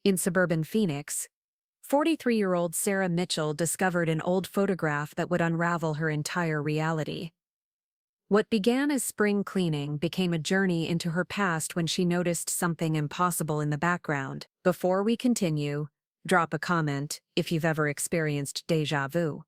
In suburban Phoenix, 43-year-old Sarah Mitchell discovered an old photograph that would unravel her entire reality. What began as spring cleaning became a journey into her past when she noticed something impossible in the background. Before we continue, drop a comment if you've ever experienced déjà vu.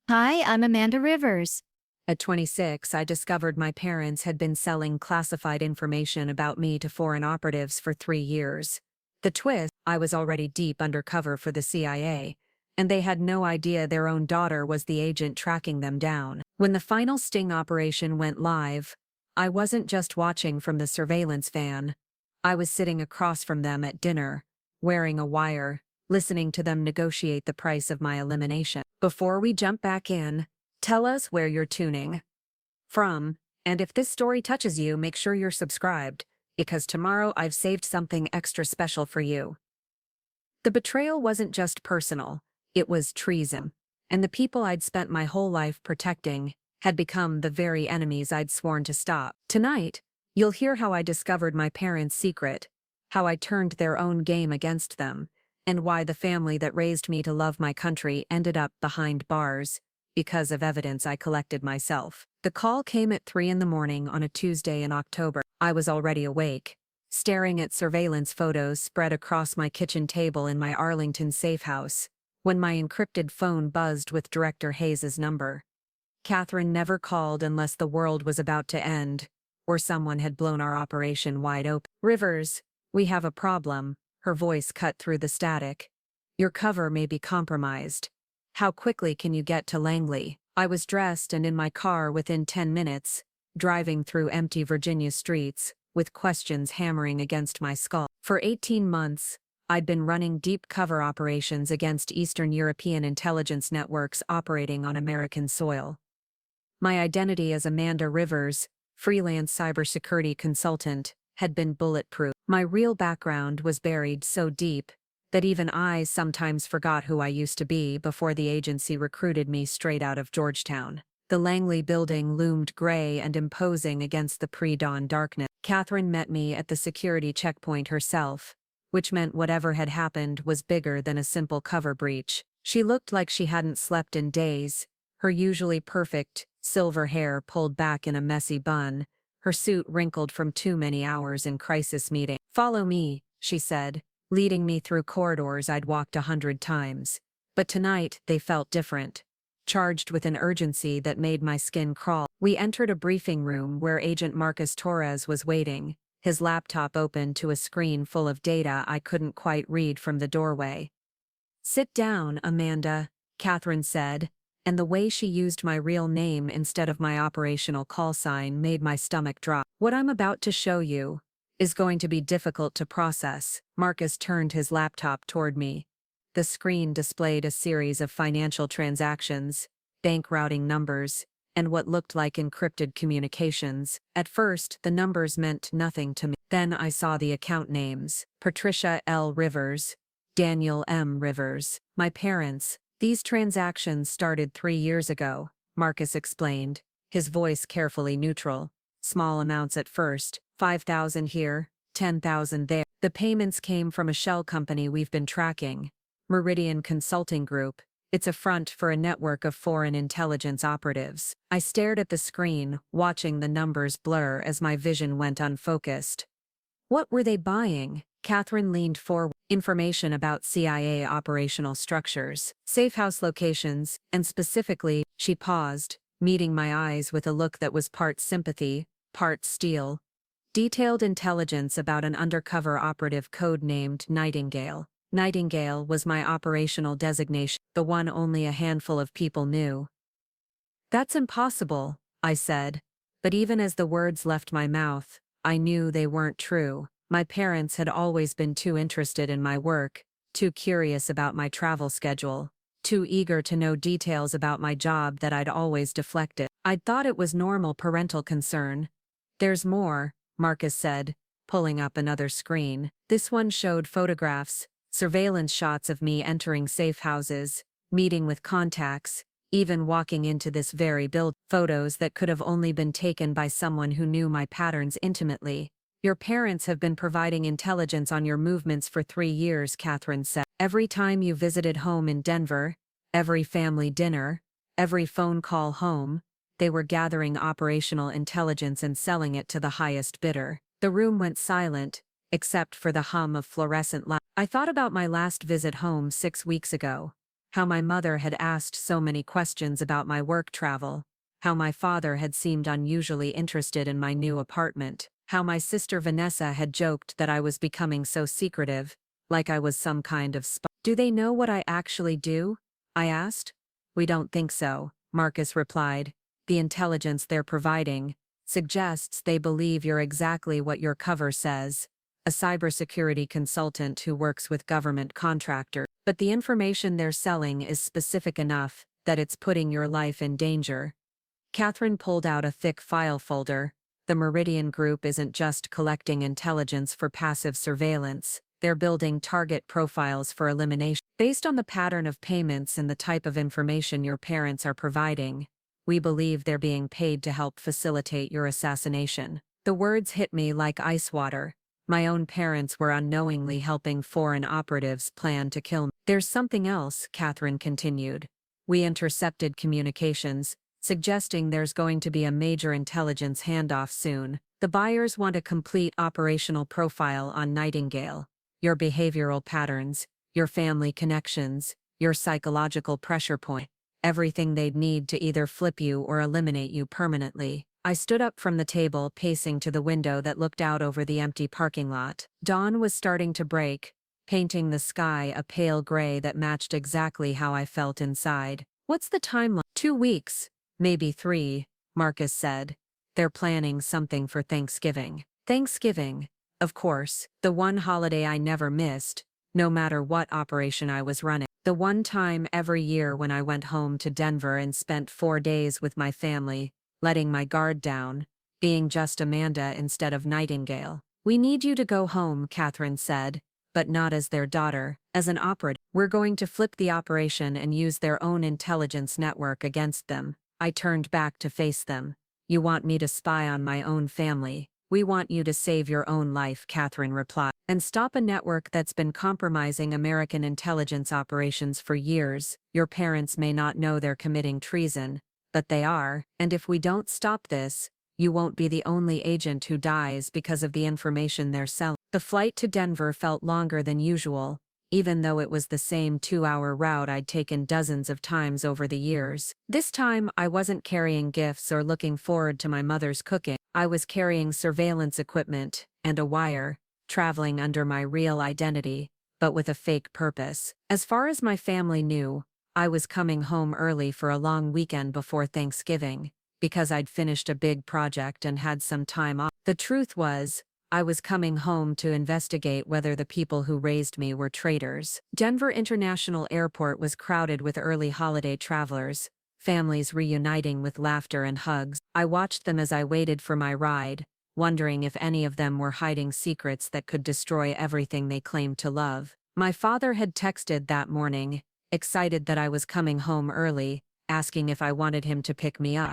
Hi, I'm Amanda Rivers. At 26, I discovered my parents had been selling classified information about me to foreign operatives for 3 years. The twist, I was already deep undercover for the CIA, and they had no idea their own daughter was the agent tracking them down. When the final sting operation went live, I wasn't just watching from the surveillance van. I was sitting across from them at dinner, wearing a wire, listening to them negotiate the price of my elimination. Before we jump back in, tell us where you're tuning from, and if this story touches you, make sure you're subscribed, because tomorrow I've saved something extra special for you. The betrayal wasn't just personal, it was treason, and the people I'd spent my whole life protecting had become the very enemies I'd sworn to stop. Tonight, you'll hear how I discovered my parents' secret, how I turned their own game against them, and why the family that raised me to love my country ended up behind bars because of evidence I collected myself. The call came at 3 in the morning on a Tuesday in October. I was already awake, staring at surveillance photos spread across my kitchen table in my Arlington safe house, when my encrypted phone buzzed with Director Hayes's number. Catherine never called unless the world was about to end, or someone had blown our operation wide open. Rivers, we have a problem, her voice cut through the static. Your cover may be compromised. How quickly can you get to Langley? I was dressed and in my car within 10 minutes, driving through empty Virginia streets, with questions hammering against my skull. For 18 months, I'd been running deep cover operations against Eastern European intelligence networks operating on American soil. My identity as Amanda Rivers, freelance cybersecurity consultant, had been bulletproof. My real background was buried so deep that even I sometimes forgot who I used to be before the agency recruited me straight out of Georgetown. The Langley building loomed gray and imposing against the pre-dawn darkness. Catherine met me at the security checkpoint herself, which meant whatever had happened was bigger than a simple cover breach. She looked like she hadn't slept in days, her usually perfect, silver hair pulled back in a messy bun, her suit wrinkled from too many hours in crisis meeting. "Follow me," she said, leading me through corridors I'd walked 100 times. But tonight, they felt different, charged with an urgency that made my skin crawl. We entered a briefing room where Agent Marcus Torres was waiting, his laptop open to a screen full of data I couldn't quite read from the doorway. "Sit down, Amanda," Catherine said, and the way she used my real name instead of my operational call sign made my stomach drop. "What I'm about to show you is going to be difficult to process." Marcus turned his laptop toward me. The screen displayed a series of financial transactions, bank routing numbers, and what looked like encrypted communications. At first, the numbers meant nothing to me. Then I saw the account names: Patricia L. Rivers, Daniel M. Rivers. My parents. "These transactions started 3 years ago," Marcus explained, his voice carefully neutral. "Small amounts at first, 5,000 here, 10,000 there. The payments came from a shell company we've been tracking, Meridian Consulting Group. It's a front for a network of foreign intelligence operatives." I stared at the screen, watching the numbers blur as my vision went unfocused. "What were they buying?" Catherine leaned forward. "Information about CIA operational structures, safe house locations, and specifically," she paused, meeting my eyes with a look that was part sympathy, part steel. "Detailed intelligence about an undercover operative code-named Nightingale." Nightingale was my operational designation, the one only a handful of people knew. "That's impossible," I said, but even as the words left my mouth, I knew they weren't true. My parents had always been too interested in my work, too curious about my travel schedule, too eager to know details about my job that I'd always deflected. I'd thought it was normal parental concern. "There's more," Marcus said, pulling up another screen. This one showed photographs, surveillance shots of me entering safe houses, meeting with contacts, even walking into this very building. Photos that could have only been taken by someone who knew my patterns intimately. Your parents have been providing intelligence on your movements for 3 years, Catherine said. Every time you visited home in Denver, every family dinner, every phone call home, they were gathering operational intelligence and selling it to the highest bidder. The room went silent, except for the hum of fluorescent lights. I thought about my last visit home 6 weeks ago. How my mother had asked so many questions about my work travel. How my father had seemed unusually interested in my new apartment. How my sister Vanessa had joked that I was becoming so secretive, like I was some kind of spy. Do they know what I actually do? I asked. We don't think so, Marcus replied. The intelligence they're providing suggests they believe you're exactly what your cover says, a cybersecurity consultant who works with government contractors. But the information they're selling is specific enough that it's putting your life in danger. Catherine pulled out a thick file folder. The Meridian Group isn't just collecting intelligence for passive surveillance, they're building target profiles for elimination. Based on the pattern of payments and the type of information your parents are providing, we believe they're being paid to help facilitate your assassination. The words hit me like ice water. My own parents were unknowingly helping foreign operatives plan to kill me. There's something else, Catherine continued. We intercepted communications, suggesting there's going to be a major intelligence handoff soon. The buyers want a complete operational profile on Nightingale, your behavioral patterns, your family connections, your psychological pressure point, everything they'd need to either flip you or eliminate you permanently. I stood up from the table, pacing to the window that looked out over the empty parking lot. Dawn was starting to break, painting the sky a pale gray that matched exactly how I felt inside. What's the timeline? 2 weeks. Maybe 3, Marcus said. They're planning something for Thanksgiving. Thanksgiving, of course, the one holiday I never missed, no matter what operation I was running. The one time every year when I went home to Denver and spent 4 days with my family, letting my guard down, being just Amanda instead of Nightingale. We need you to go home, Catherine said, but not as their daughter, as an operative. We're going to flip the operation and use their own intelligence network against them. I turned back to face them. You want me to spy on my own family? We want you to save your own life, Catherine replied, and stop a network that's been compromising American intelligence operations for years. Your parents may not know they're committing treason, but they are, and if we don't stop this, you won't be the only agent who dies because of the information they're selling. The flight to Denver felt longer than usual, even though it was the same 2-hour route I'd taken dozens of times over the years. This time, I wasn't carrying gifts or looking forward to my mother's cooking. I was carrying surveillance equipment and a wire, traveling under my real identity, but with a fake purpose. As far as my family knew, I was coming home early for a long weekend before Thanksgiving, because I'd finished a big project and had some time off. The truth was, I was coming home to investigate whether the people who raised me were traitors. Denver International Airport was crowded with early holiday travelers, families reuniting with laughter and hugs. I watched them as I waited for my ride, wondering if any of them were hiding secrets that could destroy everything they claimed to love. My father had texted that morning, excited that I was coming home early, asking if I wanted him to pick me up.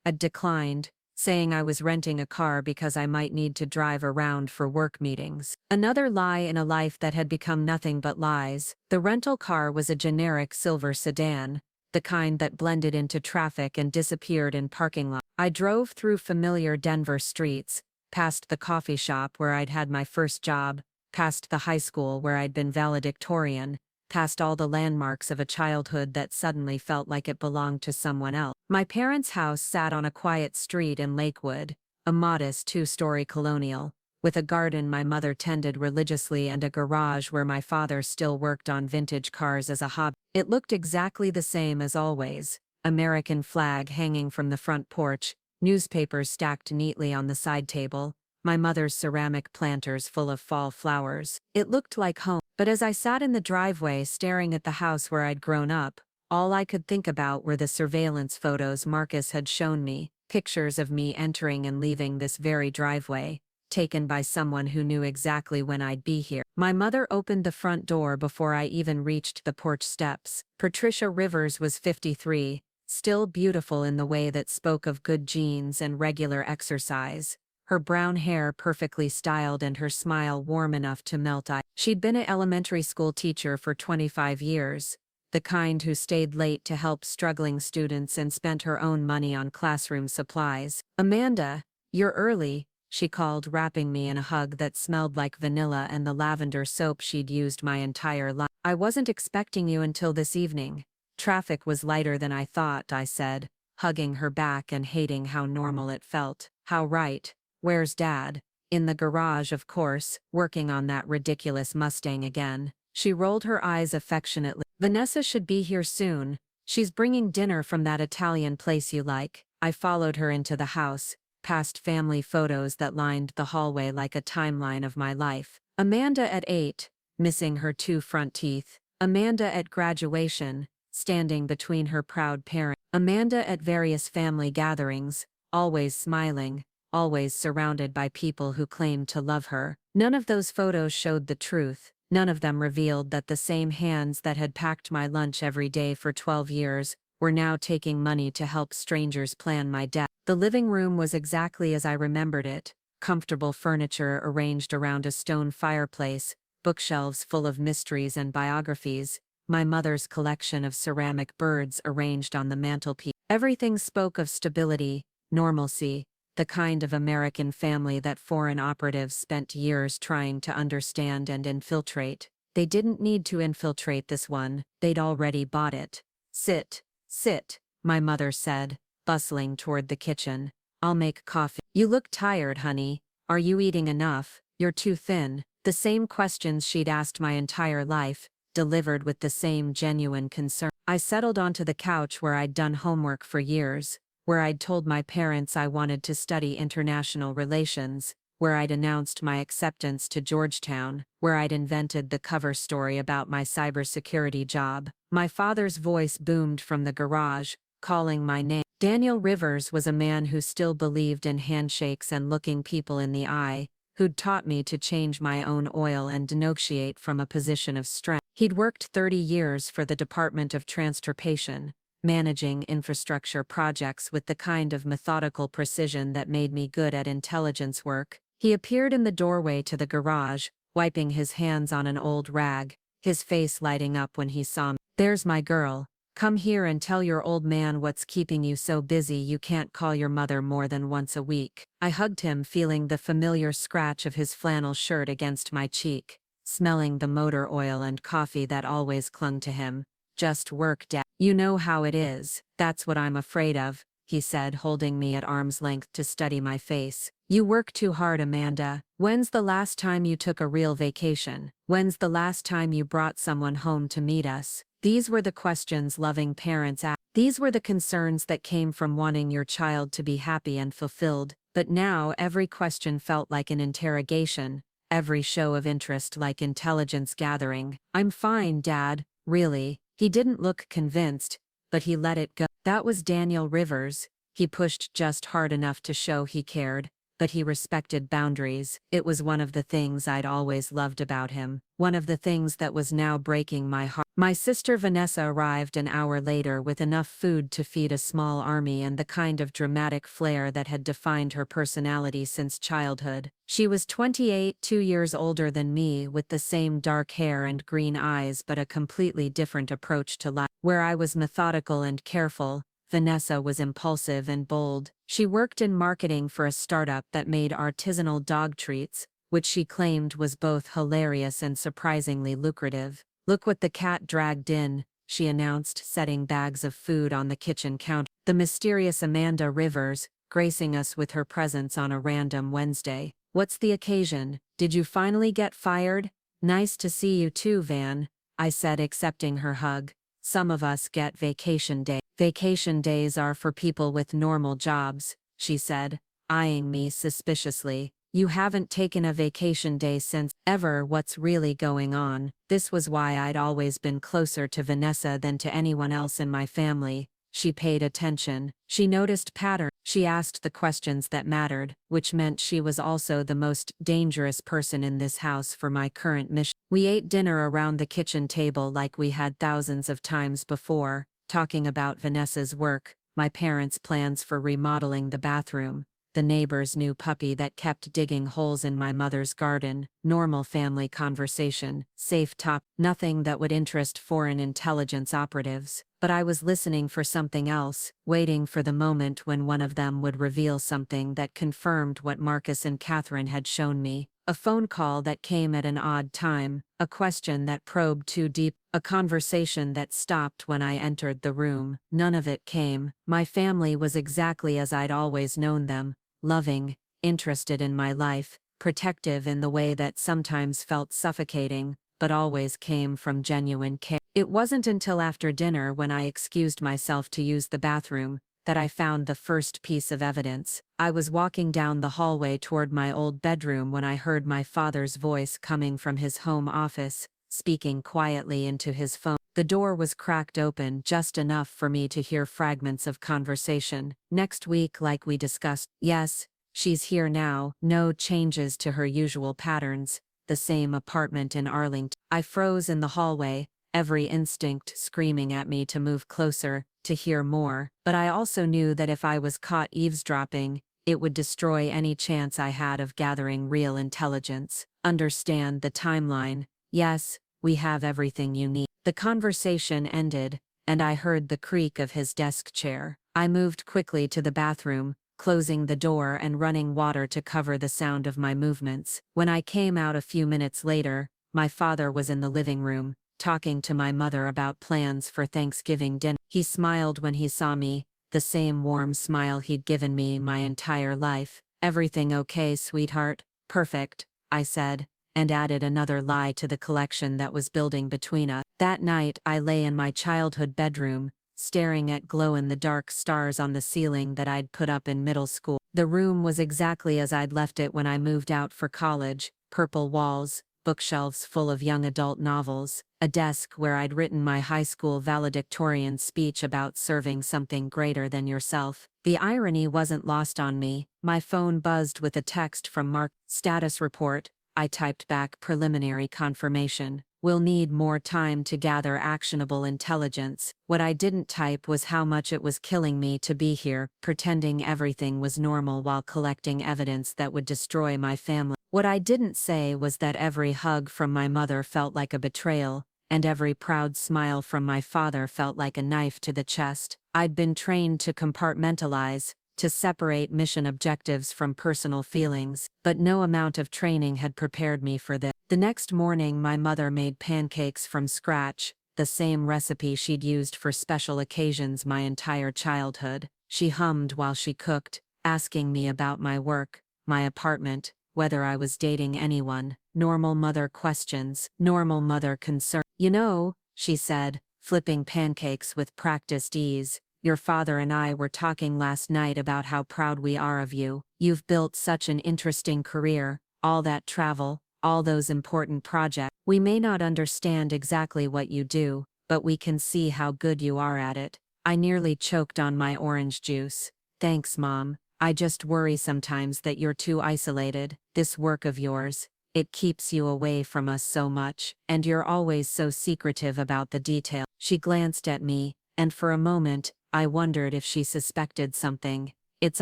I'd declined, saying I was renting a car because I might need to drive around for work meetings. Another lie in a life that had become nothing but lies. The rental car was a generic silver sedan, the kind that blended into traffic and disappeared in parking lots. I drove through familiar Denver streets, past the coffee shop where I'd had my first job, past the high school where I'd been valedictorian, past all the landmarks of a childhood that suddenly felt like it belonged to someone else. My parents' house sat on a quiet street in Lakewood, a modest 2-story colonial, with a garden my mother tended religiously and a garage where my father still worked on vintage cars as a hobby. It looked exactly the same as always, American flag hanging from the front porch, newspapers stacked neatly on the side table, my mother's ceramic planters full of fall flowers. It looked like home. But as I sat in the driveway staring at the house where I'd grown up, all I could think about were the surveillance photos Marcus had shown me, pictures of me entering and leaving this very driveway, taken by someone who knew exactly when I'd be here. My mother opened the front door before I even reached the porch steps. Patricia Rivers was 53, still beautiful in the way that spoke of good genes and regular exercise. her brown hair perfectly styled and her smile warm enough to melt ice. She'd been an elementary school teacher for 25 years, the kind who stayed late to help struggling students and spent her own money on classroom supplies. "Amanda, you're early," she called, wrapping me in a hug that smelled like vanilla and the lavender soap she'd used my entire life. "I wasn't expecting you until this evening. Traffic was lighter than I thought," I said, hugging her back and hating how normal it felt. "How right. Where's Dad?" "In the garage, of course, working on that ridiculous Mustang again." She rolled her eyes affectionately. "Vanessa should be here soon. She's bringing dinner from that Italian place you like." I followed her into the house, past family photos that lined the hallway like a timeline of my life. Amanda at 8, missing her 2 front teeth. Amanda at graduation, standing between her proud parents. Amanda at various family gatherings, always smiling, always surrounded by people who claimed to love her. None of those photos showed the truth. None of them revealed that the same hands that had packed my lunch every day for 12 years were now taking money to help strangers plan my death. The living room was exactly as I remembered it: comfortable furniture arranged around a stone fireplace, bookshelves full of mysteries and biographies, my mother's collection of ceramic birds arranged on the mantelpiece. Everything spoke of stability, normalcy, the kind of American family that foreign operatives spent years trying to understand and infiltrate. They didn't need to infiltrate this one, they'd already bought it. "Sit, sit," my mother said, bustling toward the kitchen. "I'll make coffee." "You look tired, honey. Are you eating enough? You're too thin." The same questions she'd asked my entire life, delivered with the same genuine concern. I settled onto the couch where I'd done homework for years, where I'd told my parents I wanted to study international relations, where I'd announced my acceptance to Georgetown, where I'd invented the cover story about my cybersecurity job. My father's voice boomed from the garage, calling my name. Daniel Rivers was a man who still believed in handshakes and looking people in the eye, who'd taught me to change my own oil and negotiate from a position of strength. He'd worked 30 years for the Department of Transportation, managing infrastructure projects with the kind of methodical precision that made me good at intelligence work. He appeared in the doorway to the garage, wiping his hands on an old rag, his face lighting up when he saw me. "There's my girl. Come here and tell your old man what's keeping you so busy you can't call your mother more than once a week." I hugged him, feeling the familiar scratch of his flannel shirt against my cheek, smelling the motor oil and coffee that always clung to him. "Just work, Dad. You know how it is." "That's what I'm afraid of," he said, holding me at arm's length to study my face. "You work too hard, Amanda. When's the last time you took a real vacation? When's the last time you brought someone home to meet us?" These were the questions loving parents asked. These were the concerns that came from wanting your child to be happy and fulfilled. But now every question felt like an interrogation, every show of interest like intelligence gathering. "I'm fine, Dad, really." He didn't look convinced, but he let it go. That was Daniel Rivers. He pushed just hard enough to show he cared, but he respected boundaries. It was one of the things I'd always loved about him, one of the things that was now breaking my heart. My sister Vanessa arrived an hour later with enough food to feed a small army and the kind of dramatic flair that had defined her personality since childhood. She was 28, 2 years older than me, with the same dark hair and green eyes but a completely different approach to life. Where I was methodical and careful, Vanessa was impulsive and bold. She worked in marketing for a startup that made artisanal dog treats, which she claimed was both hilarious and surprisingly lucrative. "Look what the cat dragged in," she announced, setting bags of food on the kitchen counter. The mysterious Amanda Rivers, gracing us with her presence on a random Wednesday. "What's the occasion? Did you finally get fired?" "Nice to see you too, Van," I said, accepting her hug. "Some of us get vacation day." "Vacation days are for people with normal jobs," she said, eyeing me suspiciously. "You haven't taken a vacation day since ever. What's really going on?" This was why I'd always been closer to Vanessa than to anyone else in my family. She paid attention. She noticed patterns. She asked the questions that mattered, which meant she was also the most dangerous person in this house for my current mission. We ate dinner around the kitchen table like we had thousands of times before, talking about Vanessa's work, my parents' plans for remodeling the bathroom, the neighbor's new puppy that kept digging holes in my mother's garden, normal family conversation, safe top, nothing that would interest foreign intelligence operatives. But I was listening for something else, waiting for the moment when one of them would reveal something that confirmed what Marcus and Catherine had shown me. A phone call that came at an odd time, a question that probed too deep, a conversation that stopped when I entered the room. None of it came. My family was exactly as I'd always known them, loving, interested in my life, protective in the way that sometimes felt suffocating, but always came from genuine care. It wasn't until after dinner, when I excused myself to use the bathroom, that I found the first piece of evidence. I was walking down the hallway toward my old bedroom when I heard my father's voice coming from his home office, speaking quietly into his phone. The door was cracked open just enough for me to hear fragments of conversation. Next week, like we discussed. Yes, she's here now, no changes to her usual patterns, the same apartment in Arlington. I froze in the hallway, every instinct screaming at me to move closer, to hear more, but I also knew that if I was caught eavesdropping, it would destroy any chance I had of gathering real intelligence. Understand the timeline. Yes, we have everything you need. The conversation ended, and I heard the creak of his desk chair. I moved quickly to the bathroom, closing the door and running water to cover the sound of my movements. When I came out a few minutes later, my father was in the living room, talking to my mother about plans for Thanksgiving dinner. He smiled when he saw me, the same warm smile he'd given me my entire life. "Everything okay, sweetheart?" "Perfect," I said, and added another lie to the collection that was building between us. That night I lay in my childhood bedroom, staring at glow-in-the-dark stars on the ceiling that I'd put up in middle school. The room was exactly as I'd left it when I moved out for college: purple walls, bookshelves full of young adult novels, a desk where I'd written my high school valedictorian speech about serving something greater than yourself. The irony wasn't lost on me. My phone buzzed with a text from Mark. "Status report." I typed back, "Preliminary confirmation. We'll need more time to gather actionable intelligence." What I didn't type was how much it was killing me to be here, pretending everything was normal while collecting evidence that would destroy my family. What I didn't say was that every hug from my mother felt like a betrayal, and every proud smile from my father felt like a knife to the chest. I'd been trained to compartmentalize, to separate mission objectives from personal feelings, but no amount of training had prepared me for this. The next morning my mother made pancakes from scratch, the same recipe she'd used for special occasions my entire childhood. She hummed while she cooked, asking me about my work, my apartment, whether I was dating anyone. Normal mother questions, normal mother concern. "You know," she said, flipping pancakes with practiced ease, "your father and I were talking last night about how proud we are of you. You've built such an interesting career, all that travel, all those important projects. We may not understand exactly what you do, but we can see how good you are at it." I nearly choked on my orange juice. "Thanks, Mom. I just worry sometimes that you're too isolated. This work of yours, it keeps you away from us so much, and you're always so secretive about the detail." She glanced at me, and for a moment, I wondered if she suspected something. "It's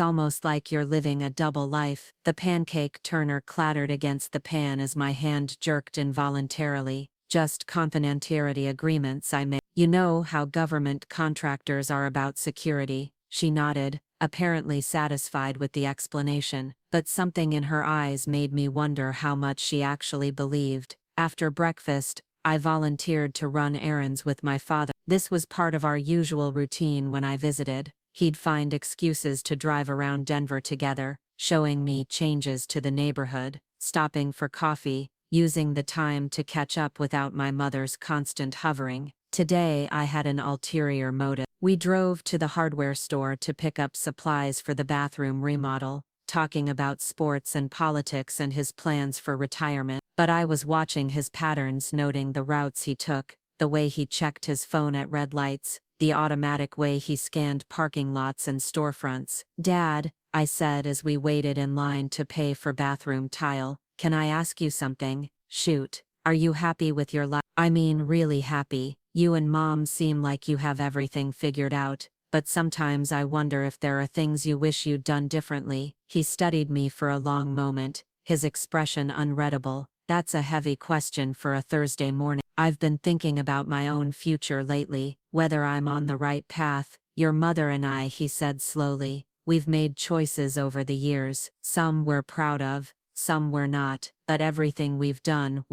almost like you're living a double life." The pancake turner clattered against the pan as my hand jerked involuntarily. "Just confidentiality agreements I made. You know how government contractors are about security." She nodded, apparently satisfied with the explanation, but something in her eyes made me wonder how much she actually believed. After breakfast, I volunteered to run errands with my father. This was part of our usual routine when I visited. He'd find excuses to drive around Denver together, showing me changes to the neighborhood, stopping for coffee, using the time to catch up without my mother's constant hovering. Today I had an ulterior motive. We drove to the hardware store to pick up supplies for the bathroom remodel, talking about sports and politics and his plans for retirement. But I was watching his patterns, noting the routes he took, the way he checked his phone at red lights, the automatic way he scanned parking lots and storefronts. "Dad," I said as we waited in line to pay for bathroom tile, "can I ask you something?" "Shoot. Are you happy with your life?" "I mean really happy. You and Mom seem like you have everything figured out, but sometimes I wonder if there are things you wish you'd done differently. He studied me for a long moment, his expression unreadable. That's a heavy question for a Thursday morning. I've been thinking about my own future lately, whether I'm on the right path. Your mother and I, he said slowly, we've made choices over the years. Some we're proud of, some we're not, but everything we've done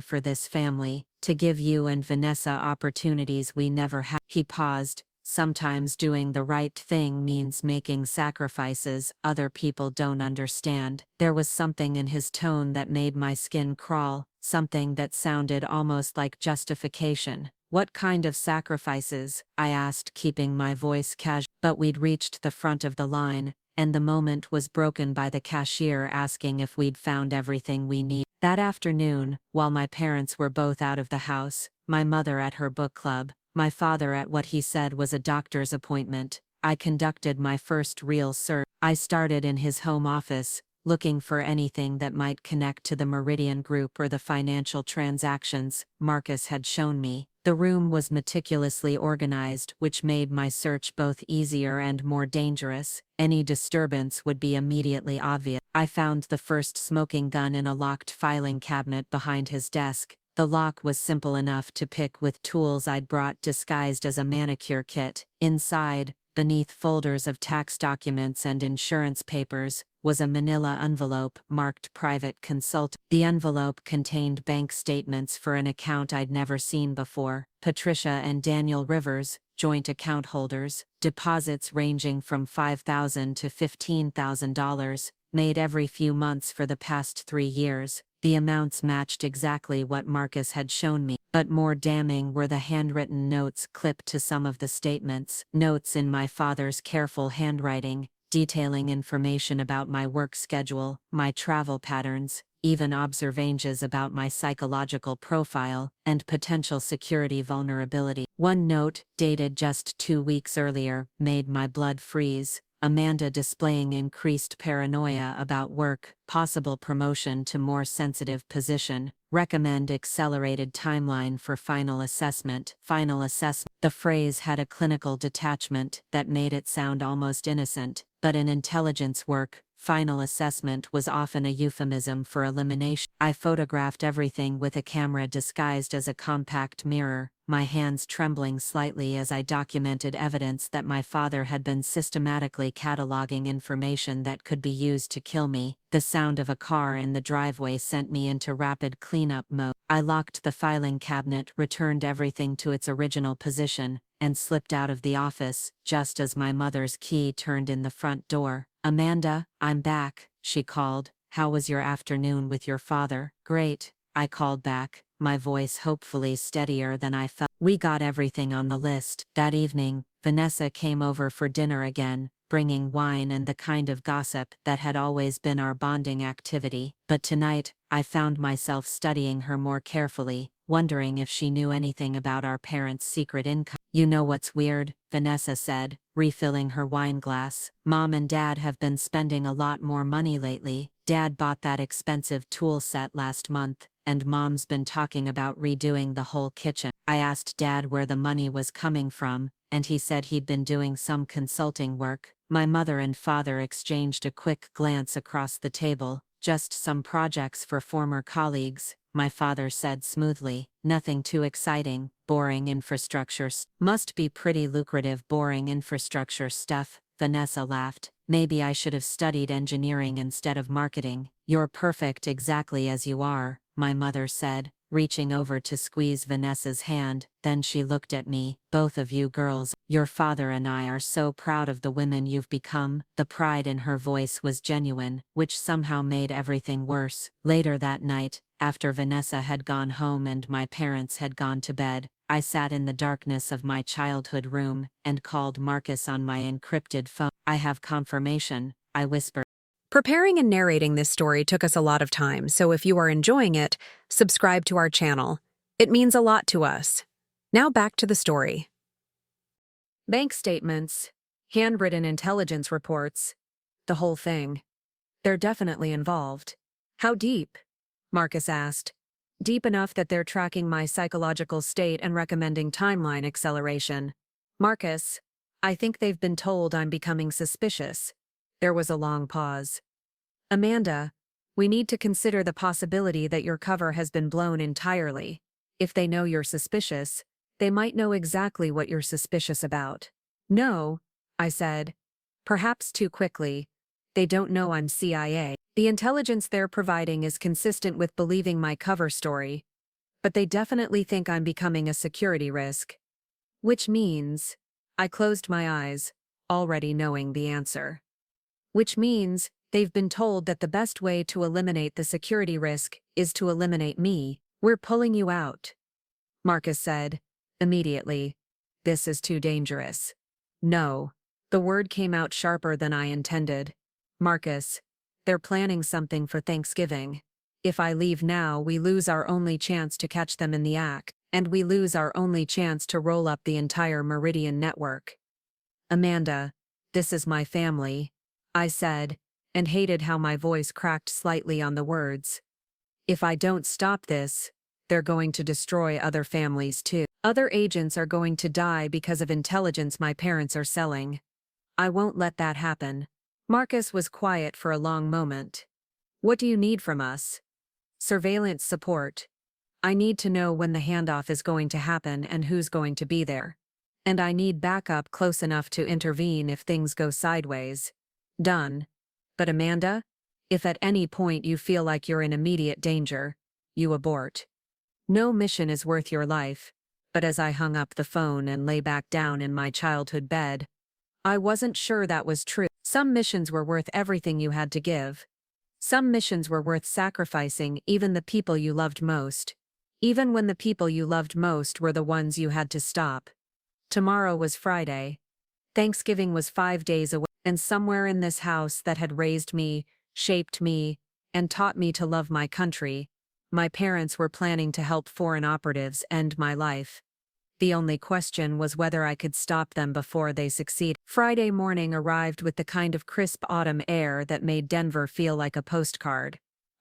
for this family, to give you and Vanessa opportunities we never had. He paused. Sometimes doing the right thing means making sacrifices other people don't understand. There was something in his tone that made my skin crawl, something that sounded almost like justification. What kind of sacrifices? I asked, keeping my voice casual. But we'd reached the front of the line, and the moment was broken by the cashier asking if we'd found everything we need. That afternoon, while my parents were both out of the house, my mother at her book club, my father at what he said was a doctor's appointment, I conducted my first real search. I started in his home office, looking for anything that might connect to the Meridian Group or the financial transactions Marcus had shown me. The room was meticulously organized, which made my search both easier and more dangerous. Any disturbance would be immediately obvious. I found the first smoking gun in a locked filing cabinet behind his desk. The lock was simple enough to pick with tools I'd brought disguised as a manicure kit. Inside, beneath folders of tax documents and insurance papers, was a manila envelope marked Private Consultant. The envelope contained bank statements for an account I'd never seen before. Patricia and Daniel Rivers, joint account holders, deposits ranging from $5,000 to $15,000, made every few months for the past 3 years. The amounts matched exactly what Marcus had shown me, but more damning were the handwritten notes clipped to some of the statements. Notes in my father's careful handwriting, detailing information about my work schedule, my travel patterns, even observations about my psychological profile and potential security vulnerability. One note, dated just 2 weeks earlier, made my blood freeze. Amanda displaying increased paranoia about work, possible promotion to more sensitive position, recommend accelerated timeline for final assessment. Final assessment. The phrase had a clinical detachment that made it sound almost innocent, but in intelligence work, final assessment was often a euphemism for elimination. I photographed everything with a camera disguised as a compact mirror, my hands trembling slightly as I documented evidence that my father had been systematically cataloging information that could be used to kill me. The sound of a car in the driveway sent me into rapid cleanup mode. I locked the filing cabinet, returned everything to its original position, and slipped out of the office, just as my mother's key turned in the front door. "Amanda, I'm back," she called. "How was your afternoon with your father?" "Great," I called back, my voice hopefully steadier than I felt. "We got everything on the list." That evening, Vanessa came over for dinner again, bringing wine and the kind of gossip that had always been our bonding activity. But tonight, I found myself studying her more carefully, wondering if she knew anything about our parents' secret income. "You know what's weird?" Vanessa said, refilling her wine glass. "Mom and Dad have been spending a lot more money lately. Dad bought that expensive tool set last month, and Mom's been talking about redoing the whole kitchen." I asked Dad where the money was coming from, and he said he'd been doing some consulting work. My mother and father exchanged a quick glance across the table. "Just some projects for former colleagues," my father said smoothly. "Nothing too exciting, boring infrastructure." "Must be pretty lucrative boring infrastructure stuff," Vanessa laughed. "Maybe I should have studied engineering instead of marketing." "You're perfect exactly as you are," my mother said, reaching over to squeeze Vanessa's hand. Then she looked at me. "Both of you girls, your father and I are so proud of the women you've become." The pride in her voice was genuine, which somehow made everything worse. Later that night, after Vanessa had gone home and my parents had gone to bed, I sat in the darkness of my childhood room and called Marcus on my encrypted phone. "I have confirmation," I whispered. Preparing and narrating this story took us a lot of time, so if you are enjoying it, subscribe to our channel. It means a lot to us. Now back to the story. Bank statements, handwritten intelligence reports, the whole thing. They're definitely involved. "How deep?" Marcus asked. "Deep enough that they're tracking my psychological state and recommending timeline acceleration." "Marcus, I think they've been told I'm becoming suspicious. There was a long pause. Amanda, we need to consider the possibility that your cover has been blown entirely. If they know you're suspicious, they might know exactly what you're suspicious about. No, I said. Perhaps too quickly. They don't know I'm CIA. The intelligence they're providing is consistent with believing my cover story, but they definitely think I'm becoming a security risk. Which means, I closed my eyes, already knowing the answer. Which means, they've been told that the best way to eliminate the security risk is to eliminate me. We're pulling you out, Marcus said, immediately. This is too dangerous. No. The word came out sharper than I intended. Marcus, they're planning something for Thanksgiving. If I leave now, we lose our only chance to catch them in the act, and we lose our only chance to roll up the entire Meridian network. Amanda, this is my family, I said, and hated how my voice cracked slightly on the words. If I don't stop this, they're going to destroy other families too. Other agents are going to die because of intelligence my parents are selling. I won't let that happen. Marcus was quiet for a long moment. What do you need from us? Surveillance support. I need to know when the handoff is going to happen and who's going to be there. And I need backup close enough to intervene if things go sideways. Done. But Amanda, if at any point you feel like you're in immediate danger, you abort. No mission is worth your life. But as I hung up the phone and lay back down in my childhood bed, I wasn't sure that was true. Some missions were worth everything you had to give. Some missions were worth sacrificing even the people you loved most. Even when the people you loved most were the ones you had to stop. Tomorrow was Friday. Thanksgiving was 5 days away, and somewhere in this house that had raised me, shaped me, and taught me to love my country, my parents were planning to help foreign operatives end my life. The only question was whether I could stop them before they succeed. Friday morning arrived with the kind of crisp autumn air that made Denver feel like a postcard.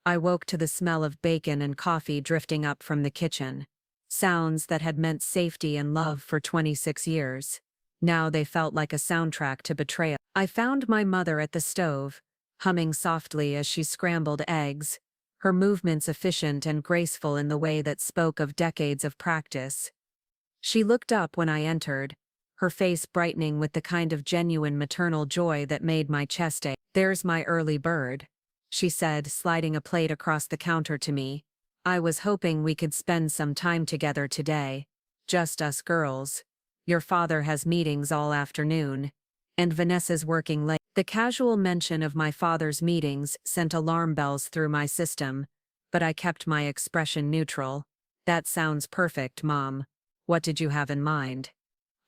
I woke to the smell of bacon and coffee drifting up from the kitchen. Sounds that had meant safety and love for 26 years. Now they felt like a soundtrack to betrayal. I found my mother at the stove, humming softly as she scrambled eggs, her movements efficient and graceful in the way that spoke of decades of practice. She looked up when I entered, her face brightening with the kind of genuine maternal joy that made my chest ache. "There's my early bird," she said, sliding a plate across the counter to me. "I was hoping we could spend some time together today. Just us girls. Your father has meetings all afternoon. And Vanessa's working late." The casual mention of my father's meetings sent alarm bells through my system, but I kept my expression neutral. "That sounds perfect, Mom. What did you have in mind?"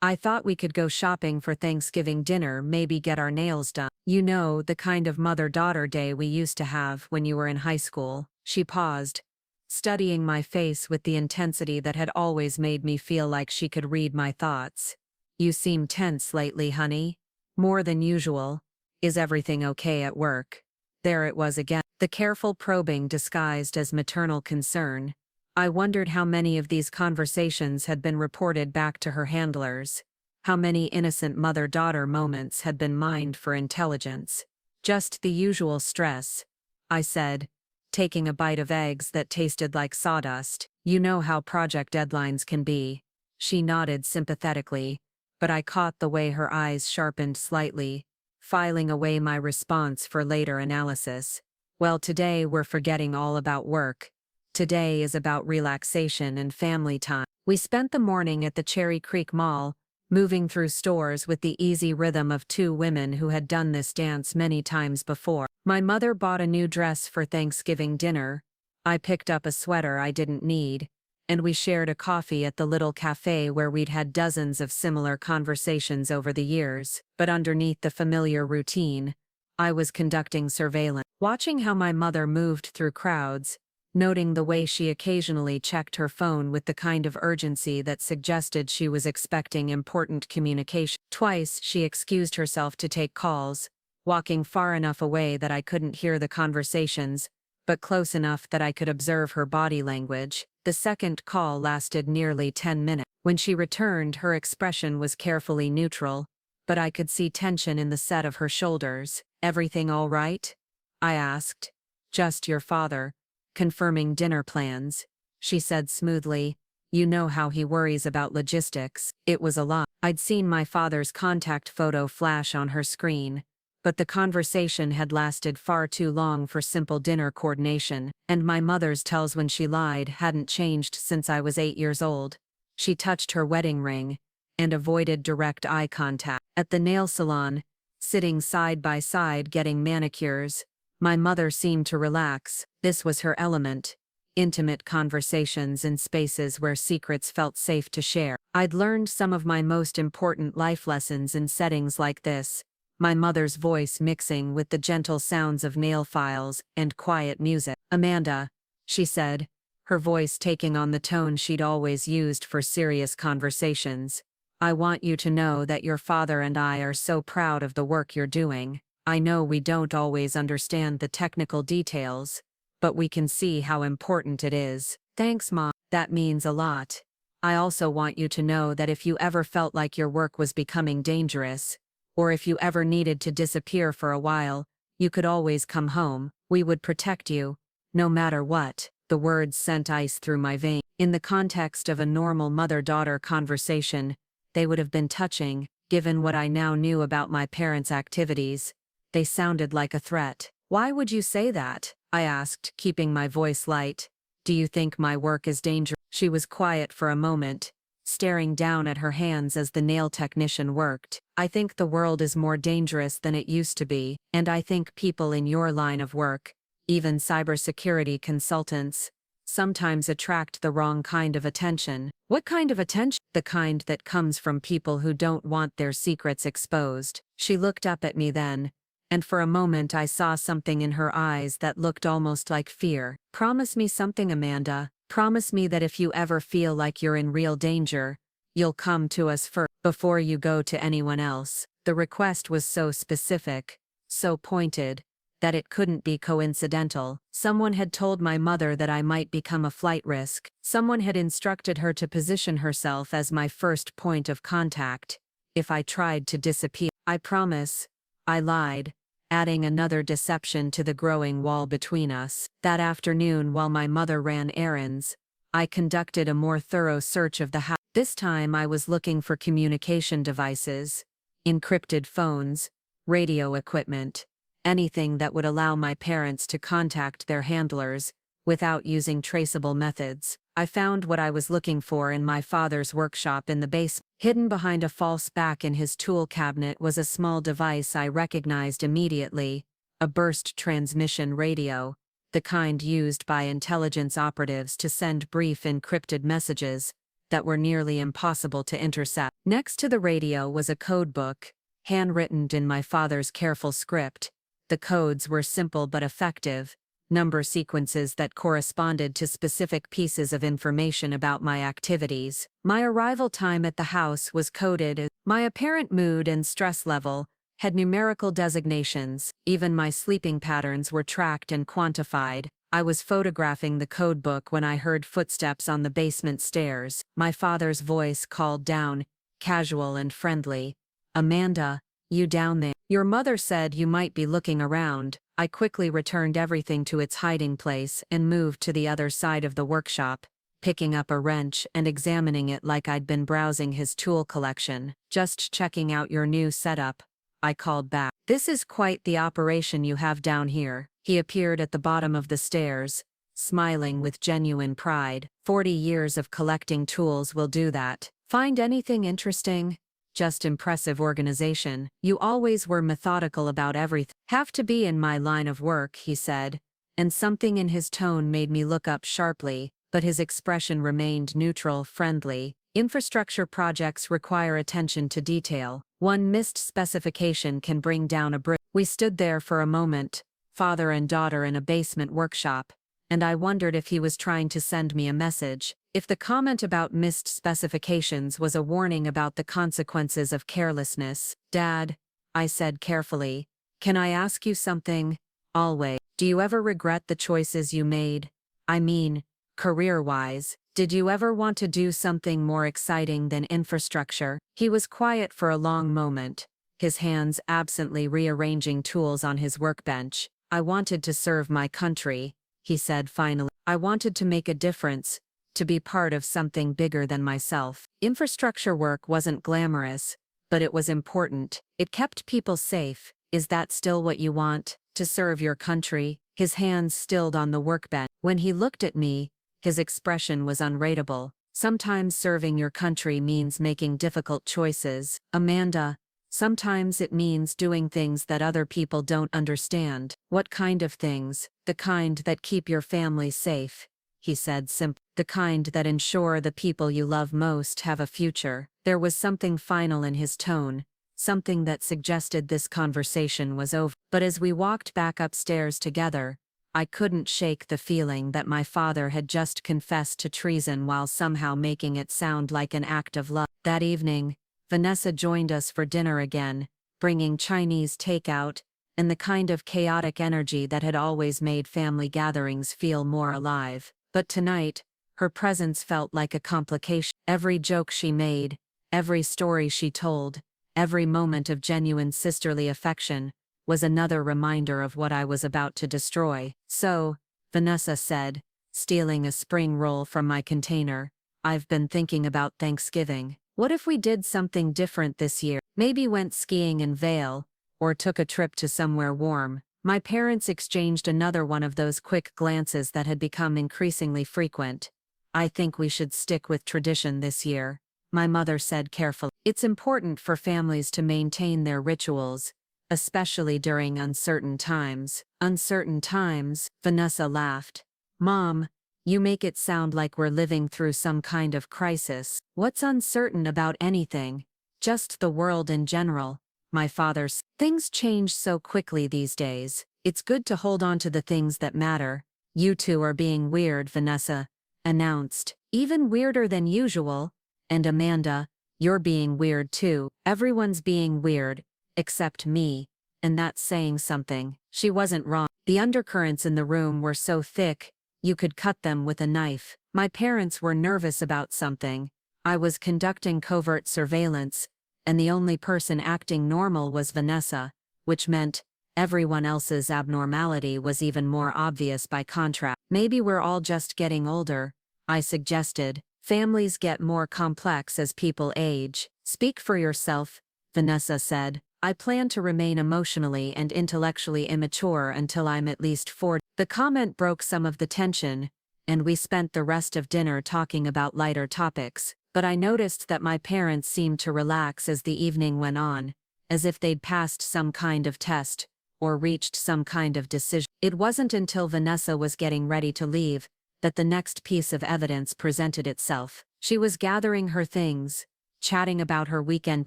"I thought we could go shopping for Thanksgiving dinner, maybe get our nails done. You know, the kind of mother-daughter day we used to have when you were in high school." She paused, studying my face with the intensity that had always made me feel like she could read my thoughts. "You seem tense lately, honey. More than usual. Is everything okay at work?" There it was again, the careful probing disguised as maternal concern. I wondered how many of these conversations had been reported back to her handlers. How many innocent mother-daughter moments had been mined for intelligence. "Just the usual stress," I said, taking a bite of eggs that tasted like sawdust. "You know how project deadlines can be." She nodded sympathetically, but I caught the way her eyes sharpened slightly, filing away my response for later analysis. "Well, today we're forgetting all about work. Today is about relaxation and family time." We spent the morning at the Cherry Creek Mall, moving through stores with the easy rhythm of two women who had done this dance many times before. My mother bought a new dress for Thanksgiving dinner. I picked up a sweater I didn't need, and we shared a coffee at the little cafe where we'd had dozens of similar conversations over the years. But underneath the familiar routine, I was conducting surveillance, watching how my mother moved through crowds, noting the way she occasionally checked her phone with the kind of urgency that suggested she was expecting important communication. Twice she excused herself to take calls, walking far enough away that I couldn't hear the conversations, but close enough that I could observe her body language. The second call lasted nearly 10 minutes. When she returned, her expression was carefully neutral, but I could see tension in the set of her shoulders. "Everything all right?" I asked. "Just your father. Confirming dinner plans," she said smoothly. "You know how he worries about logistics." It was a lot. I'd seen my father's contact photo flash on her screen, but the conversation had lasted far too long for simple dinner coordination, and my mother's tells when she lied hadn't changed since I was 8 years old. She touched her wedding ring and avoided direct eye contact. At the nail salon, sitting side by side getting manicures, my mother seemed to relax. This was her element. Intimate conversations in spaces where secrets felt safe to share. I'd learned some of my most important life lessons in settings like this, my mother's voice mixing with the gentle sounds of nail files and quiet music. "Amanda," she said, her voice taking on the tone she'd always used for serious conversations, "I want you to know that your father and I are so proud of the work you're doing. I know we don't always understand the technical details, but we can see how important it is." "Thanks, Mom. That means a lot. I also want you to know that if you ever felt like your work was becoming dangerous, or if you ever needed to disappear for a while, you could always come home. We would protect you, no matter what." The words sent ice through my veins. In the context of a normal mother-daughter conversation, they would have been touching. Given what I now knew about my parents' activities, they sounded like a threat. "Why would you say that?" I asked, keeping my voice light. "Do you think my work is dangerous?" She was quiet for a moment, staring down at her hands as the nail technician worked. "I think the world is more dangerous than it used to be, and I think people in your line of work, even cybersecurity consultants, sometimes attract the wrong kind of attention." "What kind of attention?" "The kind that comes from people who don't want their secrets exposed." She looked up at me then, and for a moment I saw something in her eyes that looked almost like fear. "Promise me something, Amanda. Promise me that if you ever feel like you're in real danger, you'll come to us first, before you go to anyone else." The request was so specific, so pointed, that it couldn't be coincidental. Someone had told my mother that I might become a flight risk. Someone had instructed her to position herself as my first point of contact if I tried to disappear. "I promise," I lied, adding another deception to the growing wall between us. That afternoon, while my mother ran errands, I conducted a more thorough search of the house. This time I was looking for communication devices, encrypted phones, radio equipment, anything that would allow my parents to contact their handlers without using traceable methods. I found what I was looking for in my father's workshop in the basement. Hidden behind a false back in his tool cabinet was a small device I recognized immediately, a burst transmission radio, the kind used by intelligence operatives to send brief encrypted messages that were nearly impossible to intercept. Next to the radio was a code book, handwritten in my father's careful script. The codes were simple but effective, number sequences that corresponded to specific pieces of information about my activities. My arrival time at the house was coded as my apparent mood and stress level had numerical designations. Even my sleeping patterns were tracked and quantified. I was photographing the codebook when I heard footsteps on the basement stairs. My father's voice called down, casual and friendly. "Amanda, you down there? Your mother said you might be looking around." I quickly returned everything to its hiding place and moved to the other side of the workshop, picking up a wrench and examining it like I'd been browsing his tool collection. "Just checking out your new setup," I called back. "This is quite the operation you have down here." He appeared at the bottom of the stairs, smiling with genuine pride. 40 years of collecting tools will do that. "Find anything interesting?" "Just impressive organization. You always were methodical about everything." "Have to be in my line of work," he said, and something in his tone made me look up sharply, but his expression remained neutral, friendly. "Infrastructure projects require attention to detail. One missed specification can bring down a bridge." We stood there for a moment, father and daughter in a basement workshop, and I wondered if he was trying to send me a message. If the comment about missed specifications was a warning about the consequences of carelessness. "Dad," I said carefully, "can I ask you something?" "Always. Do you ever regret the choices you made? I mean, career-wise. Did you ever want to do something more exciting than infrastructure?" He was quiet for a long moment, his hands absently rearranging tools on his workbench. I wanted to serve my country, he said finally. I wanted to make a difference, to be part of something bigger than myself. Infrastructure work wasn't glamorous, but it was important. It kept people safe. Is that still what you want? To serve your country? His hands stilled on the workbench. When he looked at me, his expression was unreadable. Sometimes serving your country means making difficult choices, Amanda. Sometimes it means doing things that other people don't understand. What kind of things? The kind that keep your family safe, he said simply. The kind that ensure the people you love most have a future. There was something final in his tone, something that suggested this conversation was over. But as we walked back upstairs together, I couldn't shake the feeling that my father had just confessed to treason while somehow making it sound like an act of love. That evening, Vanessa joined us for dinner again, bringing Chinese takeout, and the kind of chaotic energy that had always made family gatherings feel more alive. But tonight, her presence felt like a complication. Every joke she made, every story she told, every moment of genuine sisterly affection, was another reminder of what I was about to destroy. So, Vanessa said, stealing a spring roll from my container, I've been thinking about Thanksgiving. What if we did something different this year? Maybe went skiing in Vail, or took a trip to somewhere warm. My parents exchanged another one of those quick glances that had become increasingly frequent. I think we should stick with tradition this year, my mother said carefully. It's important for families to maintain their rituals, especially during uncertain times. Uncertain times, Vanessa laughed. Mom, you make it sound like we're living through some kind of crisis. What's uncertain about anything? Just the world in general, my father said. Things change so quickly these days. It's good to hold on to the things that matter. You two are being weird, Vanessa announced. Even weirder than usual. And Amanda, you're being weird too. Everyone's being weird, except me, and that's saying something. She wasn't wrong. The undercurrents in the room were so thick, you could cut them with a knife. My parents were nervous about something. I was conducting covert surveillance, and the only person acting normal was Vanessa, which meant everyone else's abnormality was even more obvious by contrast. Maybe we're all just getting older, I suggested. Families get more complex as people age. Speak for yourself, Vanessa said. I plan to remain emotionally and intellectually immature until I'm at least 40. The comment broke some of the tension, and we spent the rest of dinner talking about lighter topics, but I noticed that my parents seemed to relax as the evening went on, as if they'd passed some kind of test, or reached some kind of decision. It wasn't until Vanessa was getting ready to leave that the next piece of evidence presented itself. She was gathering her things, chatting about her weekend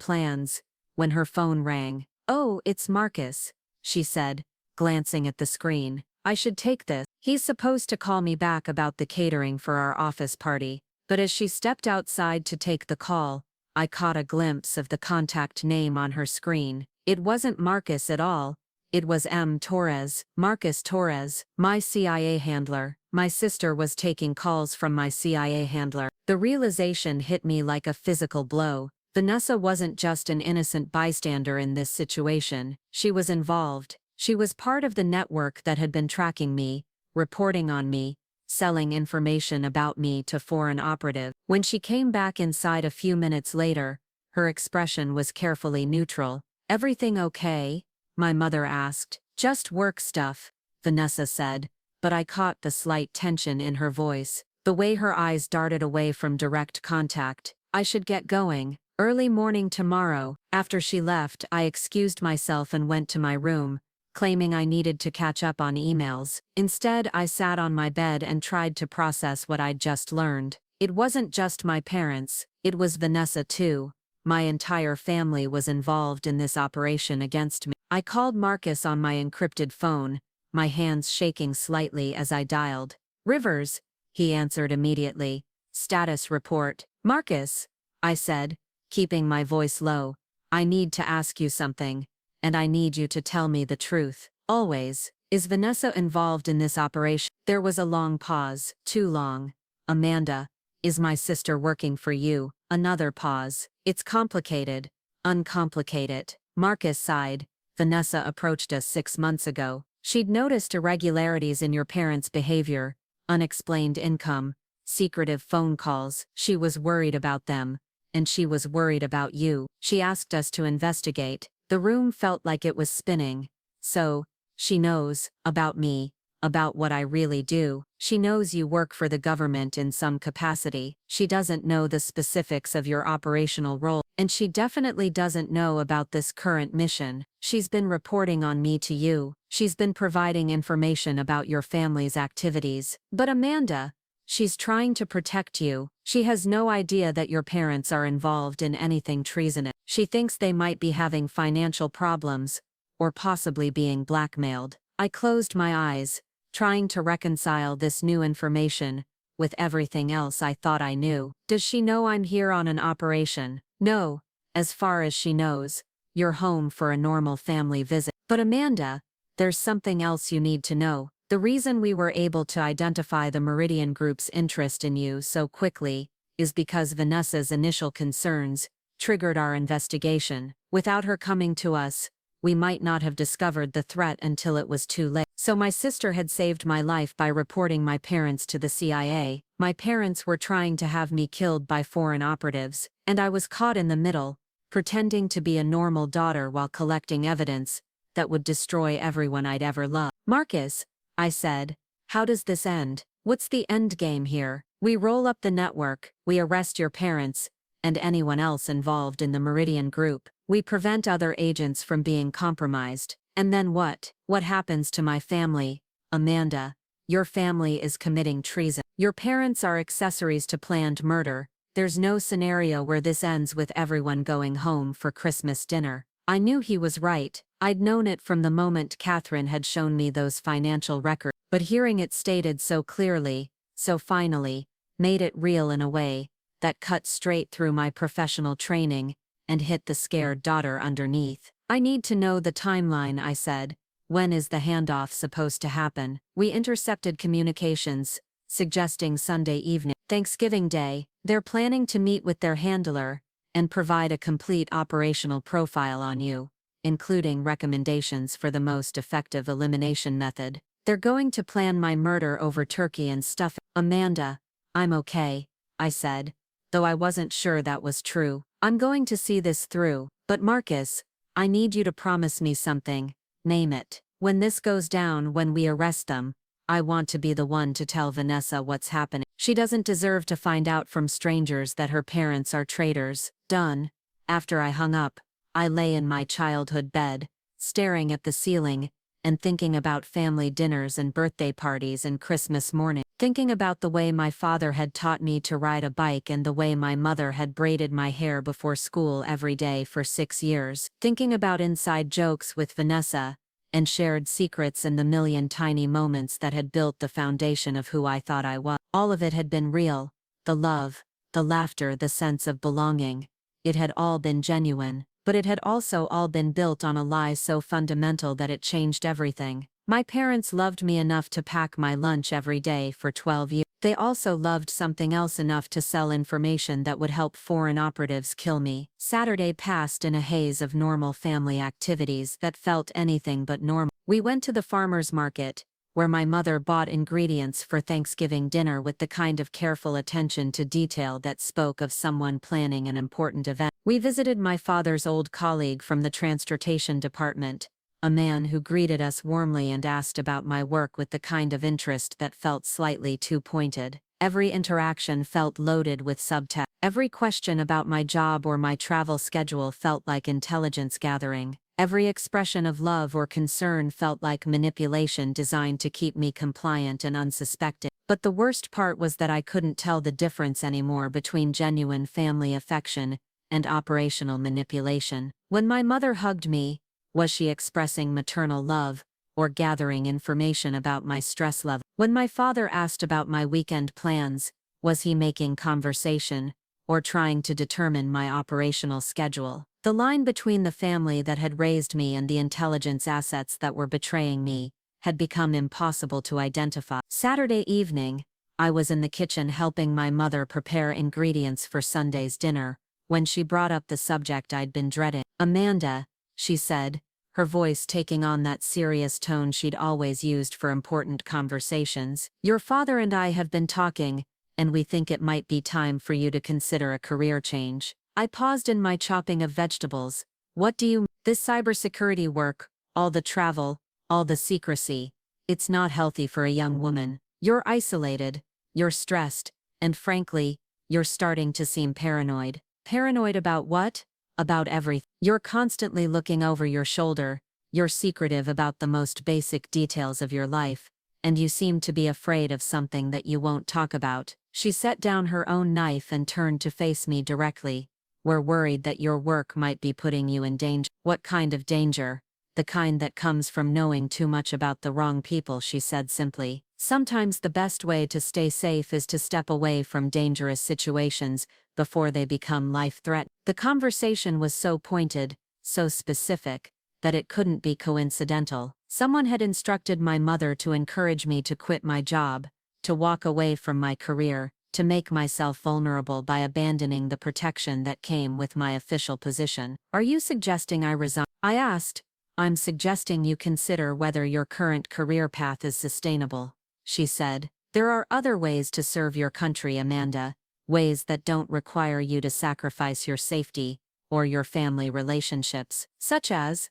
plans, when her phone rang. Oh, it's Marcus, she said, glancing at the screen. I should take this. He's supposed to call me back about the catering for our office party. But as she stepped outside to take the call, I caught a glimpse of the contact name on her screen. It wasn't Marcus at all. It was M. Torres, Marcus Torres, my CIA handler. My sister was taking calls from my CIA handler. The realization hit me like a physical blow. Vanessa wasn't just an innocent bystander in this situation. She was involved. She was part of the network that had been tracking me, reporting on me, selling information about me to foreign operatives. When she came back inside a few minutes later, her expression was carefully neutral. Everything okay? My mother asked. Just work stuff, Vanessa said, but I caught the slight tension in her voice, the way her eyes darted away from direct contact. I should get going. Early morning tomorrow. After she left, I excused myself and went to my room, claiming I needed to catch up on emails. Instead, I sat on my bed and tried to process what I'd just learned. It wasn't just my parents, it was Vanessa too. My entire family was involved in this operation against me. I called Marcus on my encrypted phone, my hands shaking slightly as I dialed. Rivers, he answered immediately. Status report. Marcus, I said, keeping my voice low. I need to ask you something, and I need you to tell me the truth. Always. Is Vanessa involved in this operation? There was a long pause. Too long. Amanda, is my sister working for you? Another pause. It's complicated. Uncomplicate it. Marcus sighed. Vanessa approached us 6 months ago. She'd noticed irregularities in your parents' behavior, unexplained income, secretive phone calls. She was worried about them, and she was worried about you. She asked us to investigate. The room felt like it was spinning. So, she knows about me, about what I really do. She knows you work for the government in some capacity. She doesn't know the specifics of your operational role, and she definitely doesn't know about this current mission. She's been reporting on me to you. She's been providing information about your family's activities. But Amanda, she's trying to protect you. She has no idea that your parents are involved in anything treasonous. She thinks they might be having financial problems, or possibly being blackmailed. I closed my eyes, trying to reconcile this new information with everything else I thought I knew. Does she know I'm here on an operation? No, as far as she knows, you're home for a normal family visit. But Amanda, there's something else you need to know. The reason we were able to identify the Meridian Group's interest in you so quickly is because Vanessa's initial concerns triggered our investigation. Without her coming to us, we might not have discovered the threat until it was too late. So my sister had saved my life by reporting my parents to the CIA. My parents were trying to have me killed by foreign operatives, and I was caught in the middle, pretending to be a normal daughter while collecting evidence that would destroy everyone I'd ever loved. Marcus, I said, how does this end? What's the end game here? We roll up the network, we arrest your parents, and anyone else involved in the Meridian Group. We prevent other agents from being compromised. And then what? What happens to my family? Amanda, your family is committing treason. Your parents are accessories to planned murder. There's no scenario where this ends with everyone going home for Christmas dinner. I knew he was right. I'd known it from the moment Catherine had shown me those financial records. But hearing it stated so clearly, so finally, made it real in a way that cut straight through my professional training and hit the scared daughter underneath. I need to know the timeline, I said. When is the handoff supposed to happen? We intercepted communications, suggesting Sunday evening. Thanksgiving Day, they're planning to meet with their handler and provide a complete operational profile on you, including recommendations for the most effective elimination method. They're going to plan my murder over turkey and stuffing. Amanda, I'm okay, I said, though I wasn't sure that was true. I'm going to see this through. But Marcus, I need you to promise me something. Name it. When this goes down, when we arrest them, I want to be the one to tell Vanessa what's happening. She doesn't deserve to find out from strangers that her parents are traitors. Done. After I hung up, I lay in my childhood bed, staring at the ceiling, and thinking about family dinners and birthday parties and Christmas morning. Thinking about the way my father had taught me to ride a bike and the way my mother had braided my hair before school every day for 6 years. Thinking about inside jokes with Vanessa, and shared secrets and the million tiny moments that had built the foundation of who I thought I was. All of it had been real. The love, the laughter, the sense of belonging. It had all been genuine, but it had also all been built on a lie so fundamental that it changed everything. My parents loved me enough to pack my lunch every day for 12 years. They also loved something else enough to sell information that would help foreign operatives kill me. Saturday passed in a haze of normal family activities that felt anything but normal. We went to the farmer's market, where my mother bought ingredients for Thanksgiving dinner with the kind of careful attention to detail that spoke of someone planning an important event. We visited my father's old colleague from the transportation department, a man who greeted us warmly and asked about my work with the kind of interest that felt slightly too pointed. Every interaction felt loaded with subtext. Every question about my job or my travel schedule felt like intelligence gathering. Every expression of love or concern felt like manipulation designed to keep me compliant and unsuspecting. But the worst part was that I couldn't tell the difference anymore between genuine family affection and operational manipulation. When my mother hugged me, was she expressing maternal love, or gathering information about my stress level? When my father asked about my weekend plans, was he making conversation, or trying to determine my operational schedule? The line between the family that had raised me and the intelligence assets that were betraying me had become impossible to identify. Saturday evening, I was in the kitchen helping my mother prepare ingredients for Sunday's dinner, when she brought up the subject I'd been dreading. Amanda, she said, her voice taking on that serious tone she'd always used for important conversations. Your father and I have been talking, and we think it might be time for you to consider a career change. I paused in my chopping of vegetables. What do you mean? This cybersecurity work, all the travel, all the secrecy, it's not healthy for a young woman. You're isolated, you're stressed, and frankly, you're starting to seem paranoid. Paranoid about what? About everything. You're constantly looking over your shoulder, you're secretive about the most basic details of your life, and you seem to be afraid of something that you won't talk about. She set down her own knife and turned to face me directly. We're worried that your work might be putting you in danger. What kind of danger? The kind that comes from knowing too much about the wrong people, she said simply. Sometimes the best way to stay safe is to step away from dangerous situations before they become life-threatening. The conversation was so pointed, so specific, that it couldn't be coincidental. Someone had instructed my mother to encourage me to quit my job, to walk away from my career, to make myself vulnerable by abandoning the protection that came with my official position. Are you suggesting I resign? I asked. I'm suggesting you consider whether your current career path is sustainable, she said. There are other ways to serve your country, Amanda, ways that don't require you to sacrifice your safety or your family relationships, such as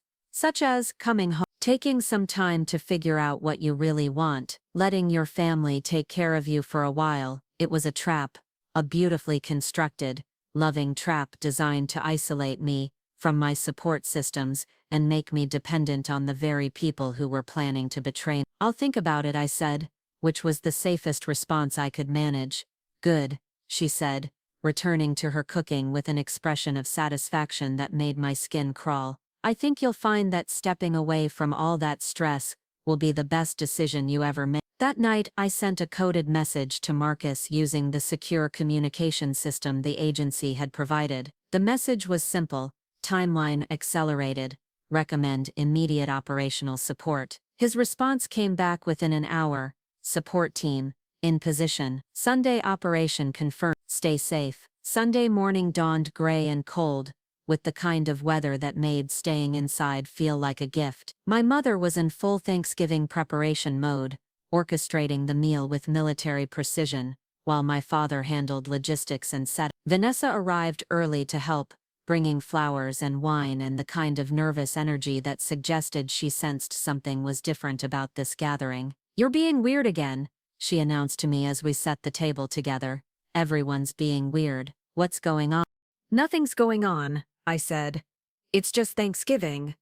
coming home, taking some time to figure out what you really want, letting your family take care of you for a while. It was a trap, a beautifully constructed, loving trap designed to isolate me from my support systems and make me dependent on the very people who were planning to betray me. I'll think about it, I said, which was the safest response I could manage. Good, she said, returning to her cooking with an expression of satisfaction that made my skin crawl. I think you'll find that stepping away from all that stress will be the best decision you ever make. That night, I sent a coded message to Marcus using the secure communication system the agency had provided. The message was simple: timeline accelerated, recommend immediate operational support. His response came back within an hour: support team, in position. Sunday operation confirmed. Stay safe. Sunday morning dawned gray and cold, with the kind of weather that made staying inside feel like a gift. My mother was in full Thanksgiving preparation mode, orchestrating the meal with military precision, while my father handled logistics and setup. Vanessa arrived early to help, bringing flowers and wine and the kind of nervous energy that suggested she sensed something was different about this gathering. You're being weird again, she announced to me as we set the table together. Everyone's being weird. What's going on? Nothing's going on, I said. It's just Thanksgiving.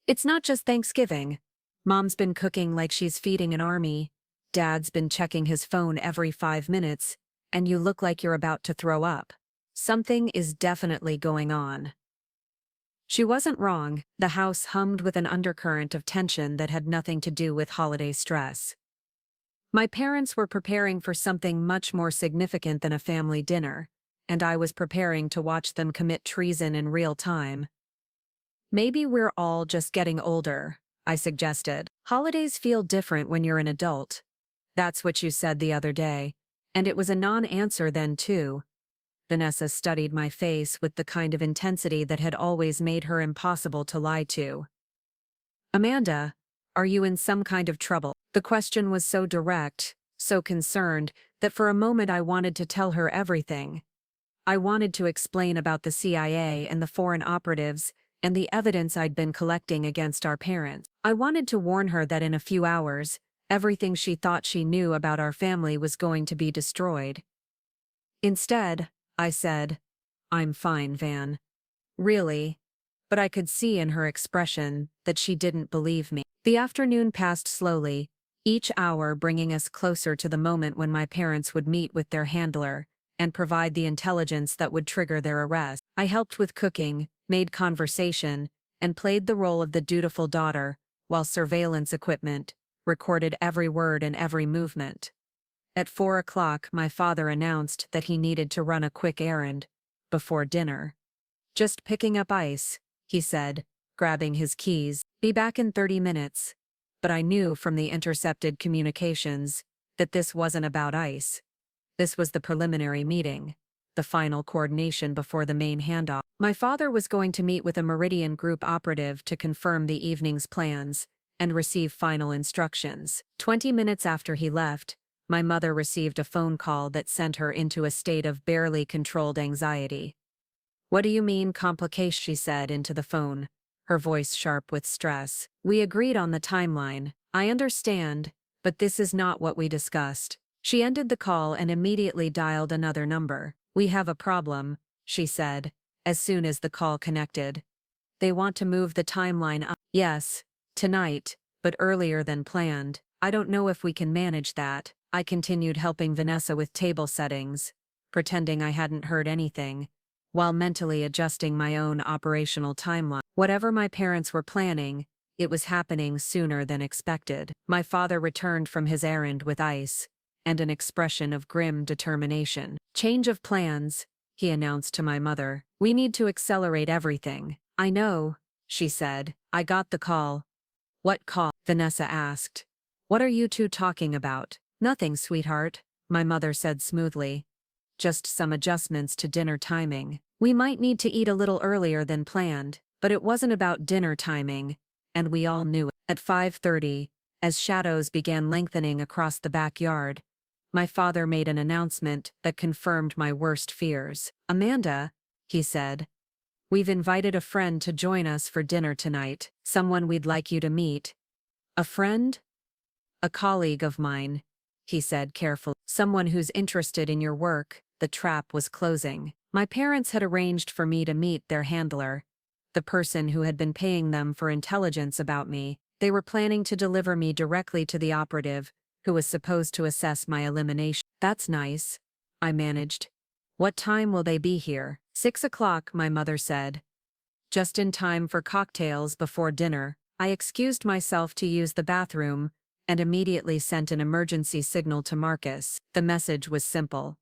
It's not just Thanksgiving. Mom's been cooking like she's feeding an army. Dad's been checking his phone every 5 minutes, and you look like you're about to throw up. Something is definitely going on. She wasn't wrong. The house hummed with an undercurrent of tension that had nothing to do with holiday stress. My parents were preparing for something much more significant than a family dinner, and I was preparing to watch them commit treason in real time. Maybe we're all just getting older, I suggested. Holidays feel different when you're an adult. That's what you said the other day, and it was a non-answer then too. Vanessa studied my face with the kind of intensity that had always made her impossible to lie to. Amanda, are you in some kind of trouble? The question was so direct, so concerned, that for a moment I wanted to tell her everything. I wanted to explain about the CIA and the foreign operatives and the evidence I'd been collecting against our parents. I wanted to warn her that in a few hours, everything she thought she knew about our family was going to be destroyed. Instead, I said, I'm fine, Van. Really? But I could see in her expression that she didn't believe me. The afternoon passed slowly, each hour bringing us closer to the moment when my parents would meet with their handler and provide the intelligence that would trigger their arrest. I helped with cooking, made conversation, and played the role of the dutiful daughter, while surveillance equipment recorded every word and every movement. At 4 o'clock, my father announced that he needed to run a quick errand before dinner. Just picking up ice, he said, grabbing his keys. Be back in 30 minutes. But I knew from the intercepted communications that this wasn't about ice. This was the preliminary meeting. the final coordination before the main handoff. My father was going to meet with a Meridian Group operative to confirm the evening's plans and receive final instructions. 20 minutes after he left, my mother received a phone call that sent her into a state of barely controlled anxiety. "What do you mean complication?" she said into the phone, her voice sharp with stress. "We agreed on the timeline. I understand, but this is not what we discussed." She ended the call and immediately dialed another number. "We have a problem," she said, as soon as the call connected. "They want to move the timeline up." "Yes, tonight, but earlier than planned. I don't know if we can manage that." I continued helping Vanessa with table settings, pretending I hadn't heard anything, while mentally adjusting my own operational timeline. Whatever my parents were planning, it was happening sooner than expected. My father returned from his errand with ice and an expression of grim determination. "Change of plans," he announced to my mother. "We need to accelerate everything." "I know," she said. "I got the call." "What call?" Vanessa asked. "What are you two talking about?" "Nothing, sweetheart," my mother said smoothly. "Just some adjustments to dinner timing. We might need to eat a little earlier than planned, but it wasn't about dinner timing, and we all knew it." At 5:30, as shadows began lengthening across the backyard, my father made an announcement that confirmed my worst fears. "Amanda," he said, "we've invited a friend to join us for dinner tonight. Someone we'd like you to meet." "A friend?" "A colleague of mine," he said carefully. "Someone who's interested in your work." The trap was closing. My parents had arranged for me to meet their handler, the person who had been paying them for intelligence about me. They were planning to deliver me directly to the operative, who was supposed to assess my elimination. "That's nice," I managed. "What time will they be here?" 6 o'clock, my mother said. "Just in time for cocktails before dinner." I excused myself to use the bathroom and immediately sent an emergency signal to Marcus. The message was simple.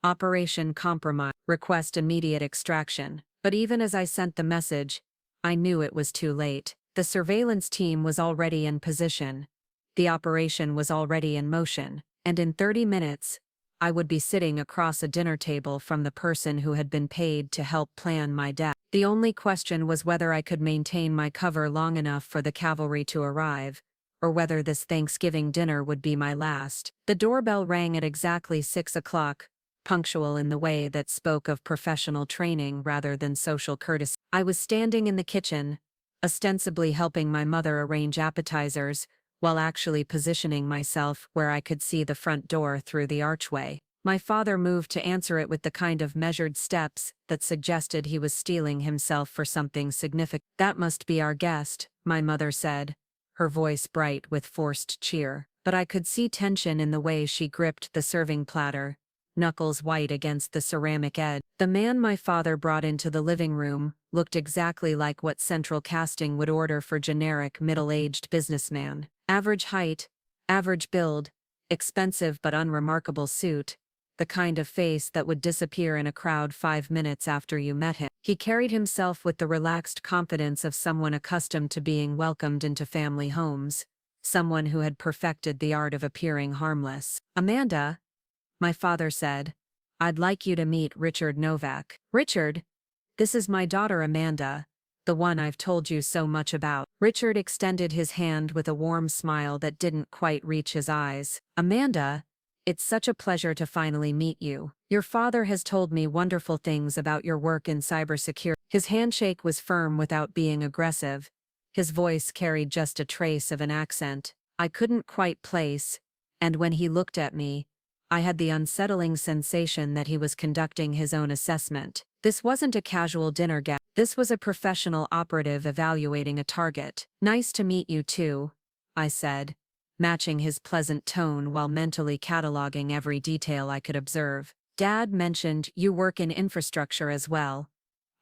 Operation Compromise. Request immediate extraction. But even as I sent the message, I knew it was too late. The surveillance team was already in position. The operation was already in motion, and in 30 minutes, I would be sitting across a dinner table from the person who had been paid to help plan my death. The only question was whether I could maintain my cover long enough for the cavalry to arrive, or whether this Thanksgiving dinner would be my last. The doorbell rang at exactly 6 o'clock, punctual in the way that spoke of professional training rather than social courtesy. I was standing in the kitchen, ostensibly helping my mother arrange appetizers, while actually positioning myself where I could see the front door through the archway. My father moved to answer it with the kind of measured steps that suggested he was steeling himself for something significant. "That must be our guest," my mother said, her voice bright with forced cheer. But I could see tension in the way she gripped the serving platter, knuckles white against the ceramic edge. The man my father brought into the living room looked exactly like what central casting would order for generic middle-aged businessman. Average height, average build, expensive but unremarkable suit, the kind of face that would disappear in a crowd 5 minutes after you met him. He carried himself with the relaxed confidence of someone accustomed to being welcomed into family homes, someone who had perfected the art of appearing harmless. "Amanda," my father said, "I'd like you to meet Richard Novak." "Richard? This is my daughter Amanda, the one I've told you so much about." Richard extended his hand with a warm smile that didn't quite reach his eyes. "Amanda, it's such a pleasure to finally meet you. Your father has told me wonderful things about your work in cybersecurity." His handshake was firm without being aggressive. His voice carried just a trace of an accent I couldn't quite place, and when he looked at me, I had the unsettling sensation that he was conducting his own assessment. This wasn't a casual dinner guest. This was a professional operative evaluating a target. "Nice to meet you too," I said, matching his pleasant tone while mentally cataloging every detail I could observe. "Dad mentioned you work in infrastructure as well."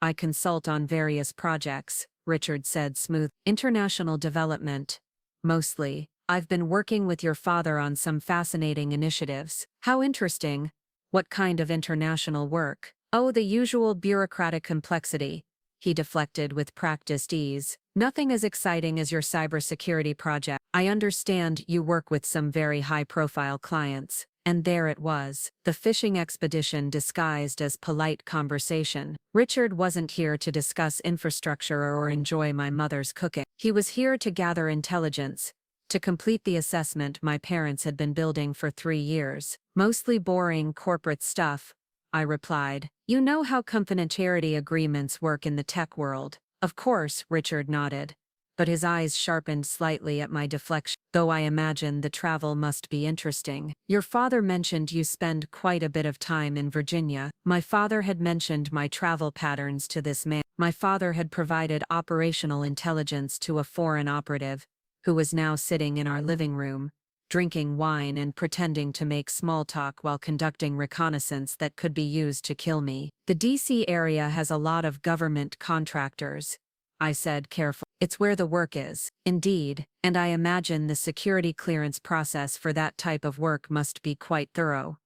"I consult on various projects," Richard said smooth. "International development, mostly. I've been working with your father on some fascinating initiatives." "How interesting. What kind of international work?" "Oh, the usual bureaucratic complexity," he deflected with practiced ease. "Nothing as exciting as your cybersecurity project. I understand you work with some very high-profile clients." And there it was, the fishing expedition disguised as polite conversation. Richard wasn't here to discuss infrastructure or enjoy my mother's cooking. He was here to gather intelligence, to complete the assessment my parents had been building for 3 years. Mostly boring corporate stuff, I replied. You know how confidentiality agreements work in the tech world. Of course, Richard nodded, but his eyes sharpened slightly at my deflection. Though I imagine the travel must be interesting. Your father mentioned you spend quite a bit of time in Virginia. My father had mentioned my travel patterns to this man. My father had provided operational intelligence to a foreign operative, who was now sitting in our living room, drinking wine and pretending to make small talk while conducting reconnaissance that could be used to kill me. The DC area has a lot of government contractors, I said carefully. It's where the work is. Indeed, and I imagine the security clearance process for that type of work must be quite thorough.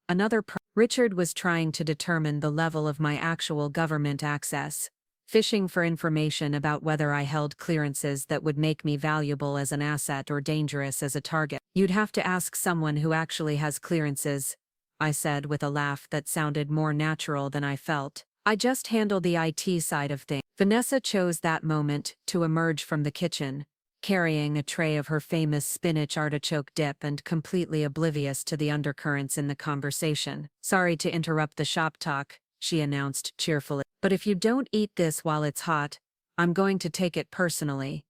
Richard was trying to determine the level of my actual government access, fishing for information about whether I held clearances that would make me valuable as an asset or dangerous as a target. You'd have to ask someone who actually has clearances, I said with a laugh that sounded more natural than I felt. I just handle the IT side of things. Vanessa chose that moment to emerge from the kitchen, carrying a tray of her famous spinach artichoke dip and completely oblivious to the undercurrents in the conversation. Sorry to interrupt the shop talk, she announced cheerfully, but if you don't eat this while it's hot, I'm going to take it personally.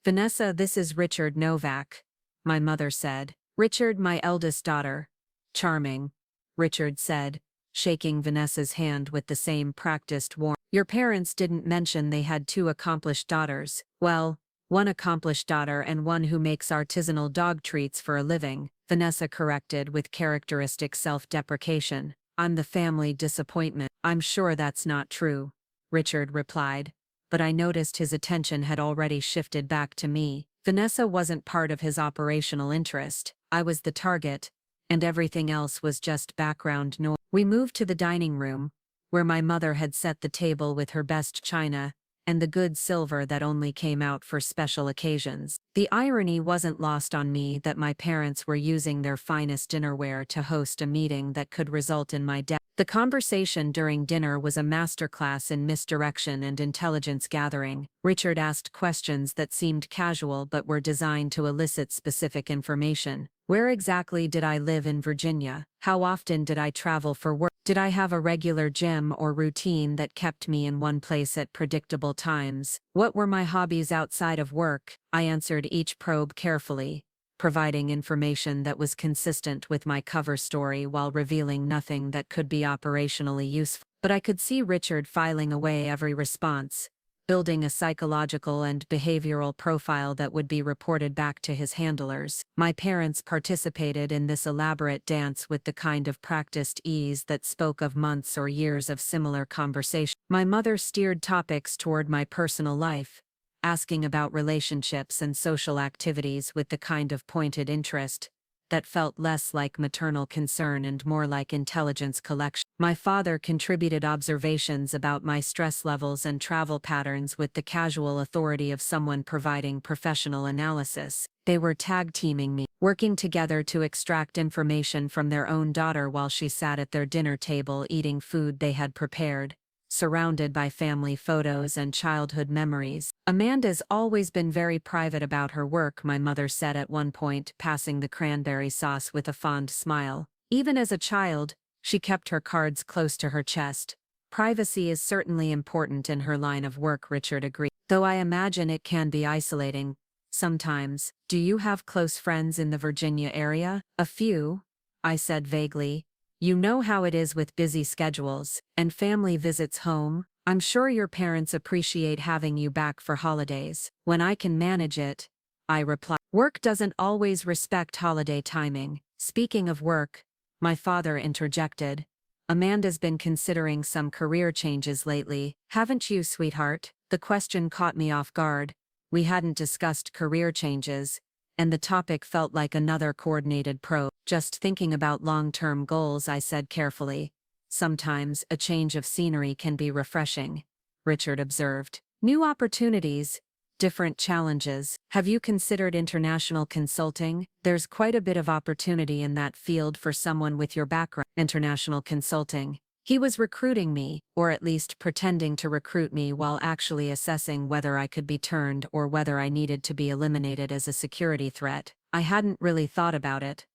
Vanessa, this is Richard Novak, my mother said. Richard, my eldest daughter. Charming, Richard said, shaking Vanessa's hand with the same practiced warmth. Your parents didn't mention they had 2 accomplished daughters. Well, 1 accomplished daughter and 1 who makes artisanal dog treats for a living, Vanessa corrected with characteristic self-deprecation. I'm the family disappointment. I'm sure that's not true, Richard replied, but I noticed his attention had already shifted back to me. Vanessa wasn't part of his operational interest. I was the target, and everything else was just background noise. We moved to the dining room, where my mother had set the table with her best china and the good silver that only came out for special occasions. The irony wasn't lost on me that my parents were using their finest dinnerware to host a meeting that could result in my death. The conversation during dinner was a masterclass in misdirection and intelligence gathering. Richard asked questions that seemed casual but were designed to elicit specific information. Where exactly did I live in Virginia? How often did I travel for work? Did I have a regular gym or routine that kept me in one place at predictable times? What were my hobbies outside of work? I answered each probe carefully, providing information that was consistent with my cover story while revealing nothing that could be operationally useful. But I could see Richard filing away every response, building a psychological and behavioral profile that would be reported back to his handlers. My parents participated in this elaborate dance with the kind of practiced ease that spoke of months or years of similar conversation. My mother steered topics toward my personal life, asking about relationships and social activities with the kind of pointed interest that felt less like maternal concern and more like intelligence collection. My father contributed observations about my stress levels and travel patterns with the casual authority of someone providing professional analysis. They were tag-teaming me, working together to extract information from their own daughter while she sat at their dinner table eating food they had prepared, surrounded by family photos and childhood memories. Amanda's always been very private about her work, my mother said at one point, passing the cranberry sauce with a fond smile. Even as a child, she kept her cards close to her chest. Privacy is certainly important in her line of work, Richard agreed, though I imagine it can be isolating sometimes. Do you have close friends in the Virginia area? A few, I said vaguely. You know how it is with busy schedules and family visits home. I'm sure your parents appreciate having you back for holidays. When I can manage it, I replied. Work doesn't always respect holiday timing. Speaking of work, my father interjected. Amanda's been considering some career changes lately. Haven't you, sweetheart? The question caught me off guard. We hadn't discussed career changes, and the topic felt like another coordinated probe. Just thinking about long-term goals, I said carefully. Sometimes a change of scenery can be refreshing, Richard observed. New opportunities, different challenges. Have you considered international consulting? There's quite a bit of opportunity in that field for someone with your background. International consulting. He was recruiting me, or at least pretending to recruit me while actually assessing whether I could be turned or whether I needed to be eliminated as a security threat. I hadn't really thought about it.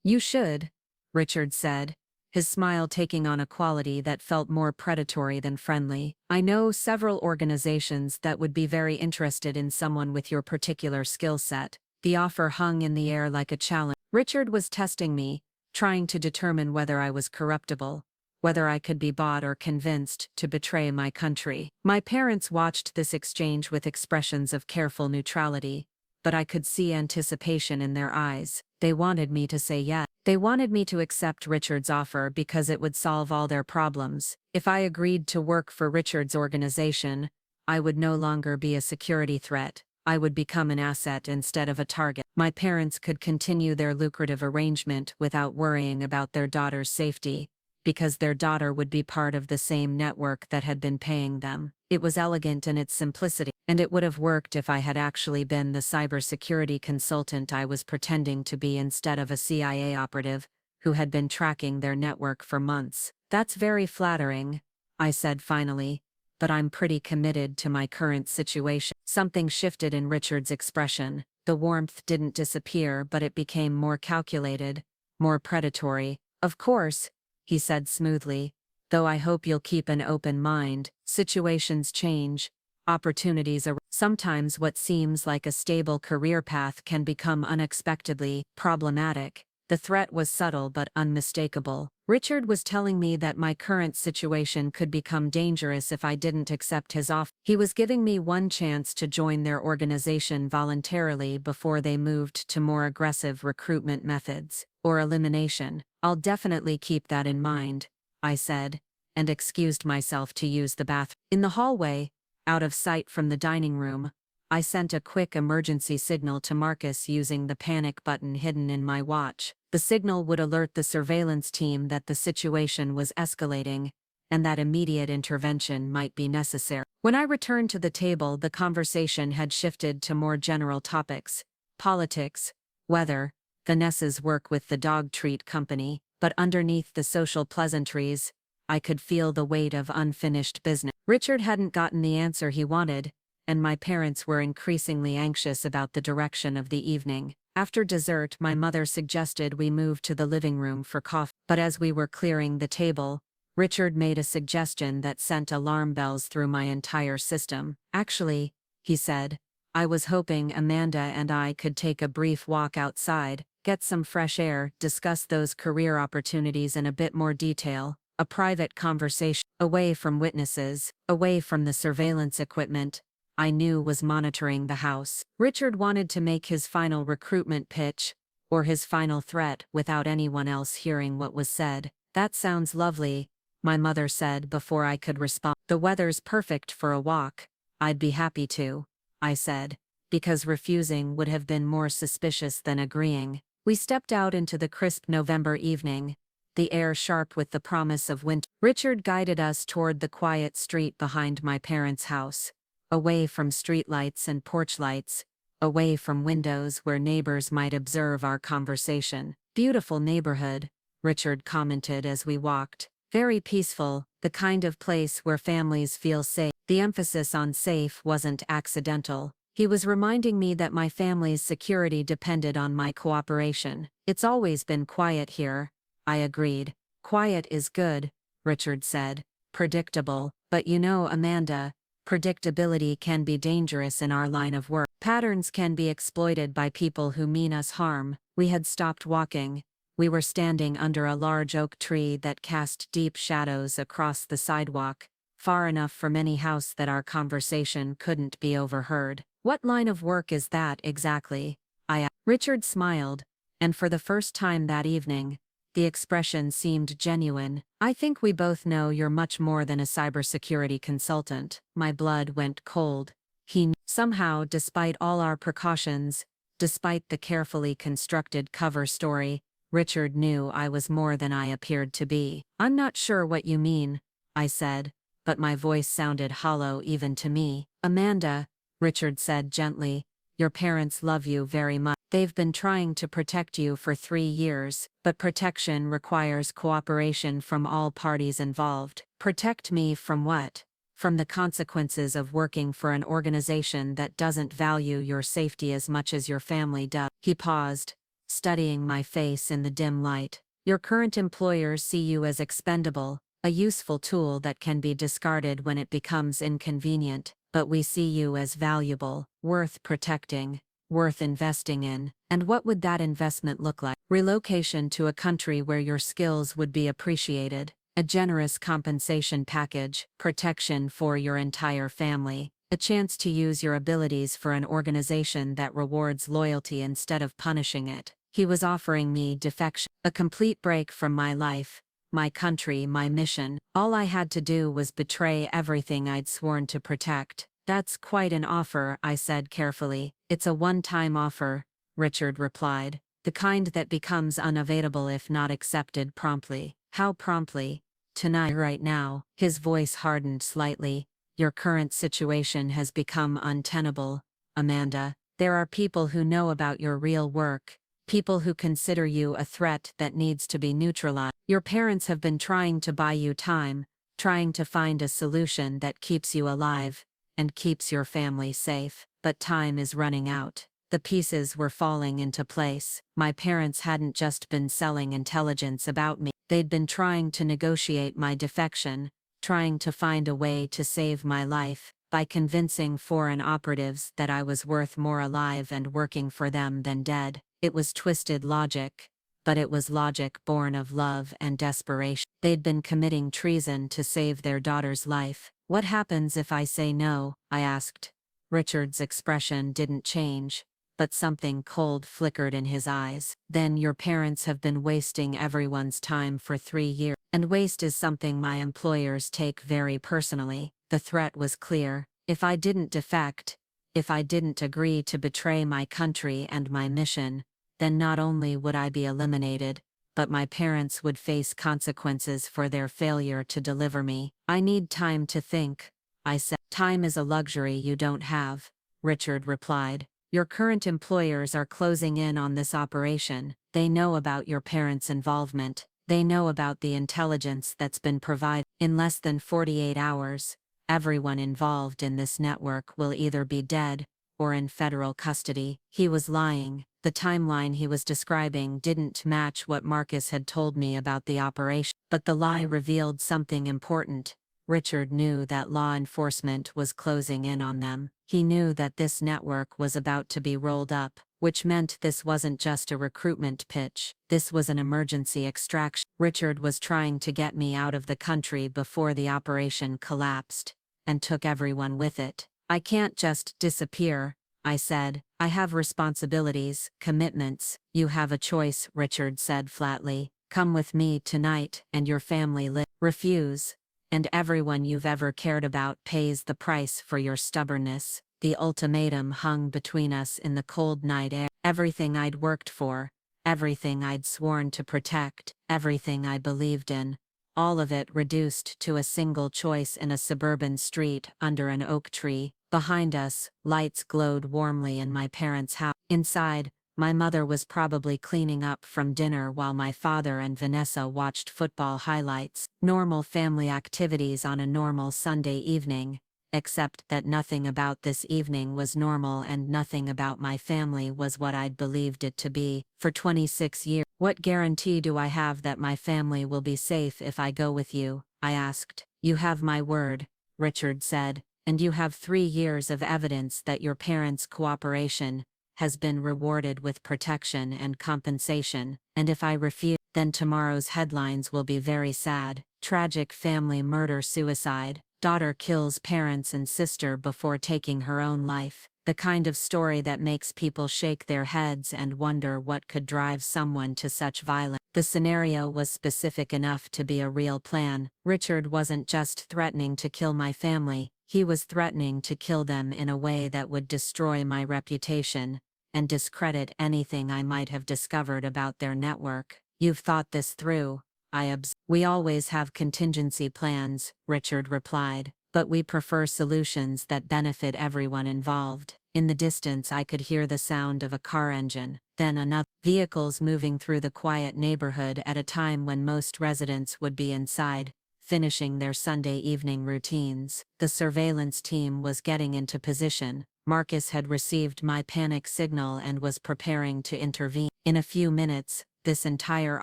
You should, Richard said, his smile taking on a quality that felt more predatory than friendly. I know several organizations that would be very interested in someone with your particular skill set. The offer hung in the air like a challenge. Richard was testing me, trying to determine whether I was corruptible, whether I could be bought or convinced to betray my country. My parents watched this exchange with expressions of careful neutrality, but I could see anticipation in their eyes. They wanted me to say yes. They wanted me to accept Richard's offer because it would solve all their problems. If I agreed to work for Richard's organization, I would no longer be a security threat. I would become an asset instead of a target. My parents could continue their lucrative arrangement without worrying about their daughter's safety, because their daughter would be part of the same network that had been paying them. It was elegant in its simplicity, and it would have worked if I had actually been the cybersecurity consultant I was pretending to be instead of a CIA operative who had been tracking their network for months. That's very flattering, I said finally, but I'm pretty committed to my current situation. Something shifted in Richard's expression. The warmth didn't disappear, but it became more calculated, more predatory. Of course, he said smoothly, though I hope you'll keep an open mind. Situations change, opportunities arise. Sometimes what seems like a stable career path can become unexpectedly problematic. The threat was subtle but unmistakable. Richard was telling me that my current situation could become dangerous if I didn't accept his offer. He was giving me one chance to join their organization voluntarily before they moved to more aggressive recruitment methods, or elimination. I'll definitely keep that in mind, I said, and excused myself to use the bathroom. In the hallway, out of sight from the dining room, I sent a quick emergency signal to Marcus using the panic button hidden in my watch. The signal would alert the surveillance team that the situation was escalating, and that immediate intervention might be necessary. When I returned to the table, the conversation had shifted to more general topics: politics, weather, Vanessa's work with the dog treat company, but underneath the social pleasantries, I could feel the weight of unfinished business. Richard hadn't gotten the answer he wanted, and my parents were increasingly anxious about the direction of the evening. After dessert, my mother suggested we move to the living room for coffee, but as we were clearing the table, Richard made a suggestion that sent alarm bells through my entire system. Actually, he said, I was hoping Amanda and I could take a brief walk outside, get some fresh air, discuss those career opportunities in a bit more detail. A private conversation, away from witnesses, away from the surveillance equipment I knew was monitoring the house. Richard wanted to make his final recruitment pitch, or his final threat, without anyone else hearing what was said. That sounds lovely, my mother said before I could respond. The weather's perfect for a walk. I'd be happy to, I said, because refusing would have been more suspicious than agreeing. We stepped out into the crisp November evening, the air sharp with the promise of winter. Richard guided us toward the quiet street behind my parents' house, away from streetlights and porch lights, away from windows where neighbors might observe our conversation. Beautiful neighborhood, Richard commented as we walked. Very peaceful, the kind of place where families feel safe. The emphasis on safe wasn't accidental. He was reminding me that my family's security depended on my cooperation. It's always been quiet here, I agreed. Quiet is good, Richard said. Predictable, but you know, Amanda, predictability can be dangerous in our line of work. Patterns can be exploited by people who mean us harm. We had stopped walking. We were standing under a large oak tree that cast deep shadows across the sidewalk, far enough from any house that our conversation couldn't be overheard. What line of work is that exactly? I asked. Richard smiled, and for the first time that evening, the expression seemed genuine. I think we both know you're much more than a cybersecurity consultant. My blood went cold. He knew. Somehow, despite all our precautions, despite the carefully constructed cover story, Richard knew I was more than I appeared to be. I'm not sure what you mean, I said, but my voice sounded hollow even to me. Amanda, Richard said gently. Your parents love you very much. They've been trying to protect you for 3 years, but protection requires cooperation from all parties involved. Protect me from what? From the consequences of working for an organization that doesn't value your safety as much as your family does. He paused, studying my face in the dim light. Your current employers see you as expendable, a useful tool that can be discarded when it becomes inconvenient, but we see you as valuable, worth protecting, worth investing in. And what would that investment look like? Relocation to a country where your skills would be appreciated, a generous compensation package, protection for your entire family, a chance to use your abilities for an organization that rewards loyalty instead of punishing it. He was offering me defection, a complete break from my life, my country, my mission. All I had to do was betray everything I'd sworn to protect. That's quite an offer, I said carefully. It's a one-time offer, Richard replied, the kind that becomes unavailable if not accepted promptly. How promptly? Tonight, right now. His voice hardened slightly. Your current situation has become untenable, Amanda. There are people who know about your real work, people who consider you a threat that needs to be neutralized. Your parents have been trying to buy you time, trying to find a solution that keeps you alive and keeps your family safe, but time is running out. The pieces were falling into place. My parents hadn't just been selling intelligence about me. They'd been trying to negotiate my defection, trying to find a way to save my life, by convincing foreign operatives that I was worth more alive and working for them than dead. It was twisted logic, but it was logic born of love and desperation. They'd been committing treason to save their daughter's life. What happens if I say no? I asked. Richard's expression didn't change, but something cold flickered in his eyes. Then your parents have been wasting everyone's time for 3 years. And waste is something my employers take very personally. The threat was clear. If I didn't defect, if I didn't agree to betray my country and my mission, then not only would I be eliminated, but my parents would face consequences for their failure to deliver me. I need time to think, I said. Time is a luxury you don't have, Richard replied. Your current employers are closing in on this operation. They know about your parents' involvement. They know about the intelligence that's been provided. In less than 48 hours, everyone involved in this network will either be dead or in federal custody. He was lying. The timeline he was describing didn't match what Marcus had told me about the operation. But the lie revealed something important. Richard knew that law enforcement was closing in on them. He knew that this network was about to be rolled up, which meant this wasn't just a recruitment pitch. This was an emergency extraction. Richard was trying to get me out of the country before the operation collapsed, and took everyone with it. I can't just disappear, I said. I have responsibilities, commitments. You have a choice, Richard said flatly. Come with me tonight and your family live. Refuse, and everyone you've ever cared about pays the price for your stubbornness. The ultimatum hung between us in the cold night air. Everything I'd worked for, everything I'd sworn to protect, everything I believed in, all of it reduced to a single choice in a suburban street under an oak tree. Behind us, lights glowed warmly in my parents' house. Inside, my mother was probably cleaning up from dinner while my father and Vanessa watched football highlights. Normal family activities on a normal Sunday evening, except that nothing about this evening was normal and nothing about my family was what I'd believed it to be. For 26 years, what guarantee do I have that my family will be safe if I go with you? I asked. You have my word, Richard said, and you have 3 years of evidence that your parents' cooperation has been rewarded with protection and compensation, and if I refuse, then tomorrow's headlines will be very sad. Tragic family murder-suicide, daughter kills parents and sister before taking her own life. The kind of story that makes people shake their heads and wonder what could drive someone to such violence. The scenario was specific enough to be a real plan. Richard wasn't just threatening to kill my family, he was threatening to kill them in a way that would destroy my reputation and discredit anything I might have discovered about their network. You've thought this through, I observed. We always have contingency plans, Richard replied. But we prefer solutions that benefit everyone involved. In the distance, I could hear the sound of a car engine, then another. Vehicles moving through the quiet neighborhood at a time when most residents would be inside, finishing their Sunday evening routines. The surveillance team was getting into position. Marcus had received my panic signal and was preparing to intervene. In a few minutes, this entire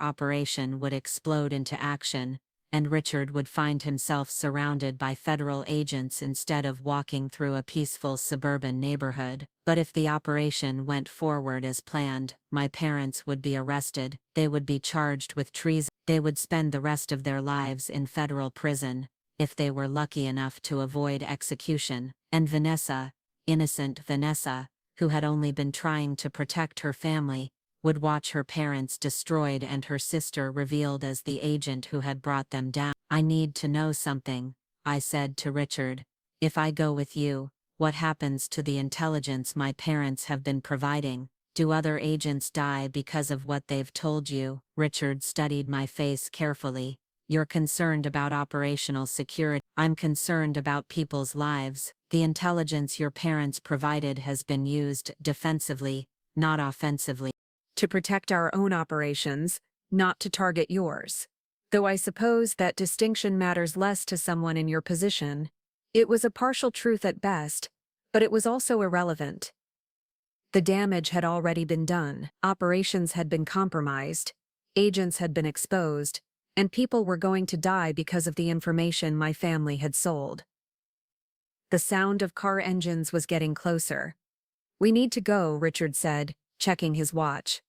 operation would explode into action, and Richard would find himself surrounded by federal agents instead of walking through a peaceful suburban neighborhood. But if the operation went forward as planned, my parents would be arrested, they would be charged with treason, they would spend the rest of their lives in federal prison, if they were lucky enough to avoid execution, and Vanessa, innocent Vanessa, who had only been trying to protect her family, would watch her parents destroyed and her sister revealed as the agent who had brought them down. I need to know something, I said to Richard. If I go with you, what happens to the intelligence my parents have been providing? Do other agents die because of what they've told you? Richard studied my face carefully. You're concerned about operational security. I'm concerned about people's lives. The intelligence your parents provided has been used defensively, not offensively. To protect our own operations, not to target yours. Though I suppose that distinction matters less to someone in your position. It was a partial truth at best, but it was also irrelevant. The damage had already been done, operations had been compromised, agents had been exposed, and people were going to die because of the information my family had sold. The sound of car engines was getting closer. We need to go, Richard said, checking his watch.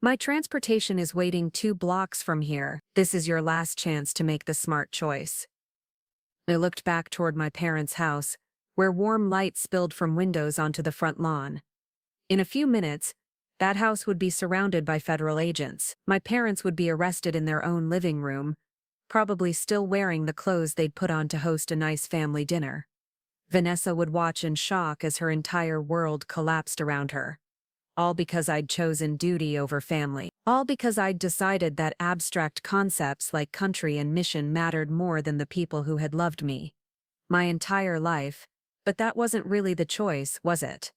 My transportation is waiting 2 blocks from here. This is your last chance to make the smart choice. I looked back toward my parents' house, where warm light spilled from windows onto the front lawn. In a few minutes, that house would be surrounded by federal agents. My parents would be arrested in their own living room, probably still wearing the clothes they'd put on to host a nice family dinner. Vanessa would watch in shock as her entire world collapsed around her. All because I'd chosen duty over family. All because I'd decided that abstract concepts like country and mission mattered more than the people who had loved me. My entire life, but that wasn't really the choice, was it?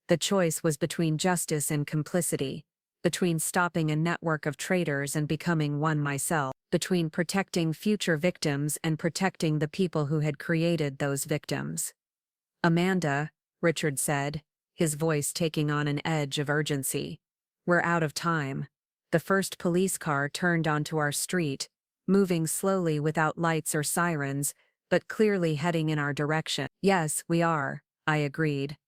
The choice was between justice and complicity, between stopping a network of traitors and becoming one myself, between protecting future victims and protecting the people who had created those victims. Amanda, Richard said, his voice taking on an edge of urgency. We're out of time. The first police car turned onto our street, moving slowly without lights or sirens, but clearly heading in our direction. Yes, we are, I agreed.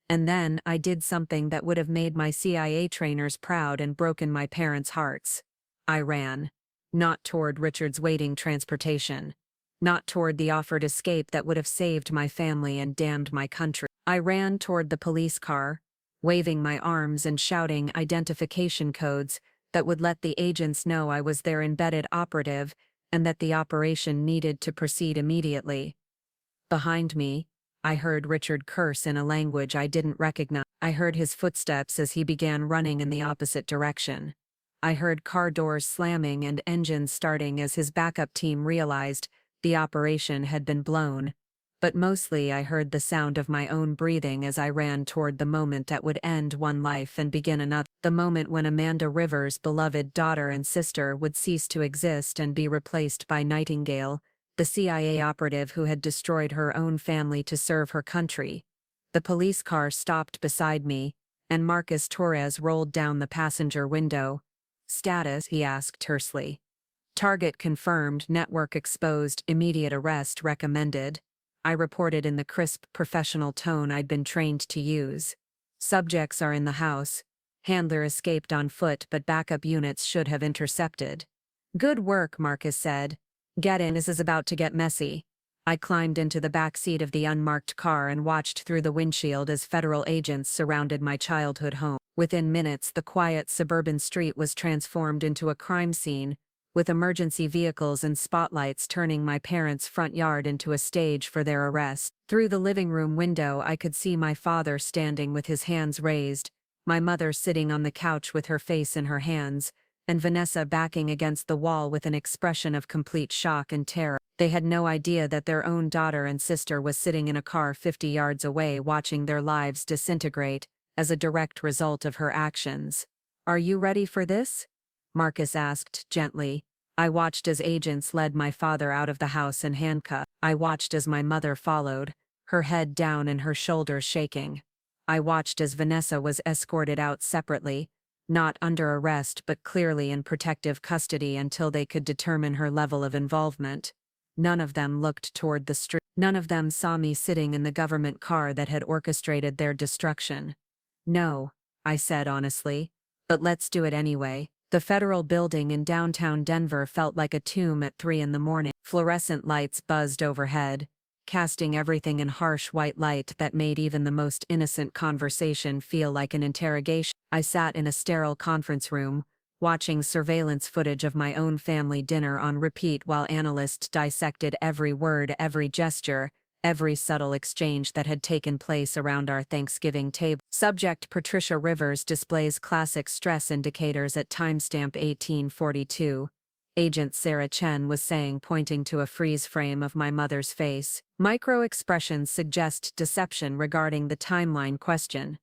And then I did something that would have made my CIA trainers proud and broken my parents' hearts. I ran. Not toward Richard's waiting transportation. Not toward the offered escape that would have saved my family and damned my country. I ran toward the police car, waving my arms and shouting identification codes that would let the agents know I was their embedded operative and that the operation needed to proceed immediately. Behind me, I heard Richard curse in a language I didn't recognize. I heard his footsteps as he began running in the opposite direction. I heard car doors slamming and engines starting as his backup team realized the operation had been blown. But mostly I heard the sound of my own breathing as I ran toward the moment that would end one life and begin another. The moment when Amanda Rivers' beloved daughter and sister would cease to exist and be replaced by Nightingale, the CIA operative who had destroyed her own family to serve her country. The police car stopped beside me, and Marcus Torres rolled down the passenger window. Status, he asked tersely. Target confirmed, network exposed, immediate arrest recommended. I reported in the crisp professional tone I'd been trained to use. Subjects are in the house. Handler escaped on foot, but backup units should have intercepted. Good work, Marcus said. Get in, this is about to get messy. I climbed into the back seat of the unmarked car and watched through the windshield as federal agents surrounded my childhood home. Within minutes, the quiet suburban street was transformed into a crime scene, with emergency vehicles and spotlights turning my parents' front yard into a stage for their arrest. Through the living room window, I could see my father standing with his hands raised, my mother sitting on the couch with her face in her hands, and Vanessa backing against the wall with an expression of complete shock and terror. They had no idea that their own daughter and sister was sitting in a car 50 yards away watching their lives disintegrate as a direct result of her actions. "Are you ready for this?" Marcus asked gently. I watched as agents led my father out of the house in handcuffs. I watched as my mother followed, her head down and her shoulders shaking. I watched as Vanessa was escorted out separately, not under arrest but clearly in protective custody until they could determine her level of involvement. None of them looked toward the street. None of them saw me sitting in the government car that had orchestrated their destruction. "No," I said honestly, "but let's do it anyway." The federal building in downtown Denver felt like a tomb at 3 in the morning. Fluorescent lights buzzed overhead, casting everything in harsh white light that made even the most innocent conversation feel like an interrogation. I sat in a sterile conference room, watching surveillance footage of my own family dinner on repeat while analysts dissected every word, every gesture, every subtle exchange that had taken place around our Thanksgiving table. Subject Patricia Rivers displays classic stress indicators at timestamp 1842. Agent Sarah Chen was saying, pointing to a freeze frame of my mother's face. Micro-expressions suggest deception regarding the timeline question.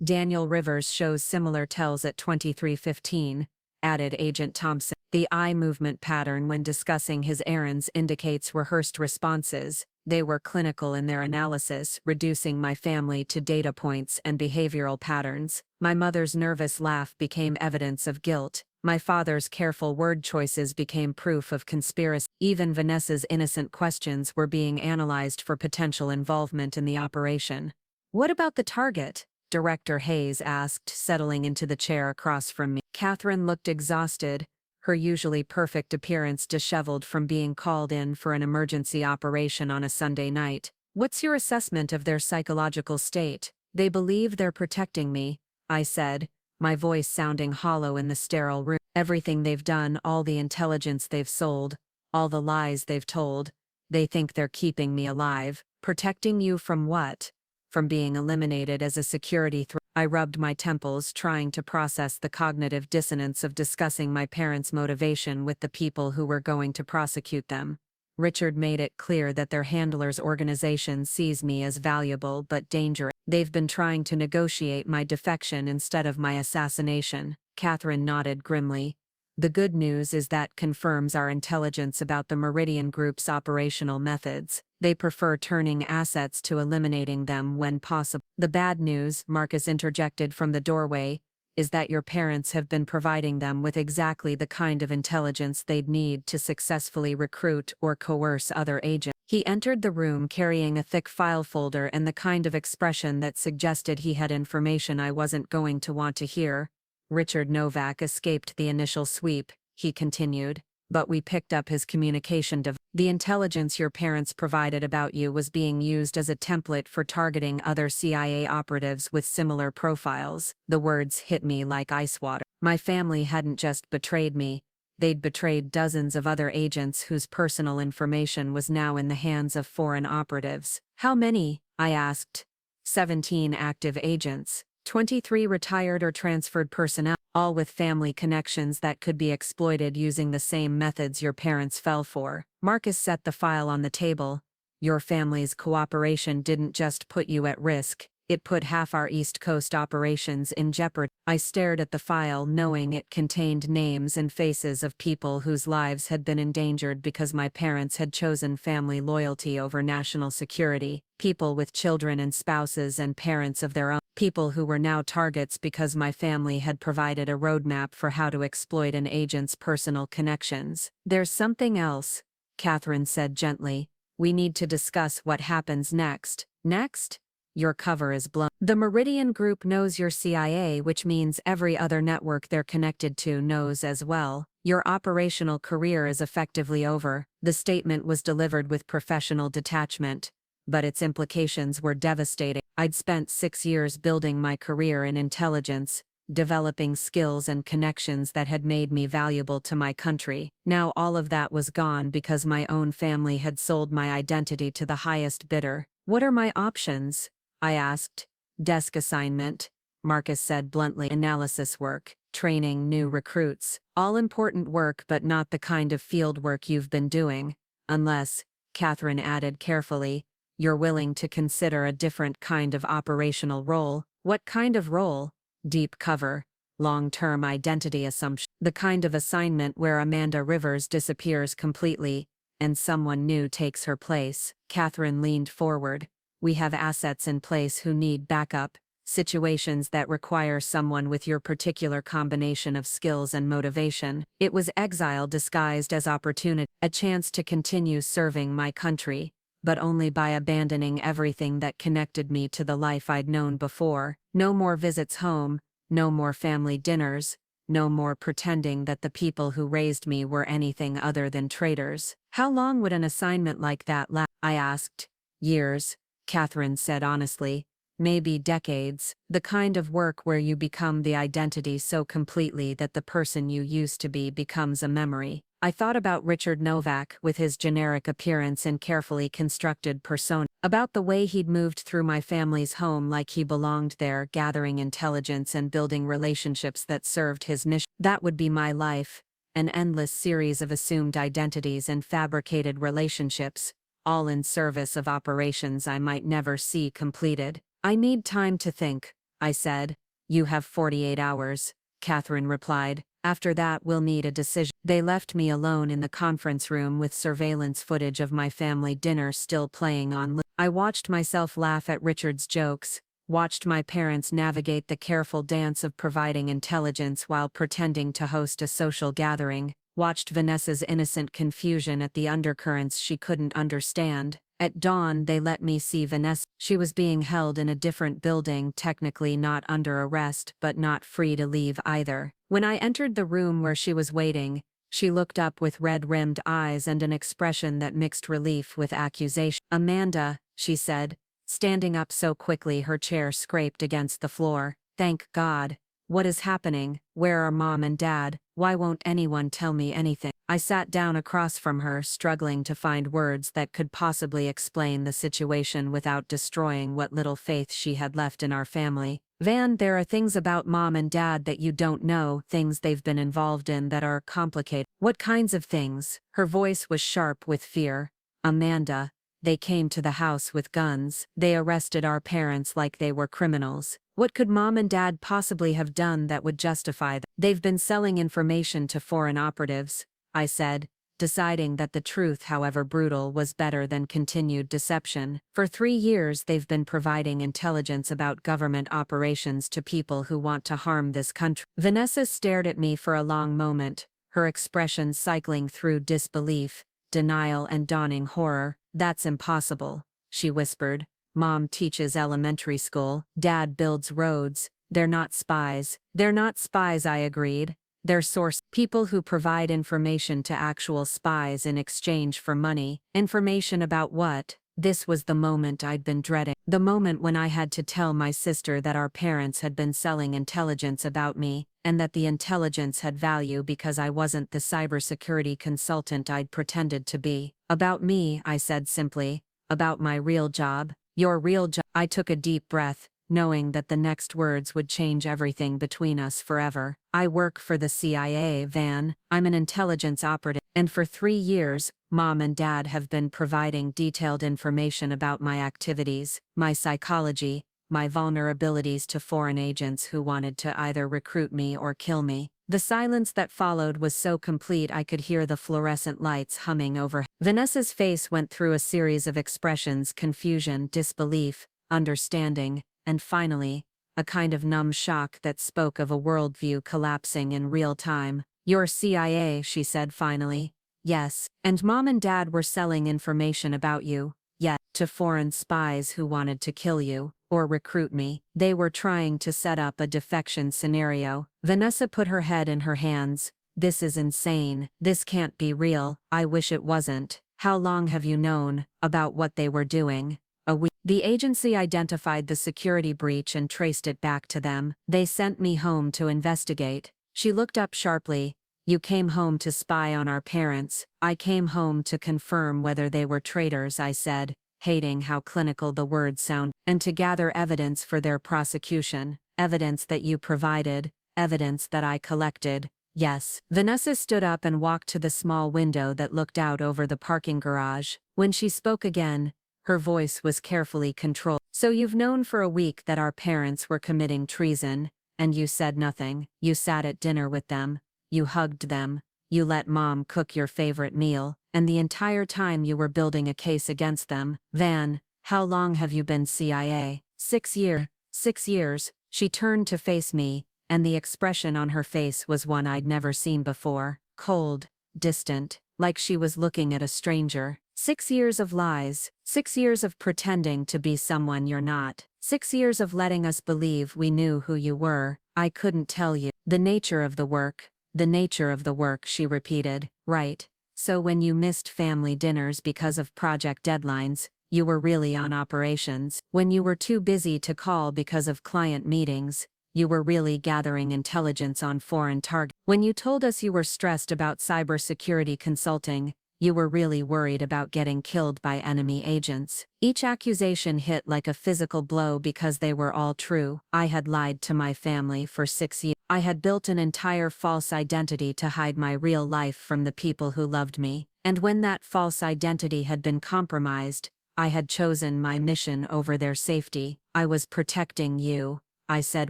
Daniel Rivers shows similar tells at 23:15, added Agent Thompson. The eye movement pattern when discussing his errands indicates rehearsed responses. They were clinical in their analysis, reducing my family to data points and behavioral patterns. My mother's nervous laugh became evidence of guilt. My father's careful word choices became proof of conspiracy. Even Vanessa's innocent questions were being analyzed for potential involvement in the operation. "What about the target?" Director Hayes asked, settling into the chair across from me. Catherine looked exhausted, her usually perfect appearance disheveled from being called in for an emergency operation on a Sunday night. "What's your assessment of their psychological state?" "They believe they're protecting me," I said, my voice sounding hollow in the sterile room. "Everything they've done, all the intelligence they've sold, all the lies they've told, they think they're keeping me alive." "Protecting you from what?" "From being eliminated as a security threat." I rubbed my temples, trying to process the cognitive dissonance of discussing my parents' motivation with the people who were going to prosecute them. Richard made it clear that their handler's organization sees me as valuable but dangerous. They've been trying to negotiate my defection instead of my assassination. Catherine nodded grimly. "The good news is that confirms our intelligence about the Meridian Group's operational methods. They prefer turning assets to eliminating them when possible." "The bad news," Marcus interjected from the doorway, "is that your parents have been providing them with exactly the kind of intelligence they'd need to successfully recruit or coerce other agents." He entered the room carrying a thick file folder and the kind of expression that suggested he had information I wasn't going to want to hear. "Richard Novak escaped the initial sweep," he continued, "but we picked up his communication device. The intelligence your parents provided about you was being used as a template for targeting other CIA operatives with similar profiles." The words hit me like ice water. My family hadn't just betrayed me, they'd betrayed dozens of other agents whose personal information was now in the hands of foreign operatives. "How many?" I asked. 17 active agents. 23 retired or transferred personnel, all with family connections that could be exploited using the same methods your parents fell for. Marcus set the file on the table. "Your family's cooperation didn't just put you at risk, it put half our East Coast operations in jeopardy." I stared at the file, knowing it contained names and faces of people whose lives had been endangered because my parents had chosen family loyalty over national security. People with children and spouses and parents of their own. People who were now targets because my family had provided a roadmap for how to exploit an agent's personal connections. "There's something else," Catherine said gently. "We need to discuss what happens next." "Next?" "Your cover is blown. The Meridian Group knows you're CIA, which means every other network they're connected to knows as well. Your operational career is effectively over." The statement was delivered with professional detachment, but its implications were devastating. I'd spent 6 years building my career in intelligence, developing skills and connections that had made me valuable to my country. Now all of that was gone because my own family had sold my identity to the highest bidder. "What are my options?" I asked. "Desk assignment," Marcus said bluntly. "Analysis work. training new recruits. All important work but not the kind of field work you've been doing. Unless, Catherine added carefully, you're willing to consider a different kind of operational role. What kind of role? Deep cover. Long-term identity assumption. The kind of assignment where Amanda Rivers disappears completely, and someone new takes her place. Catherine leaned forward. We have assets in place who need backup. Situations that require someone with your particular combination of skills and motivation. It was exile disguised as opportunity, a chance to continue serving my country, but only by abandoning everything that connected me to the life I'd known before. No more visits home, no more family dinners, no more pretending that the people who raised me were anything other than traitors. How long would an assignment like that last? I asked. Years, Catherine said honestly. Maybe decades, the kind of work where you become the identity so completely that the person you used to be becomes a memory. I thought about Richard Novak with his generic appearance and carefully constructed persona, about the way he'd moved through my family's home like he belonged there, gathering intelligence and building relationships that served his mission. That would be my life, an endless series of assumed identities and fabricated relationships, all in service of operations I might never see completed. I need time to think, I said. You have 48 hours, Catherine replied. After that we'll need a decision. They left me alone in the conference room with surveillance footage of my family dinner still playing on. I watched myself laugh at Richard's jokes, watched my parents navigate the careful dance of providing intelligence while pretending to host a social gathering, watched Vanessa's innocent confusion at the undercurrents she couldn't understand. At dawn they let me see Vanessa. She was being held in a different building, technically not under arrest but not free to leave either. When I entered the room where she was waiting, she looked up with red-rimmed eyes and an expression that mixed relief with accusation. Amanda, she said, standing up so quickly her chair scraped against the floor. Thank God. What is happening? Where are Mom and Dad? Why won't anyone tell me anything? I sat down across from her, struggling to find words that could possibly explain the situation without destroying what little faith she had left in our family. Van, there are things about Mom and Dad that you don't know, things they've been involved in that are complicated. What kinds of things? Her voice was sharp with fear. Amanda, they came to the house with guns. They arrested our parents like they were criminals. What could Mom and Dad possibly have done that would justify that? They've been selling information to foreign operatives, I said, deciding that the truth, however brutal, was better than continued deception. For 3 years they've been providing intelligence about government operations to people who want to harm this country. Vanessa stared at me for a long moment, her expression cycling through disbelief, denial and dawning horror. That's impossible, she whispered. Mom teaches elementary school, Dad builds roads. They're not spies. They're not spies, I agreed. They're source people who provide information to actual spies in exchange for money. Information about what? This was the moment I'd been dreading. The moment when I had to tell my sister that our parents had been selling intelligence about me, and that the intelligence had value because I wasn't the cybersecurity consultant I'd pretended to be. About me, I said simply. About my real job. Your real job. I took a deep breath, knowing that the next words would change everything between us forever. I work for the CIA, Van. I'm an intelligence operative. And for 3 years, Mom and Dad have been providing detailed information about my activities, my psychology, my vulnerabilities to foreign agents who wanted to either recruit me or kill me. The silence that followed was so complete I could hear the fluorescent lights humming over. Vanessa's face went through a series of expressions: confusion, disbelief, understanding, and finally, a kind of numb shock that spoke of a worldview collapsing in real time. You're CIA, she said finally. Yes, and Mom and Dad were selling information about you. Yet, to foreign spies who wanted to kill you, or recruit me. They were trying to set up a defection scenario. Vanessa put her head in her hands. This is insane. This can't be real. I wish it wasn't. How long have you known about what they were doing? A week. The agency identified the security breach and traced it back to them. They sent me home to investigate. She looked up sharply. You came home to spy on our parents. I came home to confirm whether they were traitors, I said, hating how clinical the words sound, and to gather evidence for their prosecution, evidence that you provided, evidence that I collected. Yes. Vanessa stood up and walked to the small window that looked out over the parking garage. When she spoke again, her voice was carefully controlled. So you've known for a week that our parents were committing treason, and you said nothing. You sat at dinner with them, you hugged them, you let mom cook your favorite meal, and the entire time you were building a case against them. Van, how long have you been CIA? 6 years. 6 years. She turned to face me, and the expression on her face was one I'd never seen before. Cold, distant, like she was looking at a stranger. 6 years of lies. 6 years of pretending to be someone you're not. 6 years of letting us believe we knew who you were. I couldn't tell you. The nature of the work. The nature of the work, she repeated. Right. So when you missed family dinners because of project deadlines, you were really on operations. When you were too busy to call because of client meetings, you were really gathering intelligence on foreign targets. When you told us you were stressed about cybersecurity consulting, you were really worried about getting killed by enemy agents. Each accusation hit like a physical blow because they were all true. I had lied to my family for 6 years. I had built an entire false identity to hide my real life from the people who loved me. And when that false identity had been compromised, I had chosen my mission over their safety. I was protecting you, I said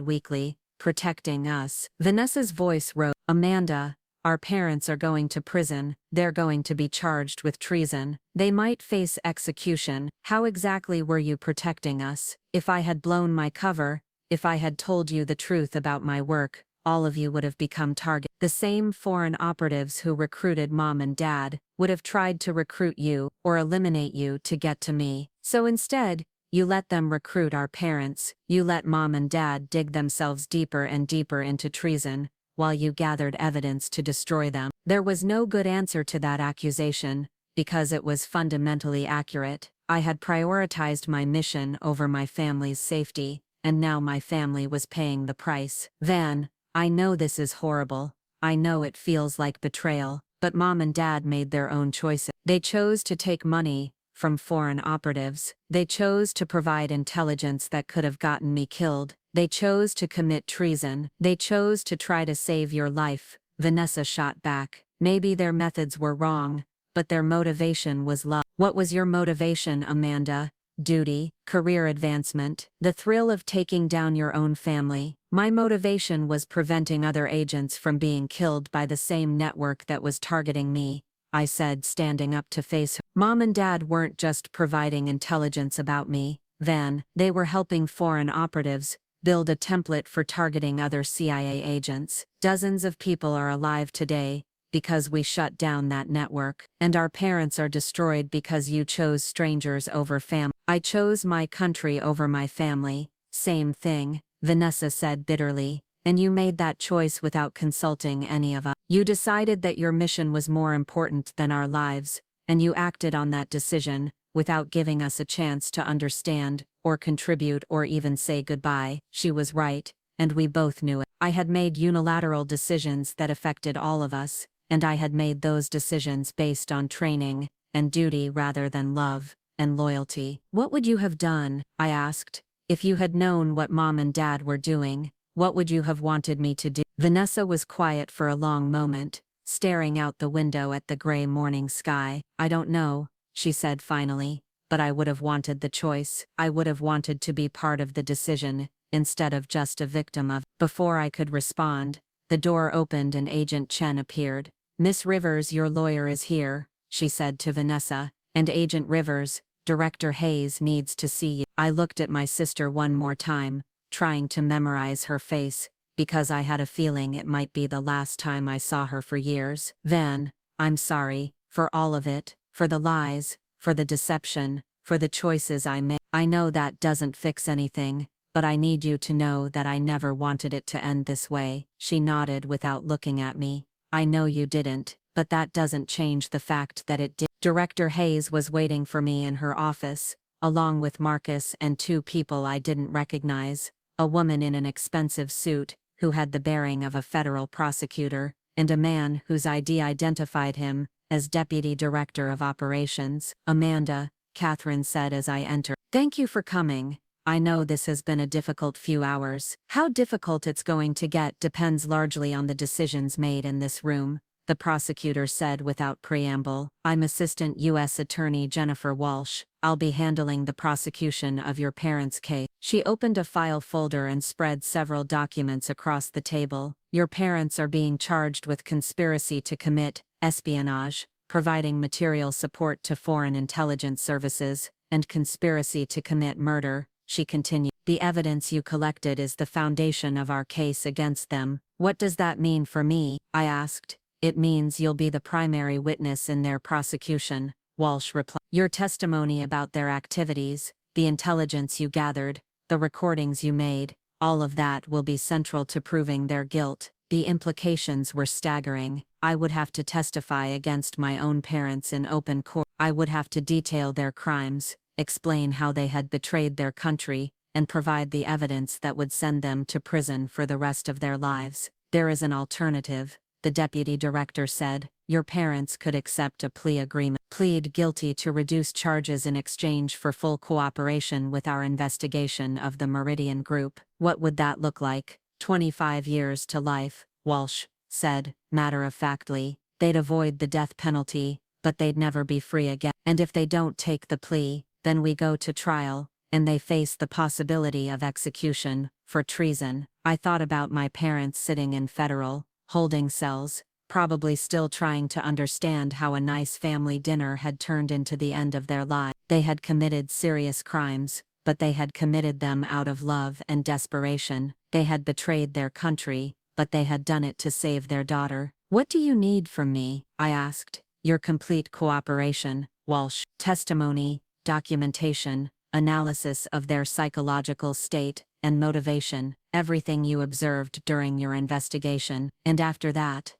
weakly, protecting us. Vanessa's voice rose. Amanda, our parents are going to prison. They're going to be charged with treason. They might face execution. How exactly were you protecting us? If I had blown my cover, if I had told you the truth about my work, all of you would have become target. The same foreign operatives who recruited mom and dad would have tried to recruit you or eliminate you to get to me. So instead, you let them recruit our parents. You let mom and dad dig themselves deeper and deeper into treason, while you gathered evidence to destroy them. There was no good answer to that accusation, because it was fundamentally accurate. I had prioritized my mission over my family's safety, and now my family was paying the price. Van, I know this is horrible. I know it feels like betrayal, but mom and dad made their own choices. They chose to take money from foreign operatives. They chose to provide intelligence that could have gotten me killed. They chose to commit treason. They chose to try to save your life. Vanessa shot back. Maybe their methods were wrong, but their motivation was love. What was your motivation, Amanda? Duty, career advancement, the thrill of taking down your own family. My motivation was preventing other agents from being killed by the same network that was targeting me, I said, standing up to face her. Mom and dad weren't just providing intelligence about me, Van. They were helping foreign operatives build a template for targeting other CIA agents. Dozens of people are alive today because we shut down that network, and our parents are destroyed because you chose strangers over family. I chose my country over my family. Same thing, Vanessa said bitterly, and you made that choice without consulting any of us. You decided that your mission was more important than our lives, and you acted on that decision without giving us a chance to understand, or contribute, or even say goodbye. She was right, and we both knew it. I had made unilateral decisions that affected all of us, and I had made those decisions based on training and duty rather than love and loyalty. What would you have done, I asked, if you had known what mom and dad were doing? What would you have wanted me to do? Vanessa was quiet for a long moment, staring out the window at the gray morning sky. I don't know, she said finally, but I would have wanted the choice. I would have wanted to be part of the decision, instead of just a victim of. Before I could respond, the door opened and Agent Chen appeared. Miss Rivers, your lawyer is here, she said to Vanessa, and Agent Rivers, Director Hayes needs to see you. I looked at my sister one more time, trying to memorize her face, because I had a feeling it might be the last time I saw her for years. Van, I'm sorry, for all of it, for the lies, for the deception, for the choices I made. I know that doesn't fix anything, but I need you to know that I never wanted it to end this way. She nodded without looking at me. I know you didn't, but that doesn't change the fact that it did. Director Hayes was waiting for me in her office, along with Marcus and 2 people I didn't recognize, a woman in an expensive suit, who had the bearing of a federal prosecutor, and a man whose ID identified him as Deputy Director of Operations. Amanda, Catherine said as I entered. Thank you for coming. I know this has been a difficult few hours. How difficult it's going to get depends largely on the decisions made in this room, the prosecutor said without preamble. I'm Assistant U.S. Attorney Jennifer Walsh. I'll be handling the prosecution of your parents' case. She opened a file folder and spread several documents across the table. Your parents are being charged with conspiracy to commit espionage, providing material support to foreign intelligence services, and conspiracy to commit murder, she continued. The evidence you collected is the foundation of our case against them. What does that mean for me? I asked. It means you'll be the primary witness in their prosecution, Walsh replied. Your testimony about their activities, the intelligence you gathered, the recordings you made, all of that will be central to proving their guilt. The implications were staggering. I would have to testify against my own parents in open court. I would have to detail their crimes, explain how they had betrayed their country, and provide the evidence that would send them to prison for the rest of their lives. There is an alternative, the deputy director said. Your parents could accept a plea agreement, plead guilty to reduce charges in exchange for full cooperation with our investigation of the Meridian Group. What would that look like? 25 years to life, Walsh said, matter-of-factly. They'd avoid the death penalty, but they'd never be free again. And if they don't take the plea, then we go to trial, and they face the possibility of execution for treason. I thought about my parents sitting in federal holding cells, probably still trying to understand how a nice family dinner had turned into the end of their lives. They had committed serious crimes, but they had committed them out of love and desperation. They had betrayed their country, but they had done it to save their daughter. What do you need from me? I asked. Your complete cooperation, Walsh. Testimony, documentation, analysis of their psychological state and motivation, everything you observed during your investigation. And after that,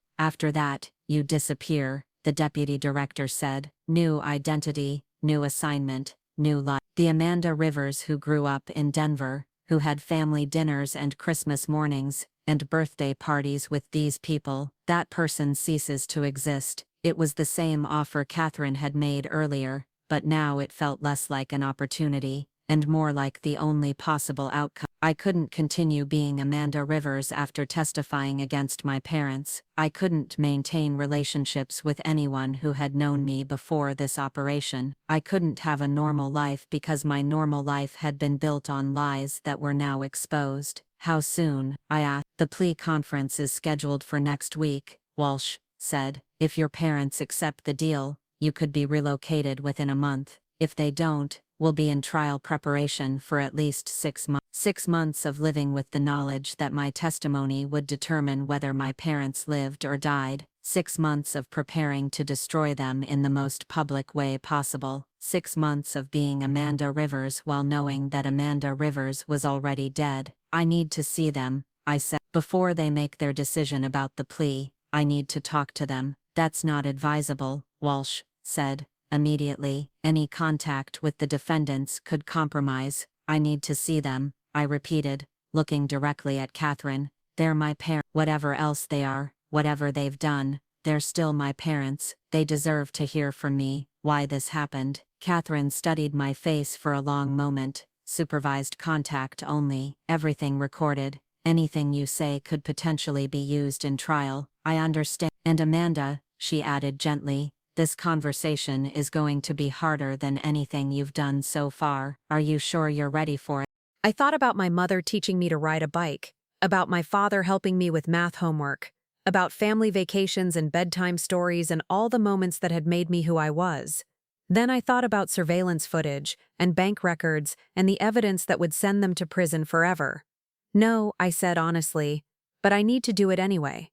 you disappear, the deputy director said. New identity, new assignment, new life. The Amanda Rivers who grew up in Denver, who had family dinners and Christmas mornings, and birthday parties with these people, that person ceases to exist. It was the same offer Catherine had made earlier, but now it felt less like an opportunity, and more like the only possible outcome. I couldn't continue being Amanda Rivers after testifying against my parents. I couldn't maintain relationships with anyone who had known me before this operation. I couldn't have a normal life because my normal life had been built on lies that were now exposed. How soon? I asked. The plea conference is scheduled for next week, Walsh said. If your parents accept the deal, you could be relocated within a month. If they don't, we'll be in trial preparation for at least 6 months. 6 months of living with the knowledge that my testimony would determine whether my parents lived or died. 6 months of preparing to destroy them in the most public way possible. 6 months of being Amanda Rivers while knowing that Amanda Rivers was already dead. I need to see them, I said. Before they make their decision about the plea, I need to talk to them. That's not advisable, Walsh said. Immediately, any contact with the defendants could compromise. I need to see them, I repeated, looking directly at Catherine. They're my parents. Whatever else they are, whatever they've done, they're still my parents. They deserve to hear from me why this happened. Catherine studied my face for a long moment. Supervised contact only, everything recorded. Anything you say could potentially be used in trial. I understand. And Amanda, she added gently, this conversation is going to be harder than anything you've done so far. Are you sure you're ready for it? I thought about my mother teaching me to ride a bike, about my father helping me with math homework, about family vacations and bedtime stories and all the moments that had made me who I was. Then I thought about surveillance footage and bank records and the evidence that would send them to prison forever. No, I said honestly, but I need to do it anyway.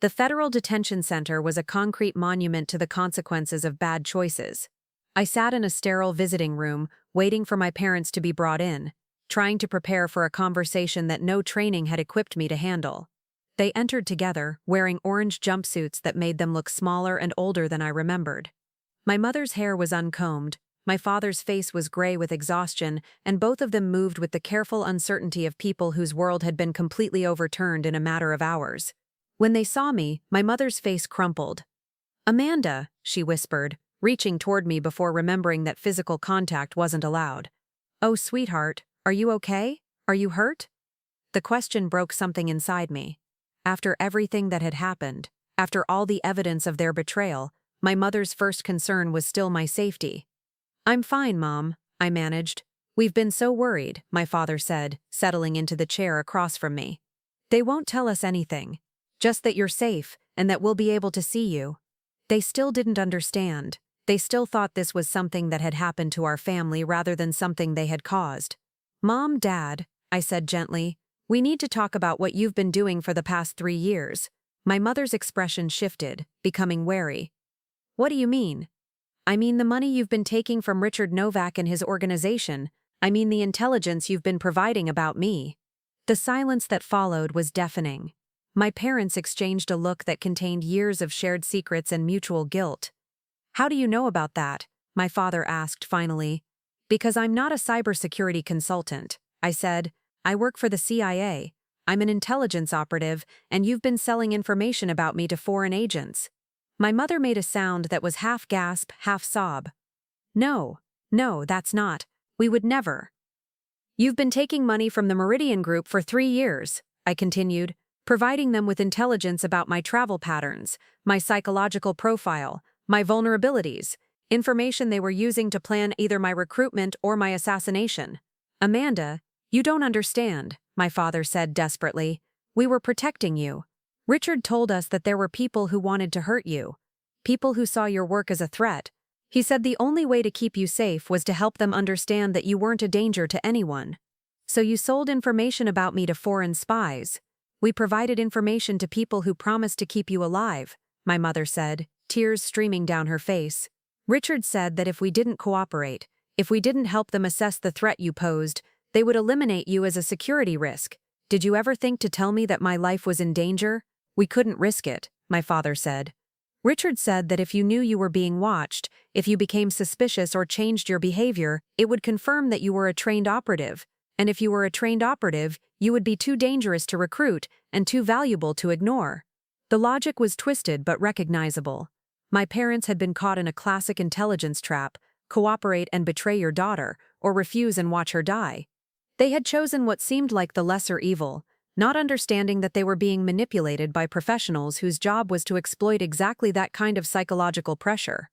The Federal Detention Center was a concrete monument to the consequences of bad choices. I sat in a sterile visiting room, waiting for my parents to be brought in, trying to prepare for a conversation that no training had equipped me to handle. They entered together, wearing orange jumpsuits that made them look smaller and older than I remembered. My mother's hair was uncombed, my father's face was gray with exhaustion, and both of them moved with the careful uncertainty of people whose world had been completely overturned in a matter of hours. When they saw me, my mother's face crumpled. "Amanda," she whispered, reaching toward me before remembering that physical contact wasn't allowed. "Oh, sweetheart, Are you okay? Are you hurt? The question broke something inside me. After everything that had happened, after all the evidence of their betrayal, my mother's first concern was still my safety. I'm fine, Mom, I managed. We've been so worried, my father said, settling into the chair across from me. They won't tell us anything. Just that you're safe, and that we'll be able to see you. They still didn't understand. They still thought this was something that had happened to our family rather than something they had caused. Mom, Dad, I said gently, we need to talk about what you've been doing for the past 3 years. My mother's expression shifted, becoming wary. What do you mean? I mean the money you've been taking from Richard Novak and his organization. I mean the intelligence you've been providing about me. The silence that followed was deafening. My parents exchanged a look that contained years of shared secrets and mutual guilt. How do you know about that? My father asked finally. Because I'm not a cybersecurity consultant, I said. I work for the CIA. I'm an intelligence operative, and you've been selling information about me to foreign agents. My mother made a sound that was half gasp, half sob. No, that's not. We would never. You've been taking money from the Meridian Group for 3 years, I continued, providing them with intelligence about my travel patterns, my psychological profile, my vulnerabilities, information they were using to plan either my recruitment or my assassination. Amanda, you don't understand, my father said desperately. We were protecting you. Richard told us that there were people who wanted to hurt you. People who saw your work as a threat. He said the only way to keep you safe was to help them understand that you weren't a danger to anyone. So you sold information about me to foreign spies. We provided information to people who promised to keep you alive, my mother said, tears streaming down her face. Richard said that if we didn't cooperate, if we didn't help them assess the threat you posed, they would eliminate you as a security risk. Did you ever think to tell me that my life was in danger? We couldn't risk it, my father said. Richard said that if you knew you were being watched, if you became suspicious or changed your behavior, it would confirm that you were a trained operative. And if you were a trained operative, you would be too dangerous to recruit and too valuable to ignore. The logic was twisted but recognizable. My parents had been caught in a classic intelligence trap: cooperate and betray your daughter, or refuse and watch her die. They had chosen what seemed like the lesser evil, not understanding that they were being manipulated by professionals whose job was to exploit exactly that kind of psychological pressure.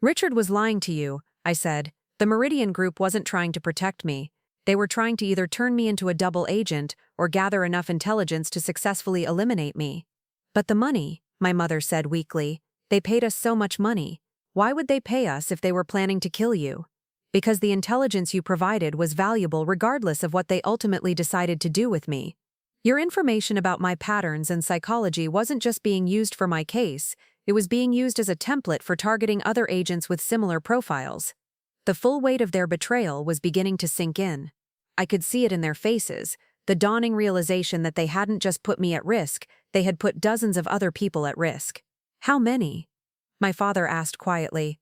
Richard was lying to you, I said. The Meridian Group wasn't trying to protect me. They were trying to either turn me into a double agent or gather enough intelligence to successfully eliminate me. But the money, my mother said weakly, they paid us so much money. Why would they pay us if they were planning to kill you? Because the intelligence you provided was valuable regardless of what they ultimately decided to do with me. Your information about my patterns and psychology wasn't just being used for my case, it was being used as a template for targeting other agents with similar profiles. The full weight of their betrayal was beginning to sink in. I could see it in their faces, the dawning realization that they hadn't just put me at risk, they had put dozens of other people at risk. How many? My father asked quietly.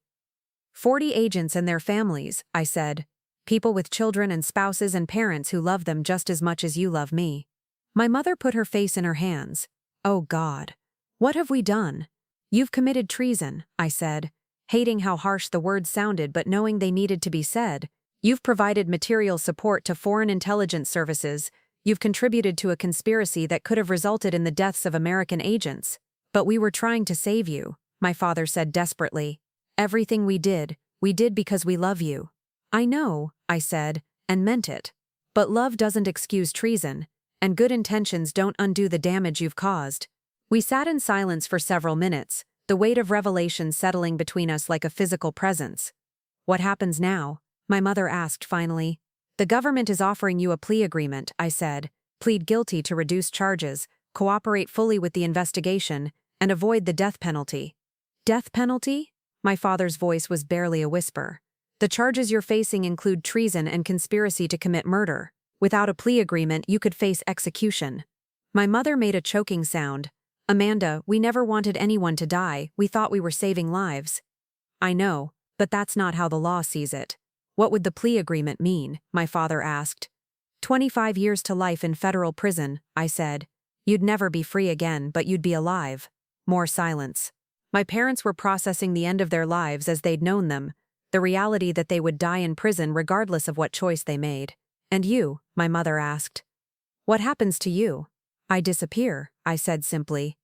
40 agents and their families, I said. People with children and spouses and parents who love them just as much as you love me. My mother put her face in her hands. Oh God. What have we done? You've committed treason, I said, hating how harsh the words sounded but knowing they needed to be said. You've provided material support to foreign intelligence services. You've contributed to a conspiracy that could have resulted in the deaths of American agents. But we were trying to save you, my father said desperately. Everything we did because we love you. I know, I said, and meant it. But love doesn't excuse treason, and good intentions don't undo the damage you've caused. We sat in silence for several minutes, the weight of revelation settling between us like a physical presence. What happens now? My mother asked finally. The government is offering you a plea agreement, I said. Plead guilty to reduce charges, cooperate fully with the investigation, and avoid the death penalty. Death penalty? My father's voice was barely a whisper. The charges you're facing include treason and conspiracy to commit murder. Without a plea agreement, you could face execution. My mother made a choking sound. Amanda, we never wanted anyone to die, we thought we were saving lives. I know, but that's not how the law sees it. What would the plea agreement mean? My father asked. 25 years to life in federal prison, I said. You'd never be free again, but you'd be alive. More silence. My parents were processing the end of their lives as they'd known them, the reality that they would die in prison regardless of what choice they made. And you? My mother asked. What happens to you? I disappear, I said simply.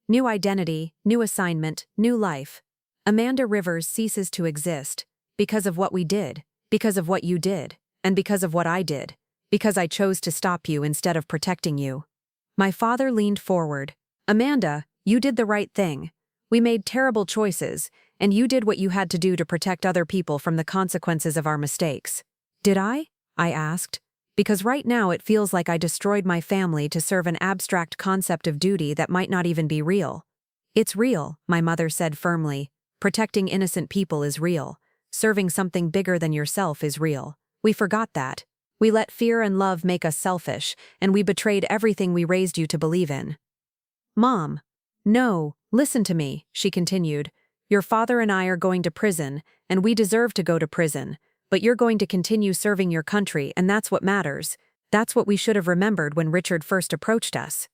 New identity, new assignment, new life. Amanda Rivers ceases to exist. Because of what we did, because of what you did, and because of what I did. Because I chose to stop you instead of protecting you. My father leaned forward. Amanda, you did the right thing. We made terrible choices, and you did what you had to do to protect other people from the consequences of our mistakes. Did I? I asked. Because right now it feels like I destroyed my family to serve an abstract concept of duty that might not even be real. It's real, my mother said firmly. Protecting innocent people is real. Serving something bigger than yourself is real. We forgot that. We let fear and love make us selfish, and we betrayed everything we raised you to believe in. Mom. No, listen to me, she continued. Your father and I are going to prison, and we deserve to go to prison, but you're going to continue serving your country, and that's what matters. That's what we should have remembered when Richard first approached us.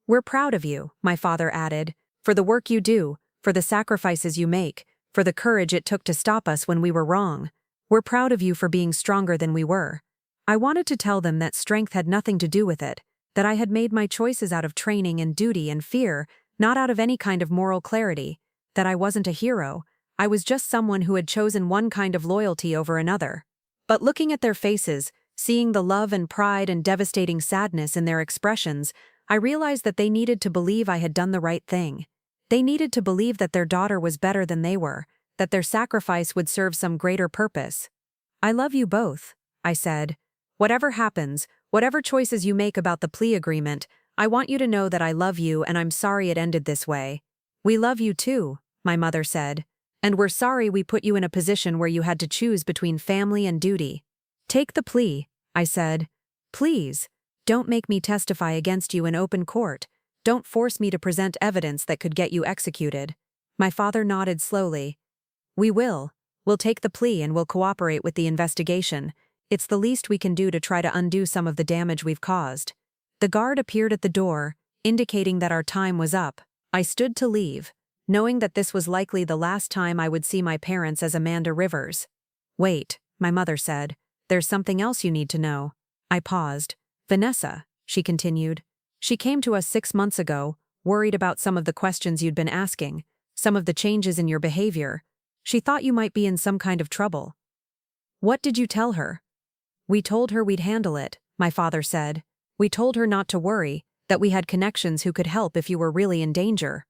We're proud of you, my father added, for the work you do, for the sacrifices you make, for the courage it took to stop us when we were wrong. We're proud of you for being stronger than we were. I wanted to tell them that strength had nothing to do with it, that I had made my choices out of training and duty and fear, not out of any kind of moral clarity, that I wasn't a hero. I was just someone who had chosen one kind of loyalty over another. But looking at their faces, seeing the love and pride and devastating sadness in their expressions, I realized that they needed to believe I had done the right thing. They needed to believe that their daughter was better than they were, that their sacrifice would serve some greater purpose. I love you both, I said. Whatever happens, whatever choices you make about the plea agreement, I want you to know that I love you and I'm sorry it ended this way. We love you too, my mother said. And we're sorry we put you in a position where you had to choose between family and duty. Take the plea, I said. Please, don't make me testify against you in open court. Don't force me to present evidence that could get you executed. My father nodded slowly. We will. We'll take the plea and we'll cooperate with the investigation. It's the least we can do to try to undo some of the damage we've caused. The guard appeared at the door, indicating that our time was up. I stood to leave, knowing that this was likely the last time I would see my parents as Amanda Rivers. Wait, my mother said. There's something else you need to know. I paused. Vanessa, she continued. She came to us 6 months ago, worried about some of the questions you'd been asking, some of the changes in your behavior. She thought you might be in some kind of trouble. What did you tell her? We told her we'd handle it, my father said. We told her not to worry, that we had connections who could help if you were really in danger.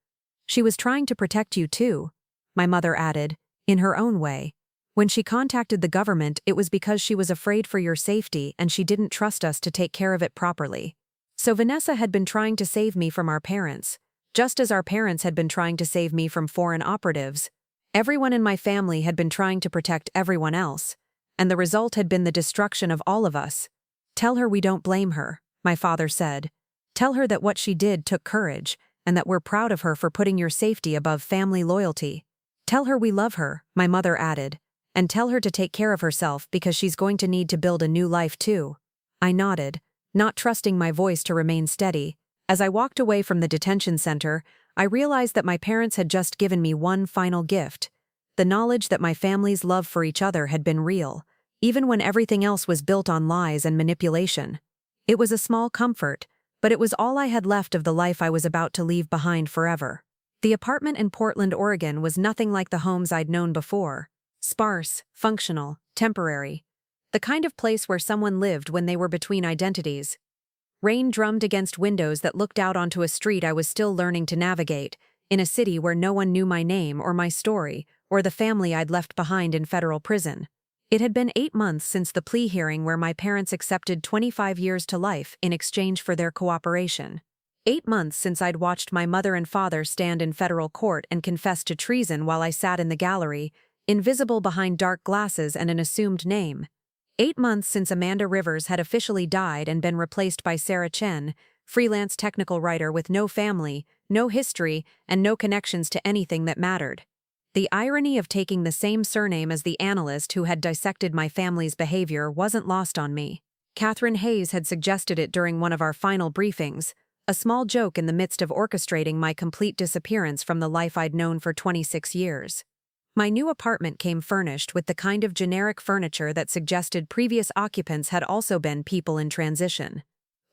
She was trying to protect you too, my mother added, in her own way. When she contacted the government, it was because she was afraid for your safety and she didn't trust us to take care of it properly. So Vanessa had been trying to save me from our parents, just as our parents had been trying to save me from foreign operatives. Everyone in my family had been trying to protect everyone else, and the result had been the destruction of all of us. Tell her we don't blame her, my father said. Tell her that what she did took courage, and that we're proud of her for putting your safety above family loyalty. Tell her we love her, my mother added, and tell her to take care of herself because she's going to need to build a new life too. I nodded, not trusting my voice to remain steady. As I walked away from the detention center, I realized that my parents had just given me one final gift. The knowledge that my family's love for each other had been real, even when everything else was built on lies and manipulation. It was a small comfort, but it was all I had left of the life I was about to leave behind forever. The apartment in Portland, Oregon was nothing like the homes I'd known before. Sparse, functional, temporary. The kind of place where someone lived when they were between identities. Rain drummed against windows that looked out onto a street I was still learning to navigate, in a city where no one knew my name or my story, or the family I'd left behind in federal prison. It had been 8 months since the plea hearing where my parents accepted 25 years to life in exchange for their cooperation. 8 months since I'd watched my mother and father stand in federal court and confess to treason while I sat in the gallery, invisible behind dark glasses and an assumed name. 8 months since Amanda Rivers had officially died and been replaced by Sarah Chen, freelance technical writer with no family, no history, and no connections to anything that mattered. The irony of taking the same surname as the analyst who had dissected my family's behavior wasn't lost on me. Catherine Hayes had suggested it during one of our final briefings, a small joke in the midst of orchestrating my complete disappearance from the life I'd known for 26 years. My new apartment came furnished with the kind of generic furniture that suggested previous occupants had also been people in transition.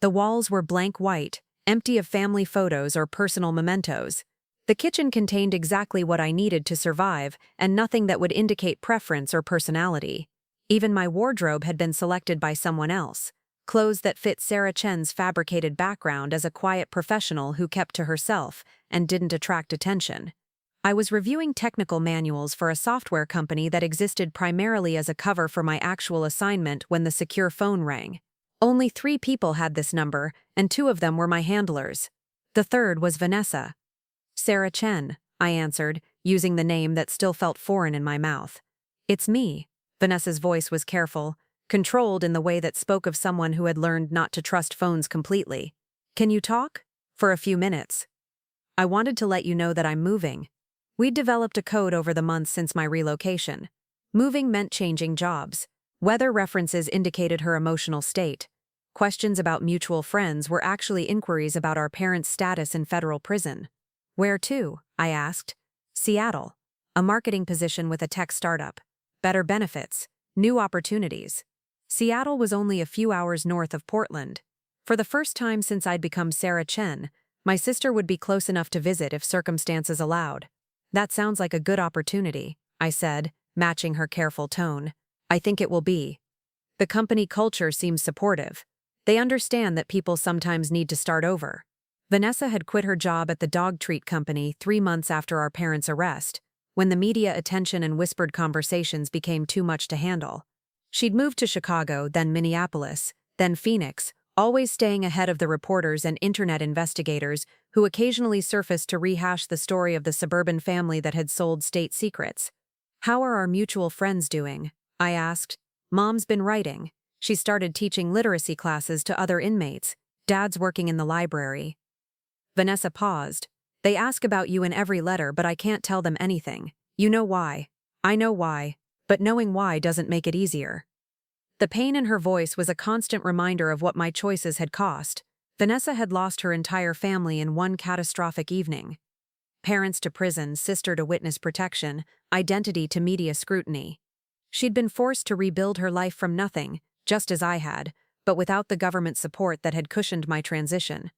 The walls were blank white, empty of family photos or personal mementos. The kitchen contained exactly what I needed to survive and nothing that would indicate preference or personality. Even my wardrobe had been selected by someone else, clothes that fit Sarah Chen's fabricated background as a quiet professional who kept to herself and didn't attract attention. I was reviewing technical manuals for a software company that existed primarily as a cover for my actual assignment when the secure phone rang. Only 3 people had this number, and 2 of them were my handlers. The third was Vanessa. Sarah Chen, I answered, using the name that still felt foreign in my mouth. It's me. Vanessa's voice was careful, controlled in the way that spoke of someone who had learned not to trust phones completely. Can you talk? For a few minutes. I wanted to let you know that I'm moving. We'd developed a code over the months since my relocation. Moving meant changing jobs. Weather references indicated her emotional state. Questions about mutual friends were actually inquiries about our parents' status in federal prison. Where to? I asked. Seattle. A marketing position with a tech startup. Better benefits. New opportunities. Seattle was only a few hours north of Portland. For the first time since I'd become Sarah Chen, my sister would be close enough to visit if circumstances allowed. That sounds like a good opportunity, I said, matching her careful tone. I think it will be. The company culture seems supportive. They understand that people sometimes need to start over. Vanessa had quit her job at the dog treat company 3 months after our parents' arrest, when the media attention and whispered conversations became too much to handle. She'd moved to Chicago, then Minneapolis, then Phoenix, always staying ahead of the reporters and internet investigators who occasionally surfaced to rehash the story of the suburban family that had sold state secrets. How are our mutual friends doing? I asked. Mom's been writing. She started teaching literacy classes to other inmates. Dad's working in the library. Vanessa paused. They ask about you in every letter, but I can't tell them anything. You know why. I know why. But knowing why doesn't make it easier. The pain in her voice was a constant reminder of what my choices had cost. Vanessa had lost her entire family in one catastrophic evening. Parents to prison, sister to witness protection, identity to media scrutiny. She'd been forced to rebuild her life from nothing, just as I had, but without the government support that had cushioned my transition.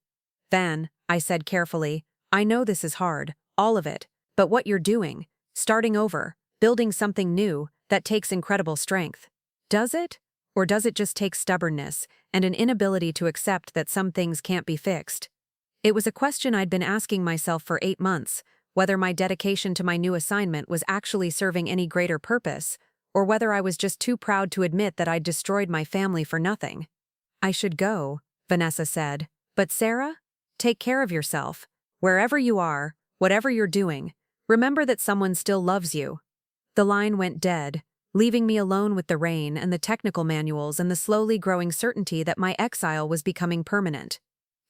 Van, I said carefully, I know this is hard, all of it, but what you're doing, starting over, building something new, that takes incredible strength. Does it? Or does it just take stubbornness and an inability to accept that some things can't be fixed? It was a question I'd been asking myself for 8 months, whether my dedication to my new assignment was actually serving any greater purpose, or whether I was just too proud to admit that I'd destroyed my family for nothing. I should go, Vanessa said. But Sarah? Take care of yourself. Wherever you are, whatever you're doing, remember that someone still loves you. The line went dead, leaving me alone with the rain and the technical manuals and the slowly growing certainty that my exile was becoming permanent.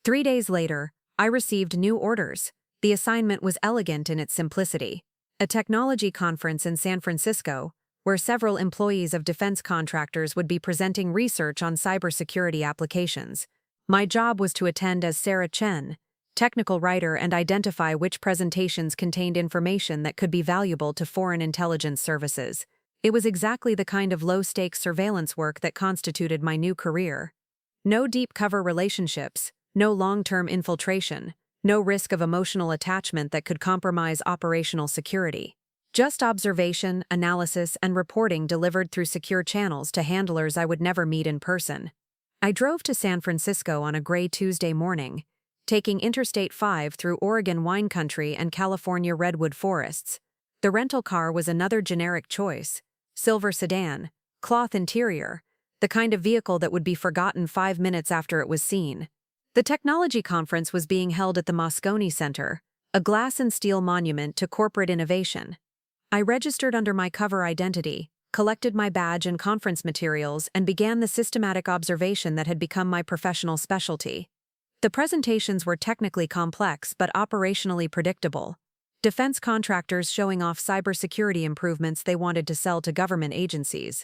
3 days later, I received new orders. The assignment was elegant in its simplicity. A technology conference in San Francisco, where several employees of defense contractors would be presenting research on cybersecurity applications. My job was to attend as Sarah Chen, technical writer, and identify which presentations contained information that could be valuable to foreign intelligence services. It was exactly the kind of low-stakes surveillance work that constituted my new career. No deep cover relationships, no long-term infiltration, no risk of emotional attachment that could compromise operational security. Just observation, analysis, and reporting delivered through secure channels to handlers I would never meet in person. I drove to San Francisco on a gray Tuesday morning, taking Interstate 5 through Oregon wine country and California redwood forests. The rental car was another generic choice. Silver sedan, cloth interior, the kind of vehicle that would be forgotten 5 minutes after it was seen. The technology conference was being held at the Moscone Center, a glass and steel monument to corporate innovation. I registered under my cover identity, collected my badge and conference materials, and began the systematic observation that had become my professional specialty. The presentations were technically complex but operationally predictable. Defense contractors showing off cybersecurity improvements they wanted to sell to government agencies.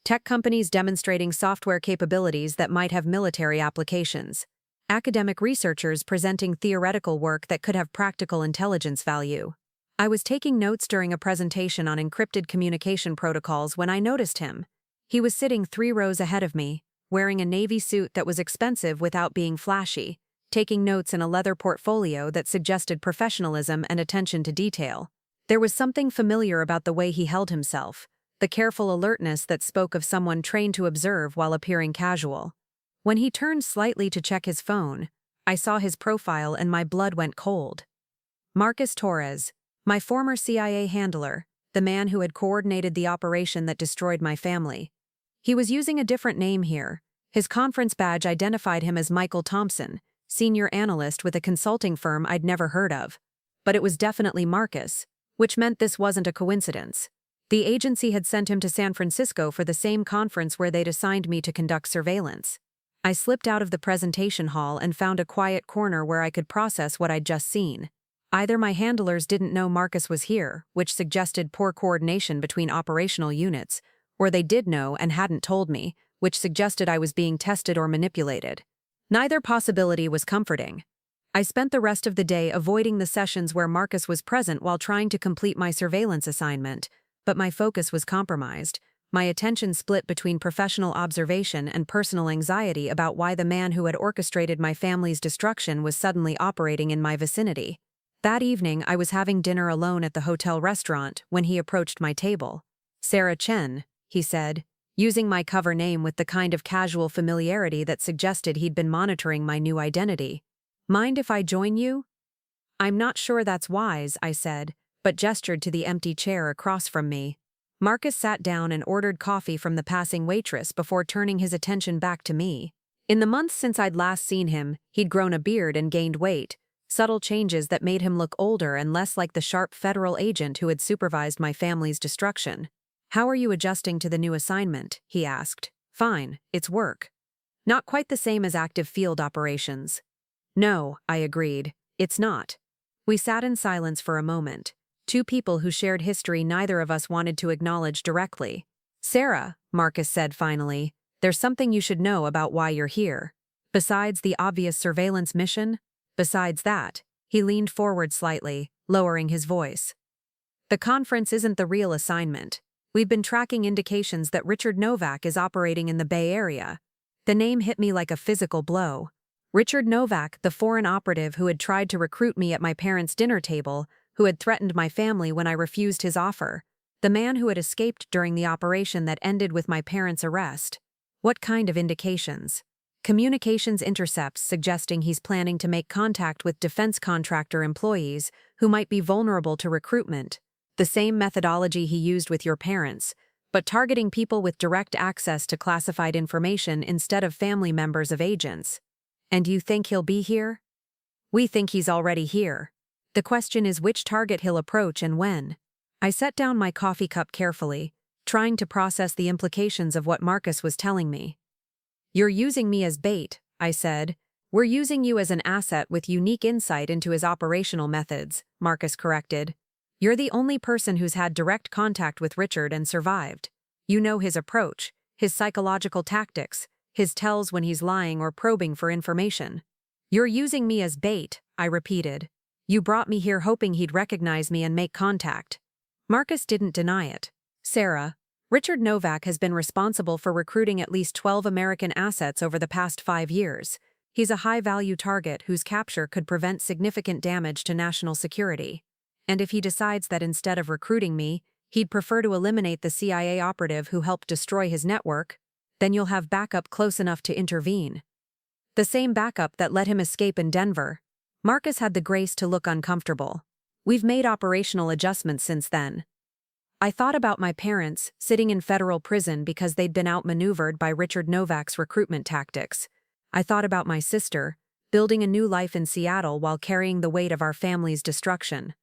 Tech companies demonstrating software capabilities that might have military applications. Academic researchers presenting theoretical work that could have practical intelligence value. I was taking notes during a presentation on encrypted communication protocols when I noticed him. He was sitting 3 rows ahead of me, wearing a navy suit that was expensive without being flashy, taking notes in a leather portfolio that suggested professionalism and attention to detail. There was something familiar about the way he held himself, the careful alertness that spoke of someone trained to observe while appearing casual. When he turned slightly to check his phone, I saw his profile and my blood went cold. Marcus Torres, my former CIA handler, the man who had coordinated the operation that destroyed my family. He was using a different name here. His conference badge identified him as Michael Thompson, senior analyst with a consulting firm I'd never heard of. But it was definitely Marcus, which meant this wasn't a coincidence. The agency had sent him to San Francisco for the same conference where they'd assigned me to conduct surveillance. I slipped out of the presentation hall and found a quiet corner where I could process what I'd just seen. Either my handlers didn't know Marcus was here, which suggested poor coordination between operational units, or they did know and hadn't told me, which suggested I was being tested or manipulated. Neither possibility was comforting. I spent the rest of the day avoiding the sessions where Marcus was present while trying to complete my surveillance assignment, but my focus was compromised. My attention split between professional observation and personal anxiety about why the man who had orchestrated my family's destruction was suddenly operating in my vicinity. That evening, I was having dinner alone at the hotel restaurant when he approached my table. "Sarah Chen," he said, using my cover name with the kind of casual familiarity that suggested he'd been monitoring my new identity. "Mind if I join you?" "I'm not sure that's wise," I said, but gestured to the empty chair across from me. Marcus sat down and ordered coffee from the passing waitress before turning his attention back to me. In the months since I'd last seen him, he'd grown a beard and gained weight, subtle changes that made him look older and less like the sharp federal agent who had supervised my family's destruction. "How are you adjusting to the new assignment?" he asked. "Fine, it's work. Not quite the same as active field operations." "No," I agreed, "it's not." We sat in silence for a moment, 2 people who shared history neither of us wanted to acknowledge directly. "Sarah," Marcus said finally, "there's something you should know about why you're here. Besides the obvious surveillance mission, besides that," he leaned forward slightly, lowering his voice. "The conference isn't the real assignment. We've been tracking indications that Richard Novak is operating in the Bay Area." The name hit me like a physical blow. Richard Novak, the foreign operative who had tried to recruit me at my parents' dinner table, who had threatened my family when I refused his offer. The man who had escaped during the operation that ended with my parents' arrest. What kind of indications? Communications intercepts suggesting he's planning to make contact with defense contractor employees who might be vulnerable to recruitment. The same methodology he used with your parents, but targeting people with direct access to classified information instead of family members of agents. "And you think he'll be here?" "We think he's already here. The question is which target he'll approach and when." I set down my coffee cup carefully, trying to process the implications of what Marcus was telling me. "You're using me as bait," I said. "We're using you as an asset with unique insight into his operational methods," Marcus corrected. "You're the only person who's had direct contact with Richard and survived. You know his approach, his psychological tactics, his tells when he's lying or probing for information." "You're using me as bait," I repeated. "You brought me here hoping he'd recognize me and make contact." Marcus didn't deny it. "Sarah, Richard Novak has been responsible for recruiting at least 12 American assets over the past 5 years. He's a high-value target whose capture could prevent significant damage to national security. And if he decides that instead of recruiting me, he'd prefer to eliminate the CIA operative who helped destroy his network, then you'll have backup close enough to intervene. The same backup that let him escape in Denver." Marcus had the grace to look uncomfortable. "We've made operational adjustments since then." I thought about my parents, sitting in federal prison because they'd been outmaneuvered by Richard Novak's recruitment tactics. I thought about my sister, building a new life in Seattle while carrying the weight of our family's destruction.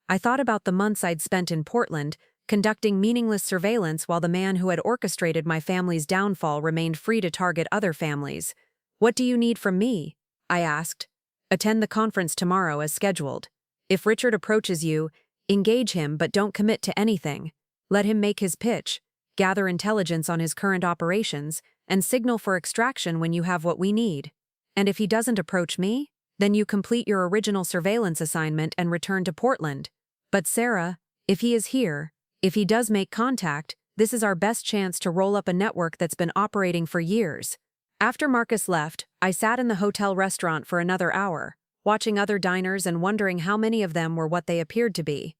I thought about the months I'd spent in Portland, conducting meaningless surveillance while the man who had orchestrated my family's downfall remained free to target other families. "What do you need from me?" I asked. "Attend the conference tomorrow as scheduled. If Richard approaches you, engage him but don't commit to anything. Let him make his pitch, gather intelligence on his current operations, and signal for extraction when you have what we need. And if he doesn't approach me, then you complete your original surveillance assignment and return to Portland. But Sarah, if he is here, if he does make contact, this is our best chance to roll up a network that's been operating for years. After Marcus left, I sat in the hotel restaurant for another hour, watching other diners and wondering how many of them were what they appeared to be.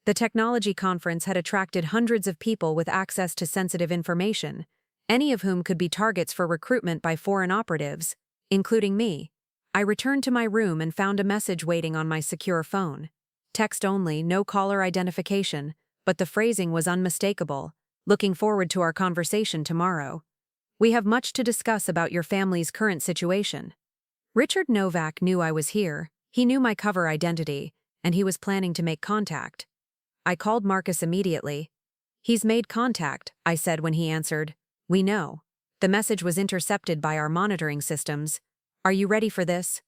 The technology conference had attracted hundreds of people with access to sensitive information, any of whom could be targets for recruitment by foreign operatives, including me. I returned to my room and found a message waiting on my secure phone. Text only, no caller identification, but the phrasing was unmistakable. Looking forward to our conversation tomorrow. We have much to discuss about your family's current situation. Richard Novak knew I was here, he knew my cover identity, and he was planning to make contact. I called Marcus immediately. He's made contact, I said when he answered. We know. The message was intercepted by our monitoring systems. Are you ready for this?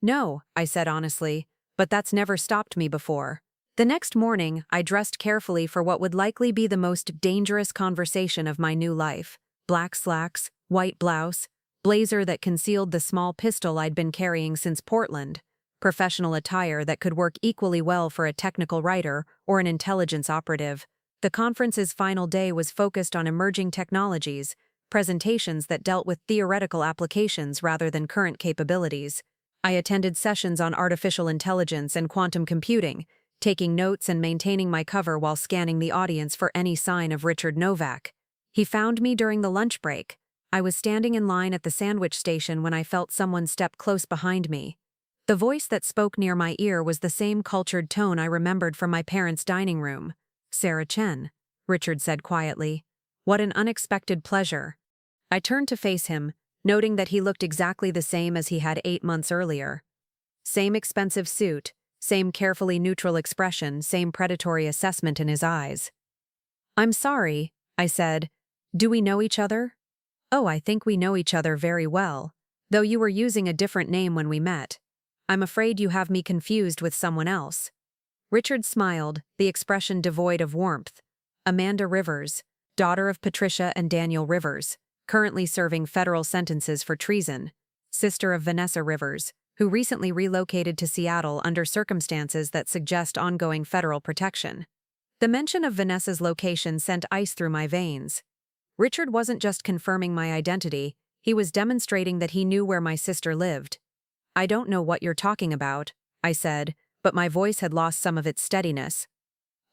No, I said honestly, but that's never stopped me before. The next morning, I dressed carefully for what would likely be the most dangerous conversation of my new life. Black slacks, white blouse, blazer that concealed the small pistol I'd been carrying since Portland, professional attire that could work equally well for a technical writer or an intelligence operative. The conference's final day was focused on emerging technologies, presentations that dealt with theoretical applications rather than current capabilities. I attended sessions on artificial intelligence and quantum computing, taking notes and maintaining my cover while scanning the audience for any sign of Richard Novak. He found me during the lunch break. I was standing in line at the sandwich station when I felt someone step close behind me. The voice that spoke near my ear was the same cultured tone I remembered from my parents' dining room. Sarah Chen, Richard said quietly. What an unexpected pleasure. I turned to face him, noting that he looked exactly the same as he had 8 months earlier. Same expensive suit, same carefully neutral expression, same predatory assessment in his eyes. I'm sorry, I said. Do we know each other? Oh, I think we know each other very well, though you were using a different name when we met. I'm afraid you have me confused with someone else. Richard smiled, the expression devoid of warmth. Amanda Rivers, daughter of Patricia and Daniel Rivers, currently serving federal sentences for treason, sister of Vanessa Rivers, who recently relocated to Seattle under circumstances that suggest ongoing federal protection. The mention of Vanessa's location sent ice through my veins. Richard wasn't just confirming my identity, he was demonstrating that he knew where my sister lived. I don't know what you're talking about, I said, but my voice had lost some of its steadiness.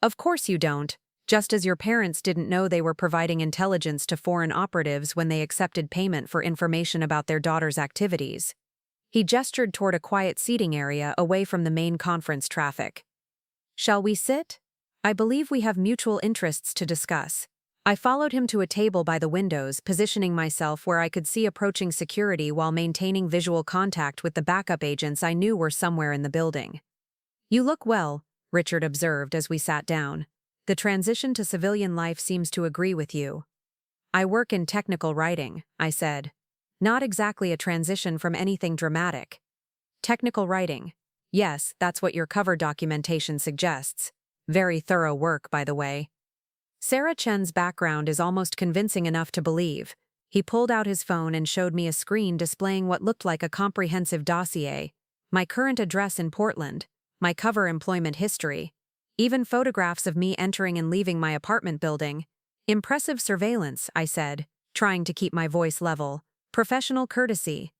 Of course you don't, just as your parents didn't know they were providing intelligence to foreign operatives when they accepted payment for information about their daughter's activities. He gestured toward a quiet seating area away from the main conference traffic. Shall we sit? I believe we have mutual interests to discuss. I followed him to a table by the windows, positioning myself where I could see approaching security while maintaining visual contact with the backup agents I knew were somewhere in the building. You look well, Richard observed as we sat down. The transition to civilian life seems to agree with you. I work in technical writing, I said. Not exactly a transition from anything dramatic. Technical writing. Yes, that's what your cover documentation suggests. Very thorough work, by the way. Sarah Chen's background is almost convincing enough to believe. He pulled out his phone and showed me a screen displaying what looked like a comprehensive dossier. My current address in Portland, my cover employment history, even photographs of me entering and leaving my apartment building. Impressive surveillance, I said, trying to keep my voice level. Professional courtesy.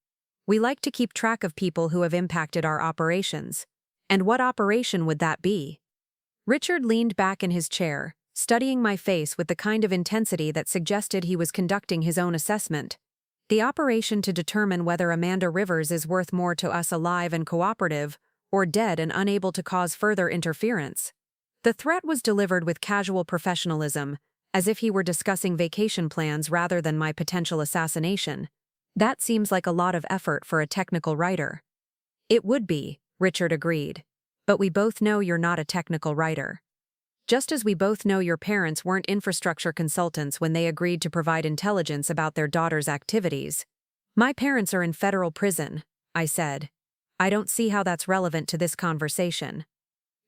We like to keep track of people who have impacted our operations. And what operation would that be? Richard leaned back in his chair, studying my face with the kind of intensity that suggested he was conducting his own assessment. The operation to determine whether Amanda Rivers is worth more to us alive and cooperative, or dead and unable to cause further interference. The threat was delivered with casual professionalism, as if he were discussing vacation plans rather than my potential assassination. That seems like a lot of effort for a technical writer. It would be, Richard agreed. But we both know you're not a technical writer. Just as we both know your parents weren't infrastructure consultants when they agreed to provide intelligence about their daughter's activities. My parents are in federal prison, I said. I don't see how that's relevant to this conversation.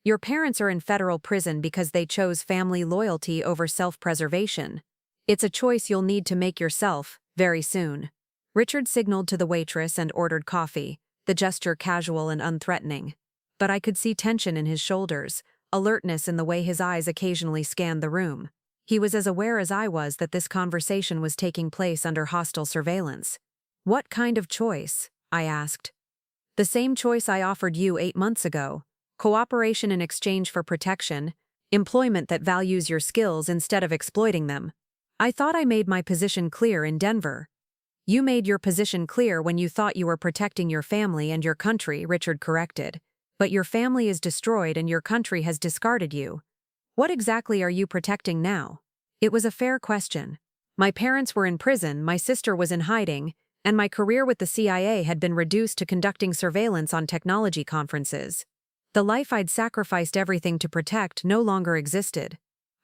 Your parents are in federal prison because they chose family loyalty over self-preservation. It's a choice you'll need to make yourself, very soon. Richard signaled to the waitress and ordered coffee, the gesture casual and unthreatening. But I could see tension in his shoulders, alertness in the way his eyes occasionally scanned the room. He was as aware as I was that this conversation was taking place under hostile surveillance. "What kind of choice?" I asked. "The same choice I offered you 8 months ago. Cooperation in exchange for protection, employment that values your skills instead of exploiting them. I thought I made my position clear in Denver." "You made your position clear when you thought you were protecting your family and your country," Richard corrected. "But your family is destroyed and your country has discarded you. What exactly are you protecting now?" It was a fair question. My parents were in prison, my sister was in hiding, and my career with the CIA had been reduced to conducting surveillance on technology conferences. The life I'd sacrificed everything to protect no longer existed.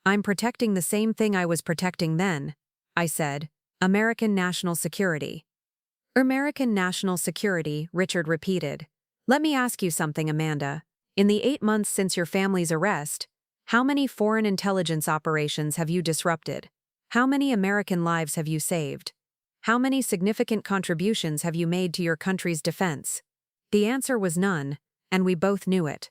"I'm protecting the same thing I was protecting then," I said. "American national security." "American national security," Richard repeated. "Let me ask you something, Amanda. In the 8 months since your family's arrest, how many foreign intelligence operations have you disrupted? How many American lives have you saved? How many significant contributions have you made to your country's defense?" The answer was none, and we both knew it.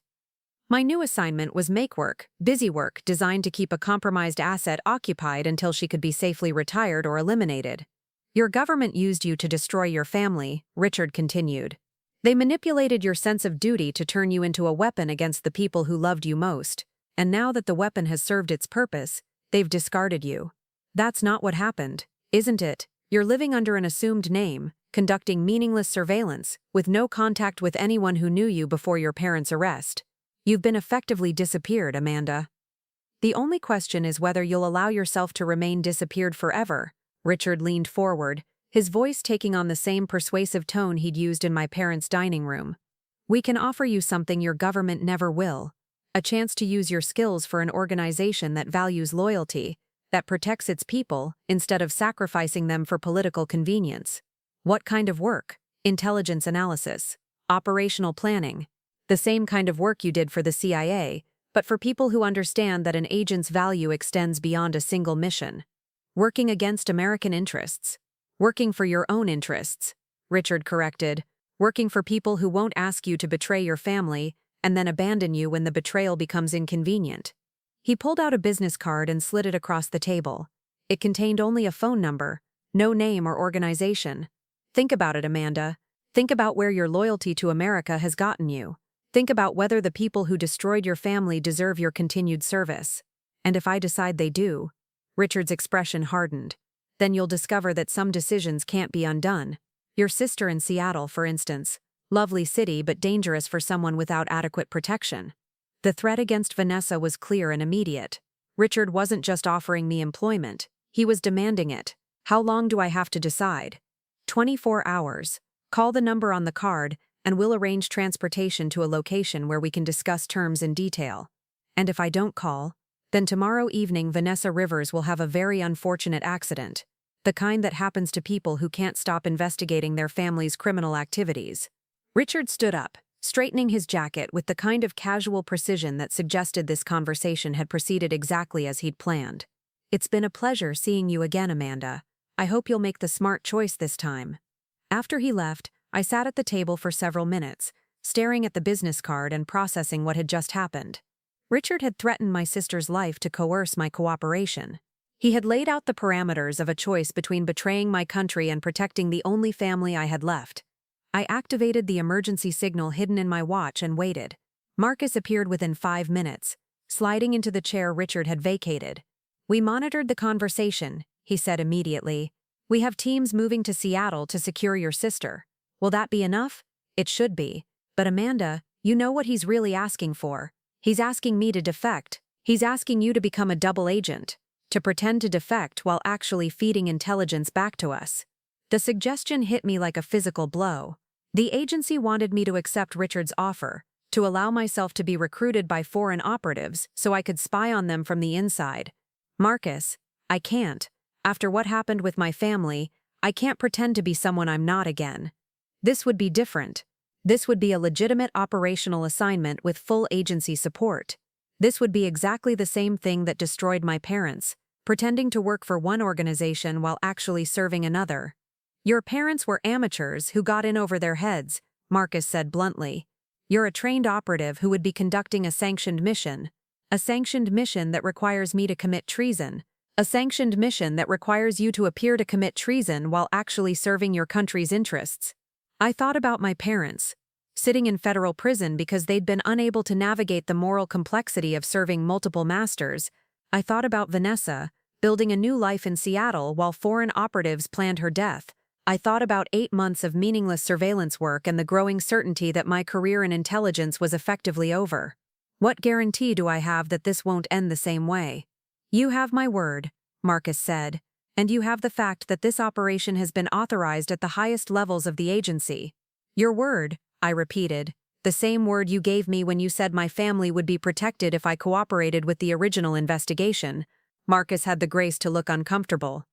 My new assignment was make work, busy work designed to keep a compromised asset occupied until she could be safely retired or eliminated. "Your government used you to destroy your family," Richard continued. "They manipulated your sense of duty to turn you into a weapon against the people who loved you most, and now that the weapon has served its purpose, they've discarded you. That's not what happened, isn't it? You're living under an assumed name, conducting meaningless surveillance, with no contact with anyone who knew you before your parents' arrest. You've been effectively disappeared, Amanda. The only question is whether you'll allow yourself to remain disappeared forever." Richard leaned forward, his voice taking on the same persuasive tone he'd used in my parents' dining room. "We can offer you something your government never will. A chance to use your skills for an organization that values loyalty, that protects its people, instead of sacrificing them for political convenience." "What kind of work?" "Intelligence analysis. Operational planning. The same kind of work you did for the CIA, but for people who understand that an agent's value extends beyond a single mission. Working against American interests. Working for your own interests," Richard corrected. "Working for people who won't ask you to betray your family and then abandon you when the betrayal becomes inconvenient." He pulled out a business card and slid it across the table. It contained only a phone number, no name or organization. "Think about it, Amanda. Think about where your loyalty to America has gotten you. Think about whether the people who destroyed your family deserve your continued service. And if I decide they do," Richard's expression hardened, "then you'll discover that some decisions can't be undone. Your sister in Seattle, for instance. Lovely city but dangerous for someone without adequate protection." The threat against Vanessa was clear and immediate. Richard wasn't just offering me employment, he was demanding it. "How long do I have to decide?" 24 hours. Call the number on the card, and we'll arrange transportation to a location where we can discuss terms in detail. And if I don't call, then tomorrow evening Vanessa Rivers will have a very unfortunate accident. The kind that happens to people who can't stop investigating their family's criminal activities. Richard stood up, straightening his jacket with the kind of casual precision that suggested this conversation had proceeded exactly as he'd planned. "It's been a pleasure seeing you again, Amanda. I hope you'll make the smart choice this time." After he left, I sat at the table for several minutes, staring at the business card and processing what had just happened. Richard had threatened my sister's life to coerce my cooperation. He had laid out the parameters of a choice between betraying my country and protecting the only family I had left. I activated the emergency signal hidden in my watch and waited. Marcus appeared within 5 minutes, sliding into the chair Richard had vacated. "We monitored the conversation," he said immediately. "We have teams moving to Seattle to secure your sister. Will that be enough?" "It should be. But Amanda, you know what he's really asking for. He's asking me to defect. He's asking you to become a double agent, to pretend to defect while actually feeding intelligence back to us." The suggestion hit me like a physical blow. The agency wanted me to accept Richard's offer, to allow myself to be recruited by foreign operatives so I could spy on them from the inside. "Marcus, I can't. After what happened with my family, I can't pretend to be someone I'm not again. This would be different. This would be a legitimate operational assignment with full agency support. This would be exactly the same thing that destroyed my parents, pretending to work for one organization while actually serving another." "Your parents were amateurs who got in over their heads," Marcus said bluntly. "You're a trained operative who would be conducting a sanctioned mission, A sanctioned mission that requires me to commit treason. A sanctioned mission that requires you to appear to commit treason while actually serving your country's interests. I thought about my parents, sitting in federal prison because they'd been unable to navigate the moral complexity of serving multiple masters. I thought about Vanessa, building a new life in Seattle while foreign operatives planned her death. I thought about 8 months of meaningless surveillance work and the growing certainty that my career in intelligence was effectively over. What guarantee do I have that this won't end the same way? You have my word, Marcus said, and you have the fact that this operation has been authorized at the highest levels of the agency. Your word, I repeated, the same word you gave me when you said my family would be protected if I cooperated with the original investigation. Marcus had the grace to look uncomfortable.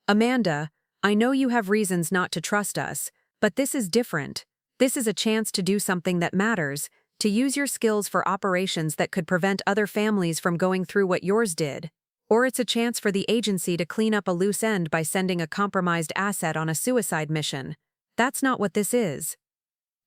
Amanda, I know you have reasons not to trust us, but this is different. This is a chance to do something that matters, to use your skills for operations that could prevent other families from going through what yours did. Or it's a chance for the agency to clean up a loose end by sending a compromised asset on a suicide mission. That's not what this is.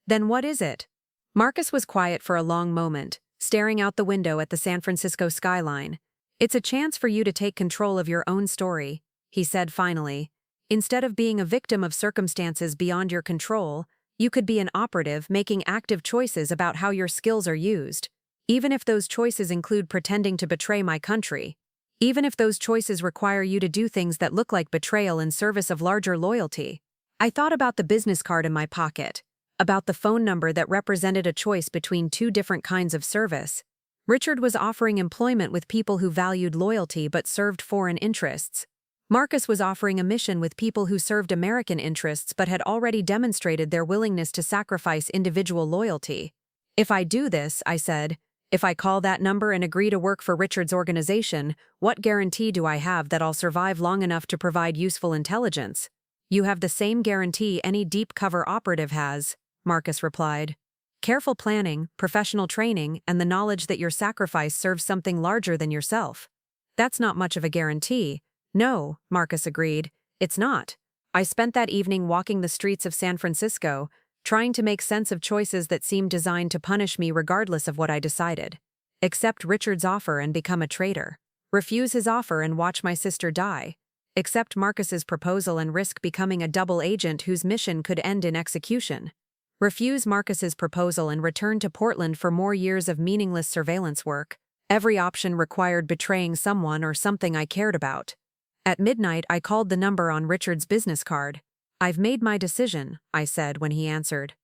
Then what is it? Marcus was quiet for a long moment, staring out the window at the San Francisco skyline. It's a chance for you to take control of your own story, he said finally. Instead of being a victim of circumstances beyond your control, you could be an operative making active choices about how your skills are used, even if those choices include pretending to betray my country. Even if those choices require you to do things that look like betrayal in service of larger loyalty. I thought about the business card in my pocket, about the phone number that represented a choice between 2 different kinds of service. Richard was offering employment with people who valued loyalty but served foreign interests. Marcus was offering a mission with people who served American interests but had already demonstrated their willingness to sacrifice individual loyalty. If I do this, I said, if I call that number and agree to work for Richard's organization, what guarantee do I have that I'll survive long enough to provide useful intelligence? You have the same guarantee any deep cover operative has, Marcus replied. Careful planning, professional training, and the knowledge that your sacrifice serves something larger than yourself. That's not much of a guarantee. No, Marcus agreed. It's not. I spent that evening walking the streets of San Francisco, trying to make sense of choices that seemed designed to punish me regardless of what I decided. Accept Richard's offer and become a traitor. Refuse his offer and watch my sister die. Accept Marcus's proposal and risk becoming a double agent whose mission could end in execution. Refuse Marcus's proposal and return to Portland for more years of meaningless surveillance work. Every option required betraying someone or something I cared about. At midnight, I called the number on Richard's business card. I've made my decision, I said when he answered.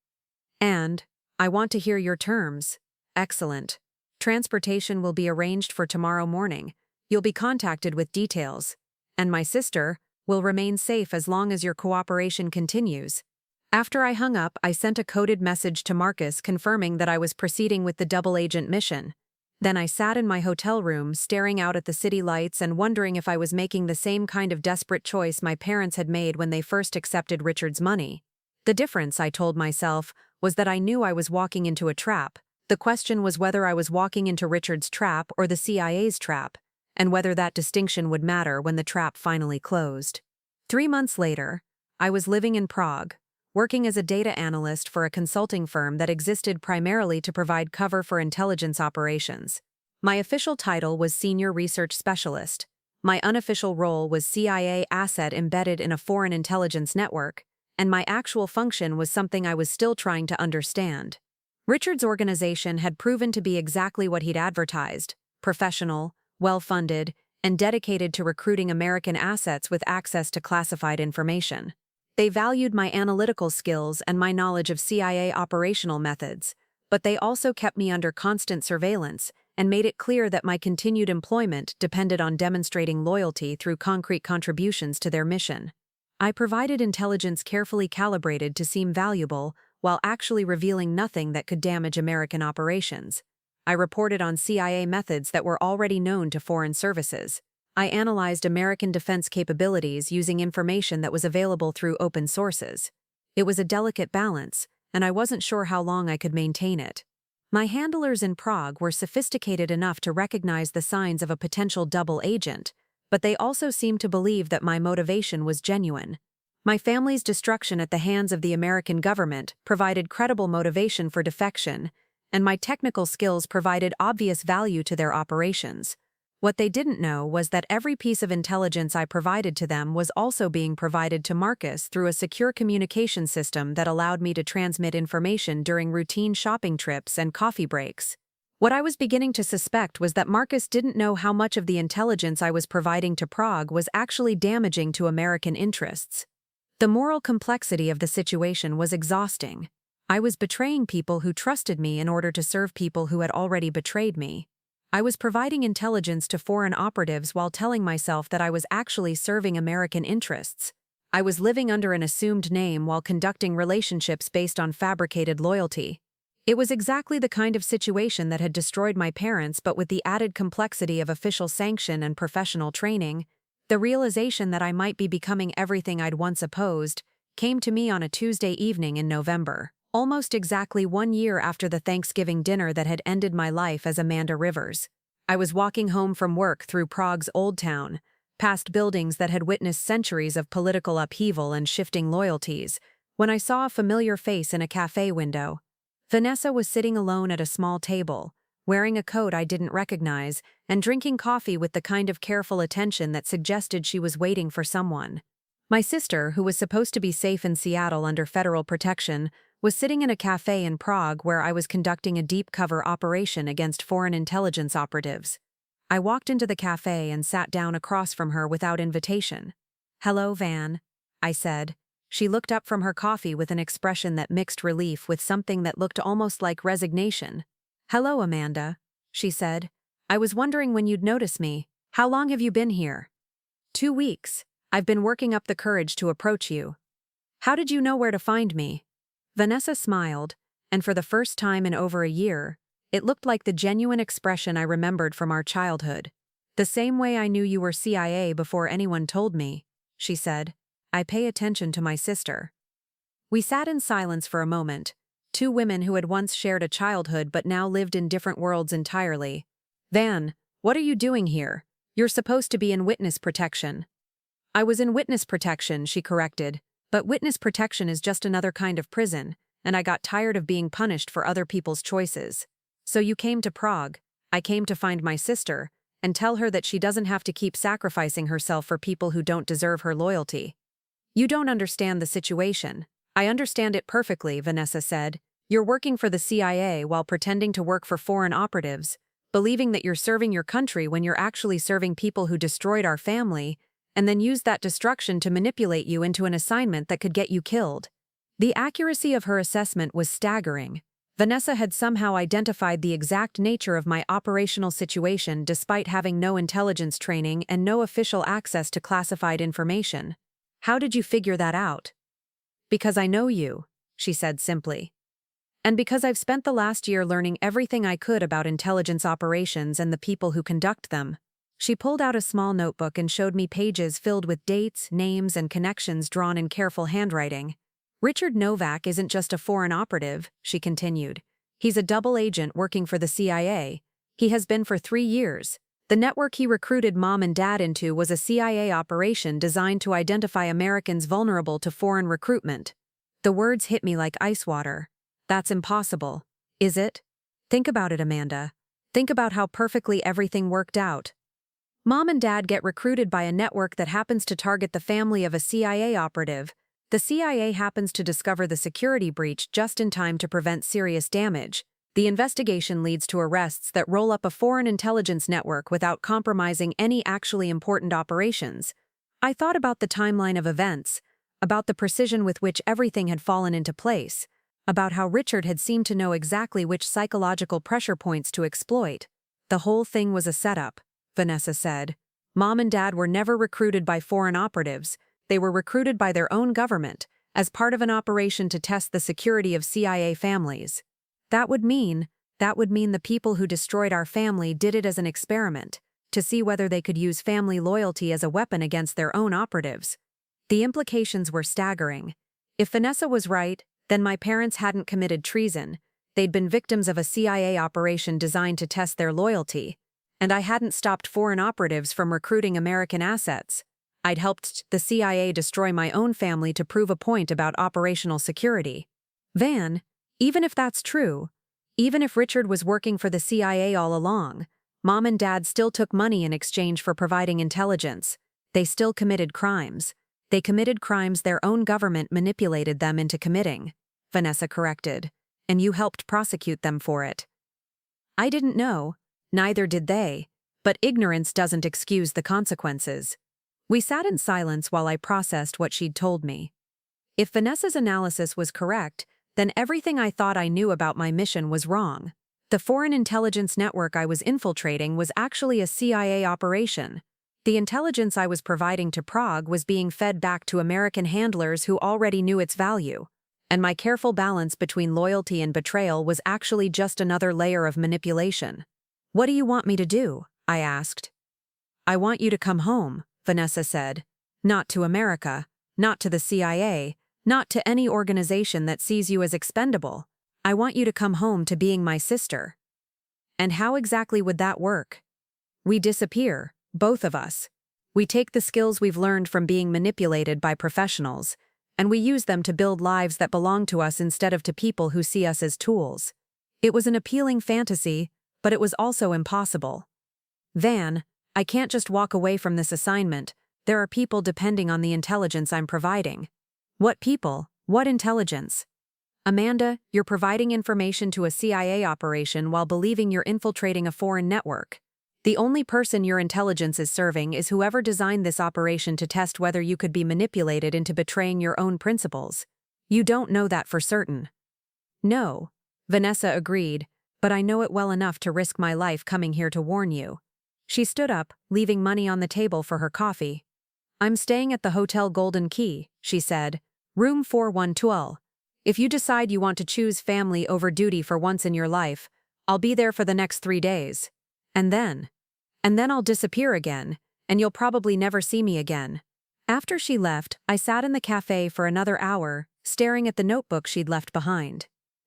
And, I want to hear your terms. Excellent. Transportation will be arranged for tomorrow morning. You'll be contacted with details. And my sister will remain safe as long as your cooperation continues. After I hung up, I sent a coded message to Marcus confirming that I was proceeding with the double agent mission. Then I sat in my hotel room, staring out at the city lights and wondering if I was making the same kind of desperate choice my parents had made when they first accepted Richard's money. The difference, I told myself, was that I knew I was walking into a trap. The question was whether I was walking into Richard's trap or the CIA's trap, and whether that distinction would matter when the trap finally closed. 3 months later, I was living in Prague, working as a data analyst for a consulting firm that existed primarily to provide cover for intelligence operations. My official title was Senior Research Specialist. My unofficial role was CIA asset embedded in a foreign intelligence network, and my actual function was something I was still trying to understand. Richard's organization had proven to be exactly what he'd advertised: professional, well-funded, and dedicated to recruiting American assets with access to classified information. They valued my analytical skills and my knowledge of CIA operational methods, but they also kept me under constant surveillance and made it clear that my continued employment depended on demonstrating loyalty through concrete contributions to their mission. I provided intelligence carefully calibrated to seem valuable while actually revealing nothing that could damage American operations. I reported on CIA methods that were already known to foreign services. I analyzed American defense capabilities using information that was available through open sources. It was a delicate balance, and I wasn't sure how long I could maintain it. My handlers in Prague were sophisticated enough to recognize the signs of a potential double agent, but they also seemed to believe that my motivation was genuine. My family's destruction at the hands of the American government provided credible motivation for defection, and my technical skills provided obvious value to their operations. What they didn't know was that every piece of intelligence I provided to them was also being provided to Marcus through a secure communication system that allowed me to transmit information during routine shopping trips and coffee breaks. What I was beginning to suspect was that Marcus didn't know how much of the intelligence I was providing to Prague was actually damaging to American interests. The moral complexity of the situation was exhausting. I was betraying people who trusted me in order to serve people who had already betrayed me. I was providing intelligence to foreign operatives while telling myself that I was actually serving American interests. I was living under an assumed name while conducting relationships based on fabricated loyalty. It was exactly the kind of situation that had destroyed my parents, but with the added complexity of official sanction and professional training. The realization that I might be becoming everything I'd once opposed came to me on a Tuesday evening in November, almost exactly 1 year after the Thanksgiving dinner that had ended my life as Amanda Rivers. I was walking home from work through Prague's Old Town, past buildings that had witnessed centuries of political upheaval and shifting loyalties, when I saw a familiar face in a cafe window. Vanessa was sitting alone at a small table, wearing a coat I didn't recognize, and drinking coffee with the kind of careful attention that suggested she was waiting for someone. My sister, who was supposed to be safe in Seattle under federal protection, was sitting in a cafe in Prague where I was conducting a deep-cover operation against foreign intelligence operatives. I walked into the cafe and sat down across from her without invitation. "Hello, Van," I said. She looked up from her coffee with an expression that mixed relief with something that looked almost like resignation. "Hello, Amanda," she said. "I was wondering when you'd notice me. How long have you been here?" 2 weeks. I've been working up the courage to approach you." "How did you know where to find me?" Vanessa smiled, and for the first time in over a year, it looked like the genuine expression I remembered from our childhood. "The same way I knew you were CIA before anyone told me," she said. "I pay attention to my sister." We sat in silence for a moment, two women who had once shared a childhood but now lived in different worlds entirely. "Van, what are you doing here? You're supposed to be in witness protection." "I was in witness protection," she corrected. "But witness protection is just another kind of prison, and I got tired of being punished for other people's choices. So you came to Prague." "I came to find my sister, and tell her that she doesn't have to keep sacrificing herself for people who don't deserve her loyalty." "You don't understand the situation." "I understand it perfectly," Vanessa said. "You're working for the CIA while pretending to work for foreign operatives, believing that you're serving your country when you're actually serving people who destroyed our family, and then use that destruction to manipulate you into an assignment that could get you killed." The accuracy of her assessment was staggering. Vanessa had somehow identified the exact nature of my operational situation despite having no intelligence training and no official access to classified information. "How did you figure that out?" "Because I know you," she said simply. "And because I've spent the last year learning everything I could about intelligence operations and the people who conduct them." She pulled out a small notebook and showed me pages filled with dates, names, and connections drawn in careful handwriting. "Richard Novak isn't just a foreign operative," she continued. "He's a double agent working for the CIA. He has been for 3 years. The network he recruited Mom and Dad into was a CIA operation designed to identify Americans vulnerable to foreign recruitment." The words hit me like ice water. "That's impossible, is it? Think about it, Amanda. Think about how perfectly everything worked out. Mom and Dad get recruited by a network that happens to target the family of a CIA operative. The CIA happens to discover the security breach just in time to prevent serious damage. The investigation leads to arrests that roll up a foreign intelligence network without compromising any actually important operations." I thought about the timeline of events, about the precision with which everything had fallen into place, about how Richard had seemed to know exactly which psychological pressure points to exploit. "The whole thing was a setup," Vanessa said. "Mom and Dad were never recruited by foreign operatives. They were recruited by their own government, as part of an operation to test the security of CIA families. That would mean the people who destroyed our family did it as an experiment, to see whether they could use family loyalty as a weapon against their own operatives." The implications were staggering. If Vanessa was right, then my parents hadn't committed treason. They'd been victims of a CIA operation designed to test their loyalty. And I hadn't stopped foreign operatives from recruiting American assets. I'd helped the CIA destroy my own family to prove a point about operational security. "Van, even if that's true, Even if Richard was working for the CIA all along, Mom and Dad still took money in exchange for providing intelligence. They still committed crimes. They committed crimes their own government manipulated them into committing, Vanessa corrected, and you helped prosecute them for it. I didn't know, neither did they, but ignorance doesn't excuse the consequences. We sat in silence while I processed what she'd told me. If Vanessa's analysis was correct, then everything I thought I knew about my mission was wrong. The foreign intelligence network I was infiltrating was actually a CIA operation. The intelligence I was providing to Prague was being fed back to American handlers who already knew its value. And my careful balance between loyalty and betrayal was actually just another layer of manipulation. What do you want me to do? I asked. I want you to come home, Vanessa said. Not to America, not to the CIA, not to any organization that sees you as expendable. I want you to come home to being my sister. And how exactly would that work? We disappear, both of us. We take the skills we've learned from being manipulated by professionals, and we use them to build lives that belong to us instead of to people who see us as tools. It was an appealing fantasy, but it was also impossible. Van, I can't just walk away from this assignment. There are people depending on the intelligence I'm providing. What people? What intelligence? Amanda, you're providing information to a CIA operation while believing you're infiltrating a foreign network. The only person your intelligence is serving is whoever designed this operation to test whether you could be manipulated into betraying your own principles. You don't know that for certain. No, Vanessa agreed, but I know it well enough to risk my life coming here to warn you. She stood up, leaving money on the table for her coffee. I'm staying at the Hotel Golden Key, she said, room 4112. If you decide you want to choose family over duty for once in your life, I'll be there for the next 3 days. And then I'll disappear again, and you'll probably never see me again. After she left, I sat in the cafe for another hour, staring at the notebook she'd left behind.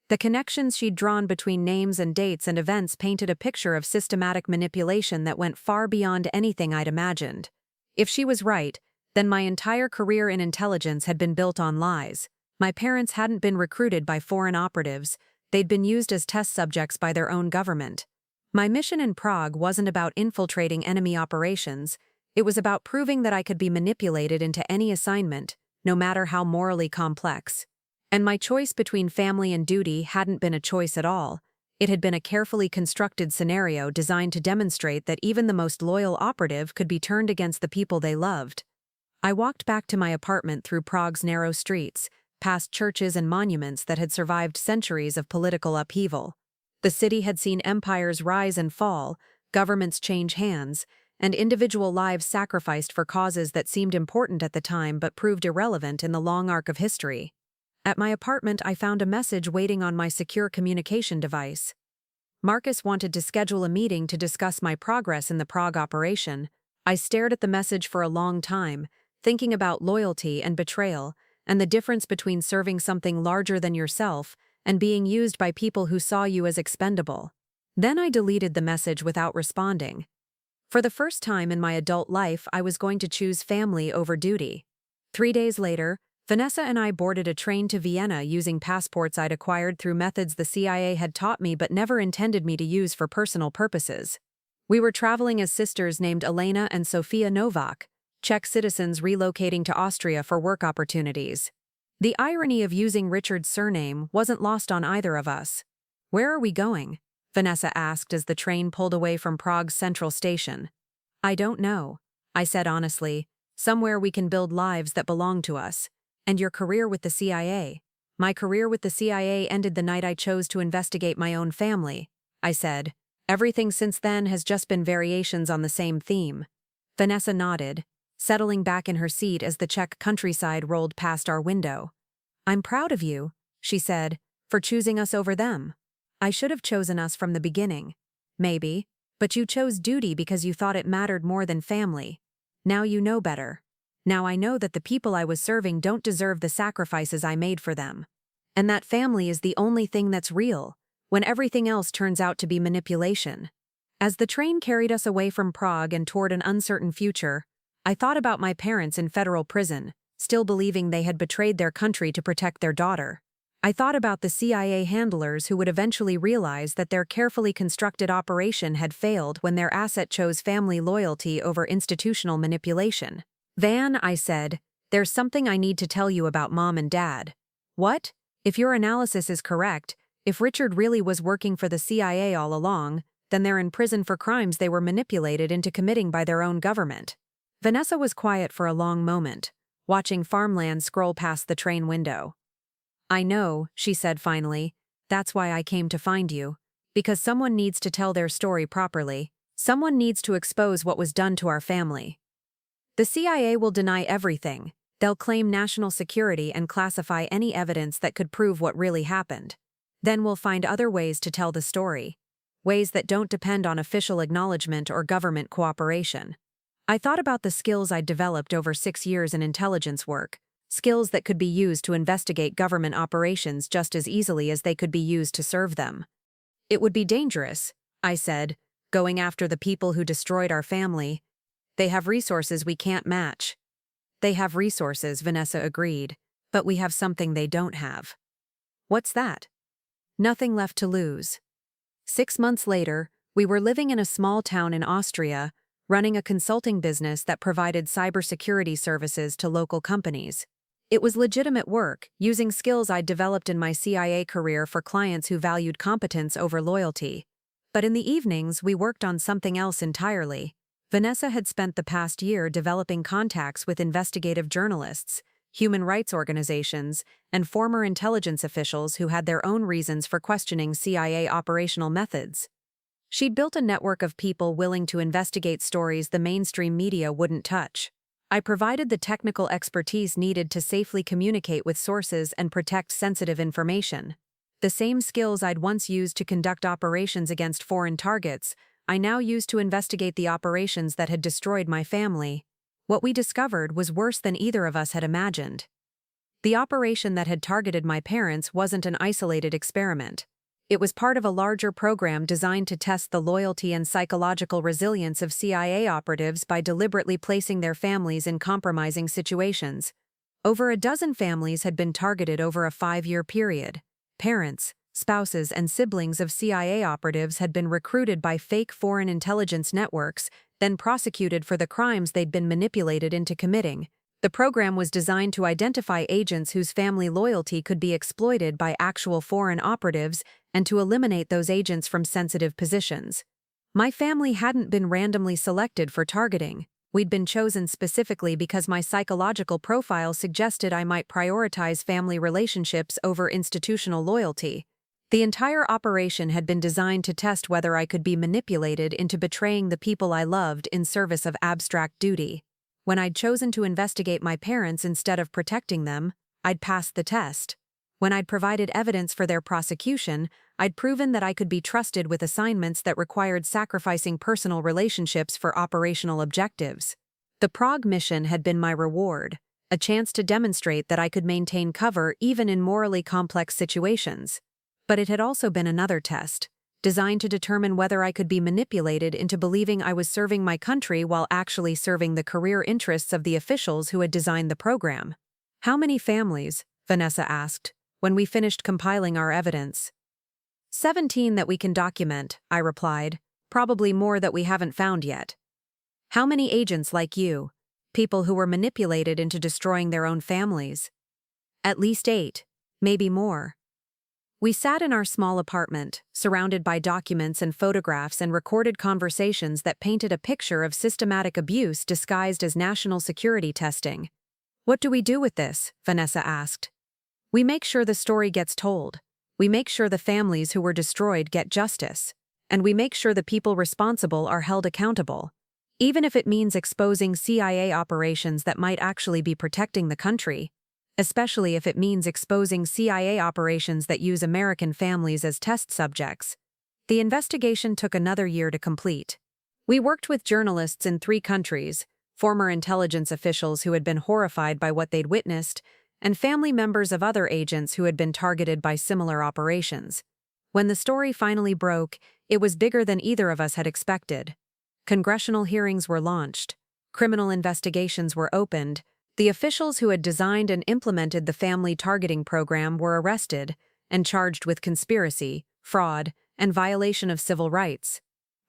The connections she'd drawn between names and dates and events painted a picture of systematic manipulation that went far beyond anything I'd imagined. If she was right, then my entire career in intelligence had been built on lies. My parents hadn't been recruited by foreign operatives, they'd been used as test subjects by their own government. My mission in Prague wasn't about infiltrating enemy operations, it was about proving that I could be manipulated into any assignment, no matter how morally complex. And my choice between family and duty hadn't been a choice at all, it had been a carefully constructed scenario designed to demonstrate that even the most loyal operative could be turned against the people they loved. I walked back to my apartment through Prague's narrow streets, past churches and monuments that had survived centuries of political upheaval. The city had seen empires rise and fall, governments change hands, and individual lives sacrificed for causes that seemed important at the time but proved irrelevant in the long arc of history. At my apartment, I found a message waiting on my secure communication device. Marcus wanted to schedule a meeting to discuss my progress in the Prague operation. I stared at the message for a long time, thinking about loyalty and betrayal, and the difference between serving something larger than yourself and being used by people who saw you as expendable. Then I deleted the message without responding. For the first time in my adult life, I was going to choose family over duty. 3 days later, Vanessa and I boarded a train to Vienna using passports I'd acquired through methods the CIA had taught me but never intended me to use for personal purposes. We were traveling as sisters named Elena and Sofia Novak, Czech citizens relocating to Austria for work opportunities. The irony of using Richard's surname wasn't lost on either of us. Where are we going? Vanessa asked as the train pulled away from Prague's central station. I don't know, I said honestly. Somewhere we can build lives that belong to us. And your career with the CIA. My career with the CIA ended the night I chose to investigate my own family, I said. Everything since then has just been variations on the same theme. Vanessa nodded, settling back in her seat as the Czech countryside rolled past our window. I'm proud of you, she said, for choosing us over them. I should have chosen us from the beginning. Maybe, but you chose duty because you thought it mattered more than family. Now you know better. Now I know that the people I was serving don't deserve the sacrifices I made for them. And that family is the only thing that's real, when everything else turns out to be manipulation. As the train carried us away from Prague and toward an uncertain future, I thought about my parents in federal prison, still believing they had betrayed their country to protect their daughter. I thought about the CIA handlers who would eventually realize that their carefully constructed operation had failed when their asset chose family loyalty over institutional manipulation. Van, I said, there's something I need to tell you about Mom and Dad. What? If your analysis is correct, if Richard really was working for the CIA all along, then they're in prison for crimes they were manipulated into committing by their own government. Vanessa was quiet for a long moment, watching farmland scroll past the train window. I know, she said finally, that's why I came to find you. Because someone needs to tell their story properly. Someone needs to expose what was done to our family. The CIA will deny everything. They'll claim national security and classify any evidence that could prove what really happened. Then we'll find other ways to tell the story. Ways that don't depend on official acknowledgement or government cooperation. I thought about the skills I'd developed over 6 years in intelligence work. Skills that could be used to investigate government operations just as easily as they could be used to serve them. It would be dangerous, I said, going after the people who destroyed our family. They have resources we can't match. They have resources, Vanessa agreed, but we have something they don't have. What's that? Nothing left to lose. 6 months later, we were living in a small town in Austria, running a consulting business that provided cybersecurity services to local companies. It was legitimate work, using skills I'd developed in my CIA career for clients who valued competence over loyalty. But in the evenings, we worked on something else entirely. Vanessa had spent the past year developing contacts with investigative journalists, human rights organizations, and former intelligence officials who had their own reasons for questioning CIA operational methods. She'd built a network of people willing to investigate stories the mainstream media wouldn't touch. I provided the technical expertise needed to safely communicate with sources and protect sensitive information. The same skills I'd once used to conduct operations against foreign targets, I now used to investigate the operations that had destroyed my family. What we discovered was worse than either of us had imagined. The operation that had targeted my parents wasn't an isolated experiment. It was part of a larger program designed to test the loyalty and psychological resilience of CIA operatives by deliberately placing their families in compromising situations. Over a dozen families had been targeted over a 5-year period. Parents, spouses, and siblings of CIA operatives had been recruited by fake foreign intelligence networks, then prosecuted for the crimes they'd been manipulated into committing. The program was designed to identify agents whose family loyalty could be exploited by actual foreign operatives and to eliminate those agents from sensitive positions. My family hadn't been randomly selected for targeting. We'd been chosen specifically because my psychological profile suggested I might prioritize family relationships over institutional loyalty. The entire operation had been designed to test whether I could be manipulated into betraying the people I loved in service of abstract duty. When I'd chosen to investigate my parents instead of protecting them, I'd passed the test. When I'd provided evidence for their prosecution, I'd proven that I could be trusted with assignments that required sacrificing personal relationships for operational objectives. The Prague mission had been my reward, a chance to demonstrate that I could maintain cover even in morally complex situations. But it had also been another test, designed to determine whether I could be manipulated into believing I was serving my country while actually serving the career interests of the officials who had designed the program. How many families? Vanessa asked, when we finished compiling our evidence. 17 that we can document, I replied, probably more that we haven't found yet. How many agents like you? People who were manipulated into destroying their own families? At least 8, maybe more. We sat in our small apartment, surrounded by documents and photographs and recorded conversations that painted a picture of systematic abuse disguised as national security testing. What do we do with this? Vanessa asked. We make sure the story gets told. We make sure the families who were destroyed get justice. And we make sure the people responsible are held accountable. Even if it means exposing CIA operations that might actually be protecting the country. Especially if it means exposing CIA operations that use American families as test subjects. The investigation took another year to complete. We worked with journalists in 3 countries, former intelligence officials who had been horrified by what they'd witnessed, and family members of other agents who had been targeted by similar operations. When the story finally broke, it was bigger than either of us had expected. Congressional hearings were launched. Criminal investigations were opened. The officials who had designed and implemented the family targeting program were arrested and charged with conspiracy, fraud, and violation of civil rights.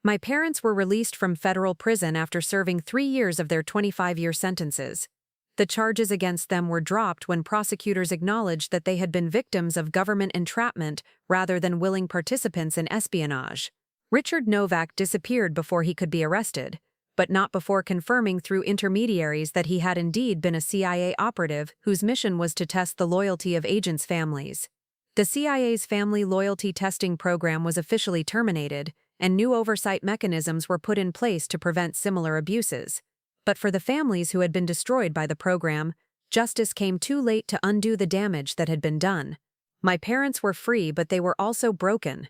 My parents were released from federal prison after serving 3 years of their 25-year sentences. The charges against them were dropped when prosecutors acknowledged that they had been victims of government entrapment rather than willing participants in espionage. Richard Novak disappeared before he could be arrested, but not before confirming through intermediaries that he had indeed been a CIA operative whose mission was to test the loyalty of agents' families. The CIA's family loyalty testing program was officially terminated, and new oversight mechanisms were put in place to prevent similar abuses. But for the families who had been destroyed by the program, justice came too late to undo the damage that had been done. My parents were free, but they were also broken.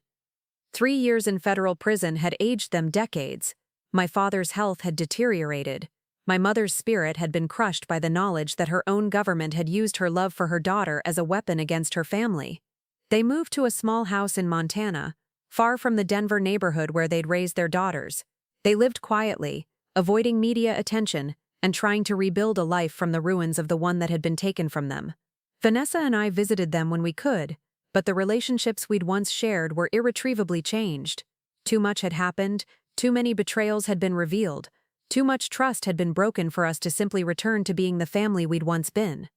3 years in federal prison had aged them decades. My father's health had deteriorated. My mother's spirit had been crushed by the knowledge that her own government had used her love for her daughter as a weapon against her family. They moved to a small house in Montana, far from the Denver neighborhood where they'd raised their daughters. They lived quietly, avoiding media attention, and trying to rebuild a life from the ruins of the one that had been taken from them. Vanessa and I visited them when we could, but the relationships we'd once shared were irretrievably changed. Too much had happened, too many betrayals had been revealed, too much trust had been broken for us to simply return to being the family we'd once been.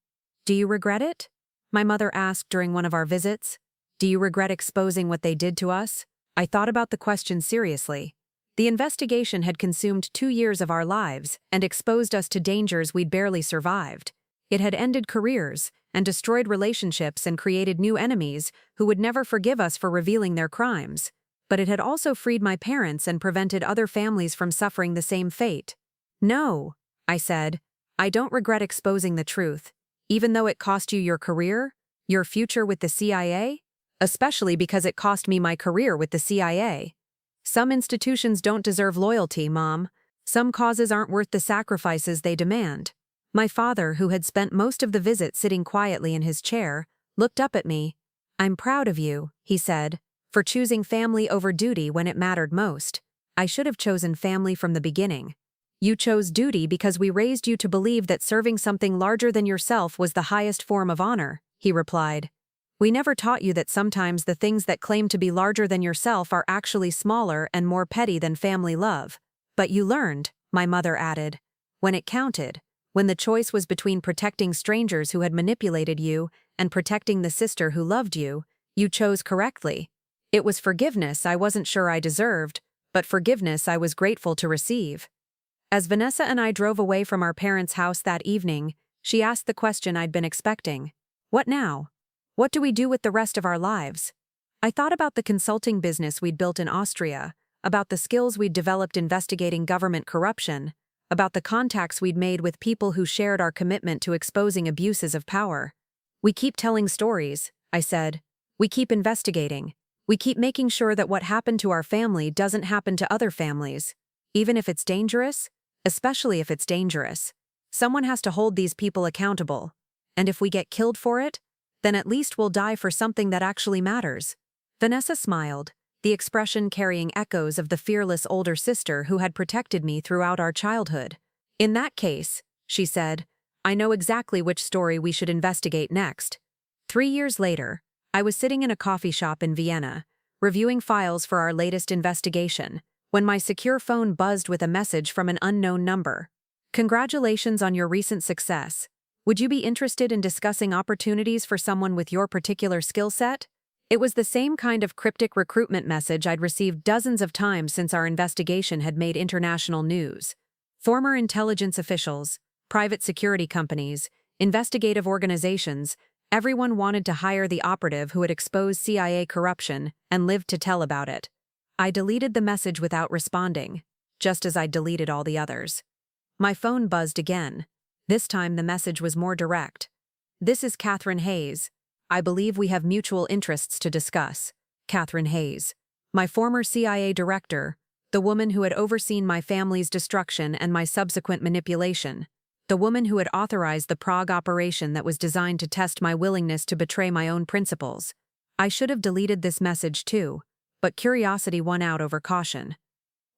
"Do you regret it?" my mother asked during one of our visits. "Do you regret exposing what they did to us?" I thought about the question seriously. The investigation had consumed 2 years of our lives and exposed us to dangers we'd barely survived. It had ended careers and destroyed relationships and created new enemies who would never forgive us for revealing their crimes. But it had also freed my parents and prevented other families from suffering the same fate. "No," I said, "I don't regret exposing the truth, even though it cost you your career, your future with the CIA? Especially because it cost me my career with the CIA. Some institutions don't deserve loyalty, Mom. Some causes aren't worth the sacrifices they demand." My father, who had spent most of the visit sitting quietly in his chair, looked up at me. "I'm proud of you," he said, "for choosing family over duty when it mattered most. I should have chosen family from the beginning. You chose duty because we raised you to believe that serving something larger than yourself was the highest form of honor," he replied. "We never taught you that sometimes the things that claim to be larger than yourself are actually smaller and more petty than family love. But you learned," my mother added, "when it counted. When the choice was between protecting strangers who had manipulated you and protecting the sister who loved you, you chose correctly. It was forgiveness I wasn't sure I deserved, but forgiveness I was grateful to receive." As Vanessa and I drove away from our parents' house that evening, she asked the question I'd been expecting. "What now? What do we do with the rest of our lives?" I thought about the consulting business we'd built in Austria, about the skills we'd developed investigating government corruption, about the contacts we'd made with people who shared our commitment to exposing abuses of power. "We keep telling stories," I said. "We keep investigating. We keep making sure that what happened to our family doesn't happen to other families. Even if it's dangerous, especially if it's dangerous, someone has to hold these people accountable. And if we get killed for it, then at least we'll die for something that actually matters." Vanessa smiled, the expression carrying echoes of the fearless older sister who had protected me throughout our childhood. "In that case," she said, "I know exactly which story we should investigate next." 3 years later, I was sitting in a coffee shop in Vienna, reviewing files for our latest investigation, when my secure phone buzzed with a message from an unknown number. "Congratulations on your recent success. Would you be interested in discussing opportunities for someone with your particular skill set?" It was the same kind of cryptic recruitment message I'd received dozens of times since our investigation had made international news. Former intelligence officials, private security companies, investigative organizations, everyone wanted to hire the operative who had exposed CIA corruption and lived to tell about it. I deleted the message without responding, just as I'd deleted all the others. My phone buzzed again. This time the message was more direct. "This is Catherine Hayes. I believe we have mutual interests to discuss." Catherine Hayes, my former CIA director, the woman who had overseen my family's destruction and my subsequent manipulation, the woman who had authorized the Prague operation that was designed to test my willingness to betray my own principles. I should have deleted this message too, but curiosity won out over caution.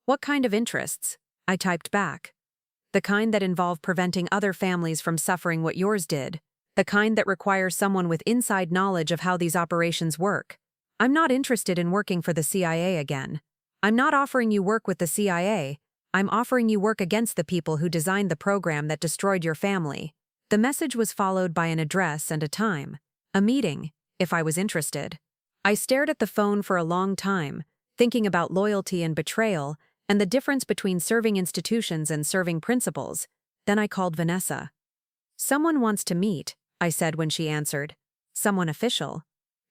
"What kind of interests?" I typed back. The kind that involve preventing other families from suffering what yours did. The kind that requires someone with inside knowledge of how these operations work. I'm not interested in working for the CIA again. I'm not offering you work with the CIA. I'm offering you work against the people who designed the program that destroyed your family. The message was followed by an address and a time. A meeting, if I was interested. I stared at the phone for a long time, thinking about loyalty and betrayal, and the difference between serving institutions and serving principles. Then I called Vanessa. "Someone wants to meet," I said when she answered. "Someone official."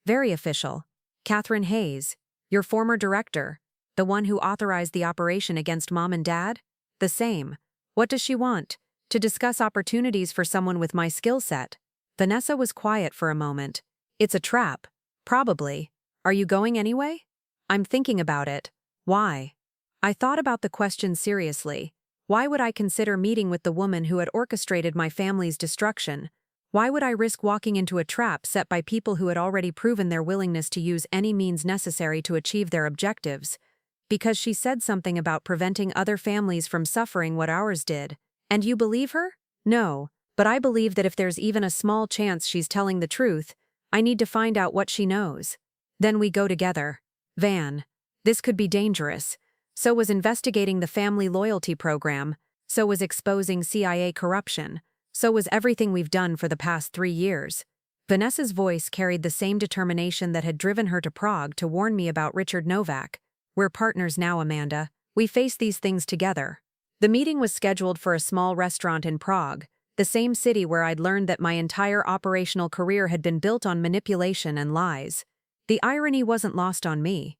"Very official. Catherine Hayes, your former director. The one who authorized the operation against Mom and Dad?" "The same. What does she want?" "To discuss opportunities for someone with my skill set." Vanessa was quiet for a moment. "It's a trap." "Probably. Are you going anyway?" "I'm thinking about it." "Why?" I thought about the question seriously. Why would I consider meeting with the woman who had orchestrated my family's destruction? Why would I risk walking into a trap set by people who had already proven their willingness to use any means necessary to achieve their objectives? Because she said something about preventing other families from suffering what ours did. And you believe her? No, but I believe that if there's even a small chance she's telling the truth, I need to find out what she knows. Then we go together. Van. This could be dangerous. So was investigating the family loyalty program. So was exposing CIA corruption. So was everything we've done for the past 3 years. Vanessa's voice carried the same determination that had driven her to Prague to warn me about Richard Novak. "We're partners now, Amanda. We face these things together." The meeting was scheduled for a small restaurant in Prague, the same city where I'd learned that my entire operational career had been built on manipulation and lies. The irony wasn't lost on me.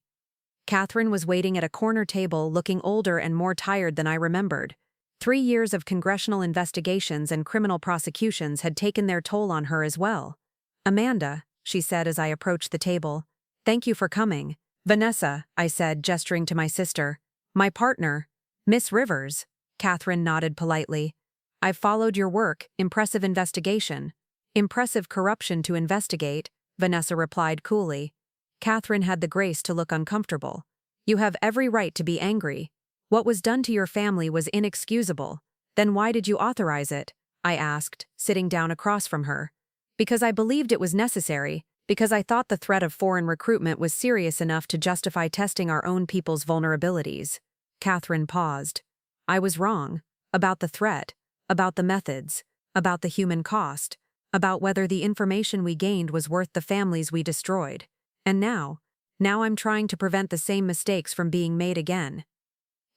Catherine was waiting at a corner table, looking older and more tired than I remembered. 3 years of congressional investigations and criminal prosecutions had taken their toll on her as well. "Amanda," she said as I approached the table, "thank you for coming." "Vanessa," I said, gesturing to my sister. "My partner, Miss Rivers." Catherine nodded politely. "I've followed your work, impressive investigation." "Impressive corruption to investigate," Vanessa replied coolly. Catherine had the grace to look uncomfortable. "You have every right to be angry. What was done to your family was inexcusable. Then why did you authorize it?" I asked, sitting down across from her. "Because I believed it was necessary, because I thought the threat of foreign recruitment was serious enough to justify testing our own people's vulnerabilities." Catherine paused. "I was wrong. About the threat, about the methods, about the human cost, about whether the information we gained was worth the families we destroyed. And now I'm trying to prevent the same mistakes from being made again."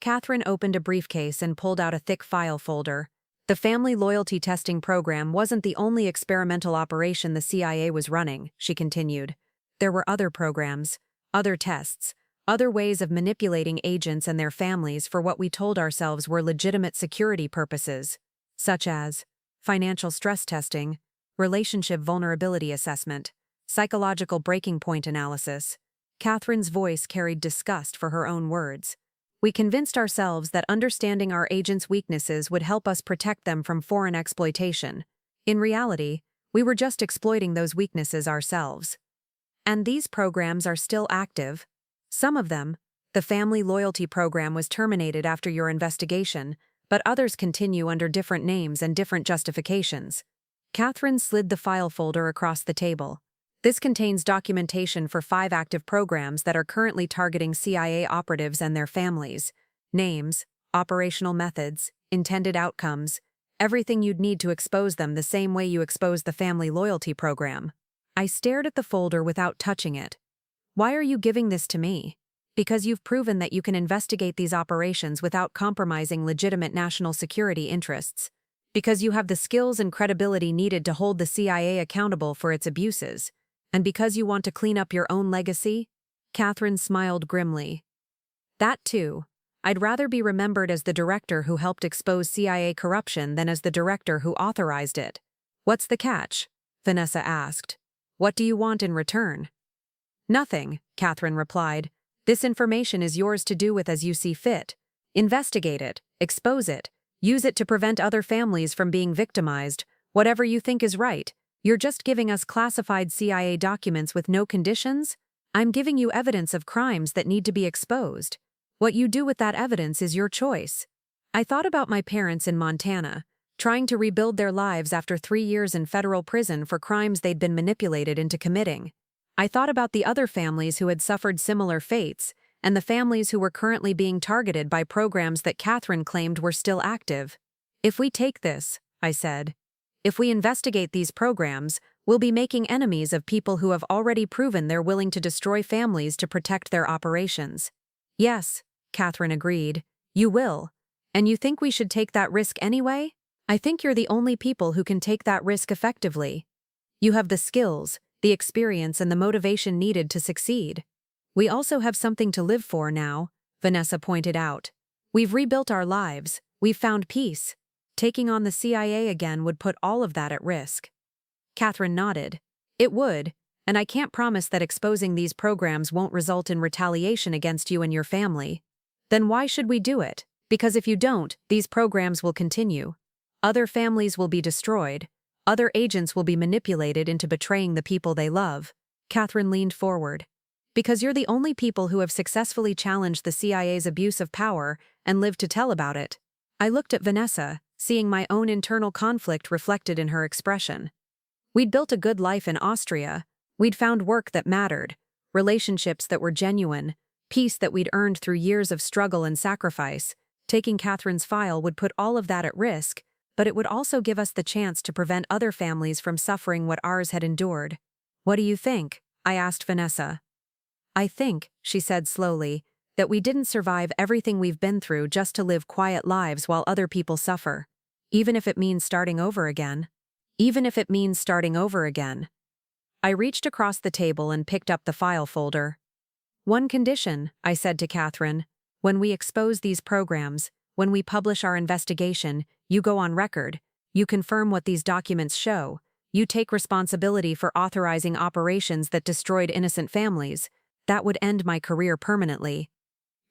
Catherine opened a briefcase and pulled out a thick file folder. "The family loyalty testing program wasn't the only experimental operation the CIA was running," she continued. "There were other programs, other tests, other ways of manipulating agents and their families for what we told ourselves were legitimate security purposes, such as financial stress testing, relationship vulnerability assessment, psychological breaking point analysis." Catherine's voice carried disgust for her own words. "We convinced ourselves that understanding our agents' weaknesses would help us protect them from foreign exploitation. In reality, we were just exploiting those weaknesses ourselves. And these programs are still active. Some of them. The family loyalty program was terminated after your investigation, but others continue under different names and different justifications." Catherine slid the file folder across the table. "This contains documentation for 5 active programs that are currently targeting CIA operatives and their families. Names, operational methods, intended outcomes, everything you'd need to expose them the same way you expose the family loyalty program." I stared at the folder without touching it. "Why are you giving this to me?" "Because you've proven that you can investigate these operations without compromising legitimate national security interests. Because you have the skills and credibility needed to hold the CIA accountable for its abuses. And because you want to clean up your own legacy?" Catherine smiled grimly. "That too. I'd rather be remembered as the director who helped expose CIA corruption than as the director who authorized it." "What's the catch?" Vanessa asked. "What do you want in return?" "Nothing," Catherine replied. "This information is yours to do with as you see fit. Investigate it, expose it, use it to prevent other families from being victimized, whatever you think is right. You're just giving us classified CIA documents with no conditions? I'm giving you evidence of crimes that need to be exposed. What you do with that evidence is your choice." I thought about my parents in Montana, trying to rebuild their lives after 3 years in federal prison for crimes they'd been manipulated into committing. I thought about the other families who had suffered similar fates, and the families who were currently being targeted by programs that Catherine claimed were still active. If we take this, I said, if we investigate these programs, we'll be making enemies of people who have already proven they're willing to destroy families to protect their operations. Yes, Catherine agreed. You will. And you think we should take that risk anyway? I think you're the only people who can take that risk effectively. You have the skills, the experience, and the motivation needed to succeed. We also have something to live for now, Vanessa pointed out. We've rebuilt our lives, we've found peace. Taking on the CIA again would put all of that at risk. Catherine nodded. It would, and I can't promise that exposing these programs won't result in retaliation against you and your family. Then why should we do it? Because if you don't, these programs will continue. Other families will be destroyed. Other agents will be manipulated into betraying the people they love. Catherine leaned forward. Because you're the only people who have successfully challenged the CIA's abuse of power and lived to tell about it. I looked at Vanessa, seeing my own internal conflict reflected in her expression. We'd built a good life in Austria. We'd found work that mattered, relationships that were genuine, peace that we'd earned through years of struggle and sacrifice. Taking Catherine's file would put all of that at risk, but it would also give us the chance to prevent other families from suffering what ours had endured. What do you think? I asked Vanessa. I think, she said slowly, that we didn't survive everything we've been through just to live quiet lives while other people suffer. Even if it means starting over again. Even if it means starting over again. I reached across the table and picked up the file folder. One condition, I said to Catherine. When we expose these programs, when we publish our investigation, you go on record, you confirm what these documents show, you take responsibility for authorizing operations that destroyed innocent families. That would end my career permanently.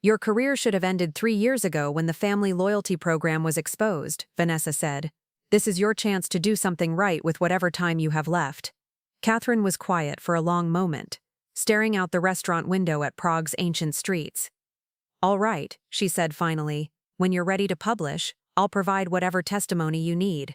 Your career should have ended 3 years ago when the family loyalty program was exposed, Vanessa said. This is your chance to do something right with whatever time you have left. Catherine was quiet for a long moment, staring out the restaurant window at Prague's ancient streets. All right, she said finally. When you're ready to publish, I'll provide whatever testimony you need.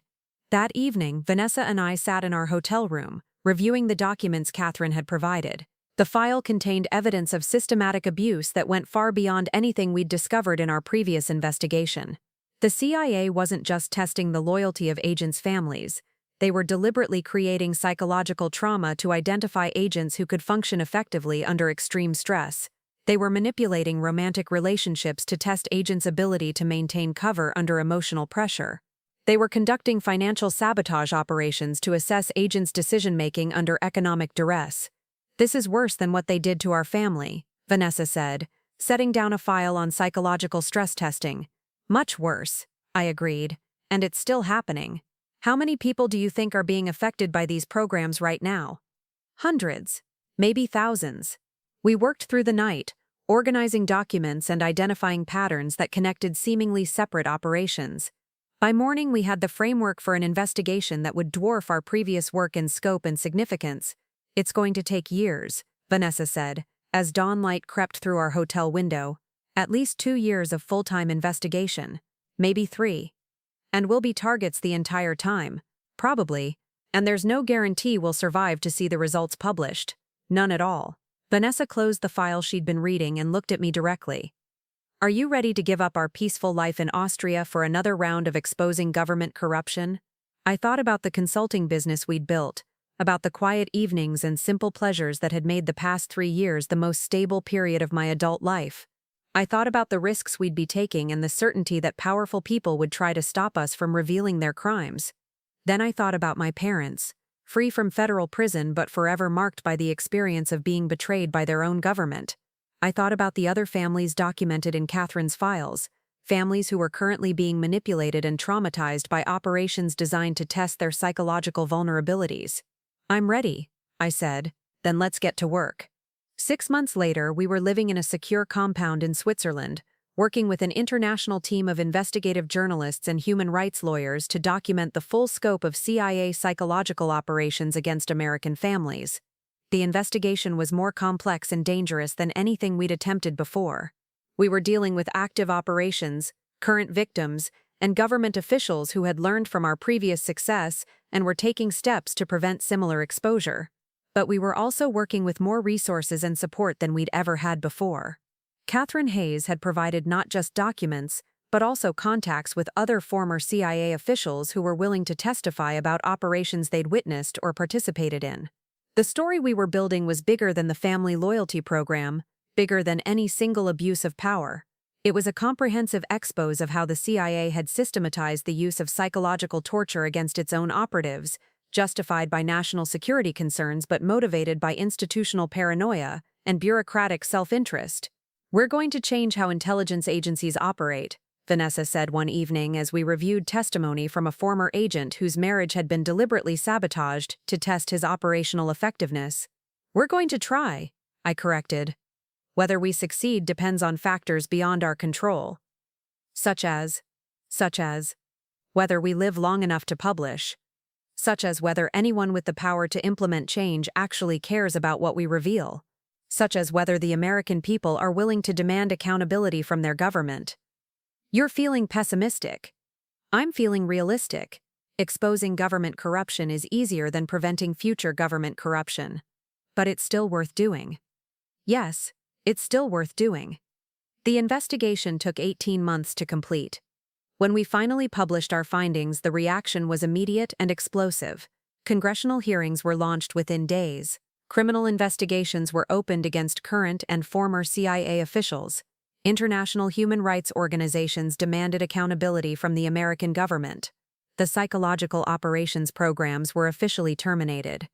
That evening, Vanessa and I sat in our hotel room, reviewing the documents Catherine had provided. The file contained evidence of systematic abuse that went far beyond anything we'd discovered in our previous investigation. The CIA wasn't just testing the loyalty of agents' families. They were deliberately creating psychological trauma to identify agents who could function effectively under extreme stress. They were manipulating romantic relationships to test agents' ability to maintain cover under emotional pressure. They were conducting financial sabotage operations to assess agents' decision-making under economic duress. This is worse than what they did to our family, Vanessa said, setting down a file on psychological stress testing. Much worse, I agreed, and it's still happening. How many people do you think are being affected by these programs right now? Hundreds, maybe thousands. We worked through the night, organizing documents and identifying patterns that connected seemingly separate operations. By morning, we had the framework for an investigation that would dwarf our previous work in scope and significance. It's going to take years, Vanessa said, as dawnlight crept through our hotel window. At least 2 years of full-time investigation. Maybe 3. And we'll be targets the entire time. Probably. And there's no guarantee we'll survive to see the results published. None at all. Vanessa closed the file she'd been reading and looked at me directly. Are you ready to give up our peaceful life in Austria for another round of exposing government corruption? I thought about the consulting business we'd built, about the quiet evenings and simple pleasures that had made the past 3 years the most stable period of my adult life. I thought about the risks we'd be taking and the certainty that powerful people would try to stop us from revealing their crimes. Then I thought about my parents, free from federal prison but forever marked by the experience of being betrayed by their own government. I thought about the other families documented in Catherine's files, families who were currently being manipulated and traumatized by operations designed to test their psychological vulnerabilities. I'm ready, I said. Then let's get to work. 6 months later, we were living in a secure compound in Switzerland, working with an international team of investigative journalists and human rights lawyers to document the full scope of CIA psychological operations against American families. The investigation was more complex and dangerous than anything we'd attempted before. We were dealing with active operations, current victims, and government officials who had learned from our previous success and were taking steps to prevent similar exposure. But we were also working with more resources and support than we'd ever had before. Catherine Hayes had provided not just documents, but also contacts with other former CIA officials who were willing to testify about operations they'd witnessed or participated in. The story we were building was bigger than the family loyalty program, bigger than any single abuse of power. It was a comprehensive expose of how the CIA had systematized the use of psychological torture against its own operatives, justified by national security concerns but motivated by institutional paranoia and bureaucratic self-interest. "We're going to change how intelligence agencies operate," Vanessa said one evening as we reviewed testimony from a former agent whose marriage had been deliberately sabotaged to test his operational effectiveness. "We're going to try," I corrected. "Whether we succeed depends on factors beyond our control. Such as whether we live long enough to publish. Such as whether anyone with the power to implement change actually cares about what we reveal. Such as whether the American people are willing to demand accountability from their government." You're feeling pessimistic. I'm feeling realistic. Exposing government corruption is easier than preventing future government corruption. But it's still worth doing. Yes, it's still worth doing. The investigation took 18 months to complete. When we finally published our findings, the reaction was immediate and explosive. Congressional hearings were launched within days. Criminal investigations were opened against current and former CIA officials. International human rights organizations demanded accountability from the American government. The psychological operations programs were officially terminated.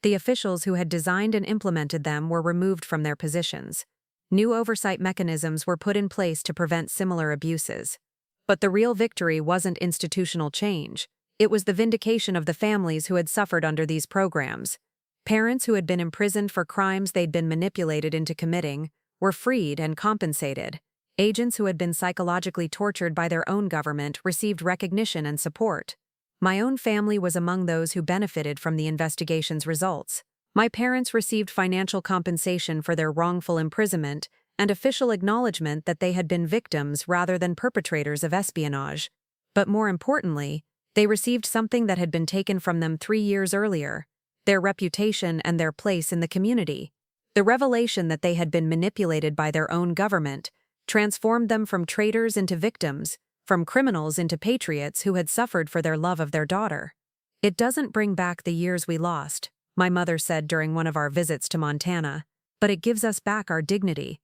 The officials who had designed and implemented them were removed from their positions. New oversight mechanisms were put in place to prevent similar abuses. But the real victory wasn't institutional change. It was the vindication of the families who had suffered under these programs. Parents who had been imprisoned for crimes they'd been manipulated into committing were freed and compensated. Agents who had been psychologically tortured by their own government received recognition and support. My own family was among those who benefited from the investigation's results. My parents received financial compensation for their wrongful imprisonment and official acknowledgement that they had been victims rather than perpetrators of espionage. But more importantly, they received something that had been taken from them 3 years earlier: their reputation and their place in the community. The revelation that they had been manipulated by their own government transformed them from traitors into victims, from criminals into patriots who had suffered for their love of their daughter. "It doesn't bring back the years we lost," my mother said during one of our visits to Montana, "but it gives us back our dignity.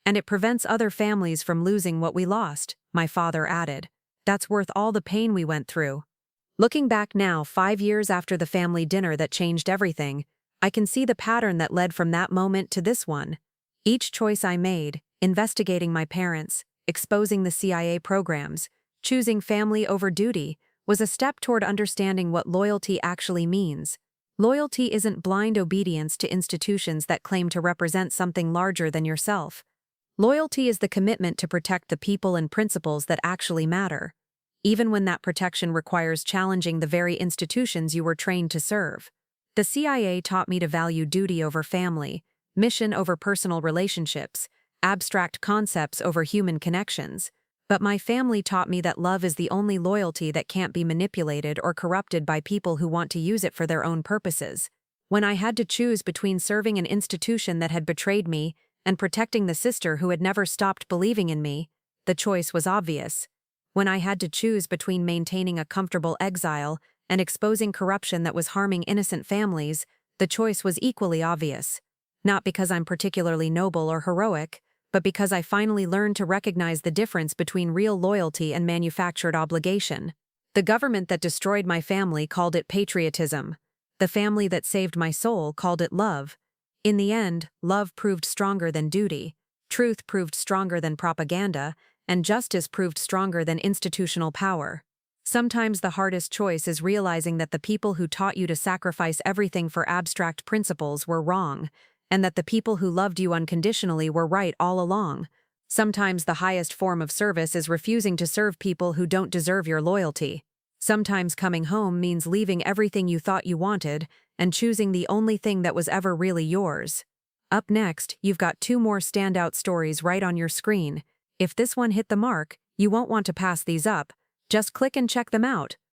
And it prevents other families from losing what we lost," my father added. "That's worth all the pain we went through." Looking back now, 5 years after the family dinner that changed everything, I can see the pattern that led from that moment to this one. Each choice I made, investigating my parents, exposing the CIA programs, choosing family over duty, was a step toward understanding what loyalty actually means. Loyalty isn't blind obedience to institutions that claim to represent something larger than yourself. Loyalty is the commitment to protect the people and principles that actually matter, even when that protection requires challenging the very institutions you were trained to serve. The CIA taught me to value duty over family, mission over personal relationships, abstract concepts over human connections. But my family taught me that love is the only loyalty that can't be manipulated or corrupted by people who want to use it for their own purposes. When I had to choose between serving an institution that had betrayed me and protecting the sister who had never stopped believing in me, the choice was obvious. When I had to choose between maintaining a comfortable exile and exposing corruption that was harming innocent families, the choice was equally obvious. Not because I'm particularly noble or heroic, but because I finally learned to recognize the difference between real loyalty and manufactured obligation. The government that destroyed my family called it patriotism. The family that saved my soul called it love. In the end, love proved stronger than duty, truth proved stronger than propaganda, and justice proved stronger than institutional power. Sometimes the hardest choice is realizing that the people who taught you to sacrifice everything for abstract principles were wrong, and that the people who loved you unconditionally were right all along. Sometimes the highest form of service is refusing to serve people who don't deserve your loyalty. Sometimes coming home means leaving everything you thought you wanted and choosing the only thing that was ever really yours. Up next, you've got 2 more standout stories right on your screen. If this one hit the mark, You won't want to pass these up. Just click and check them out.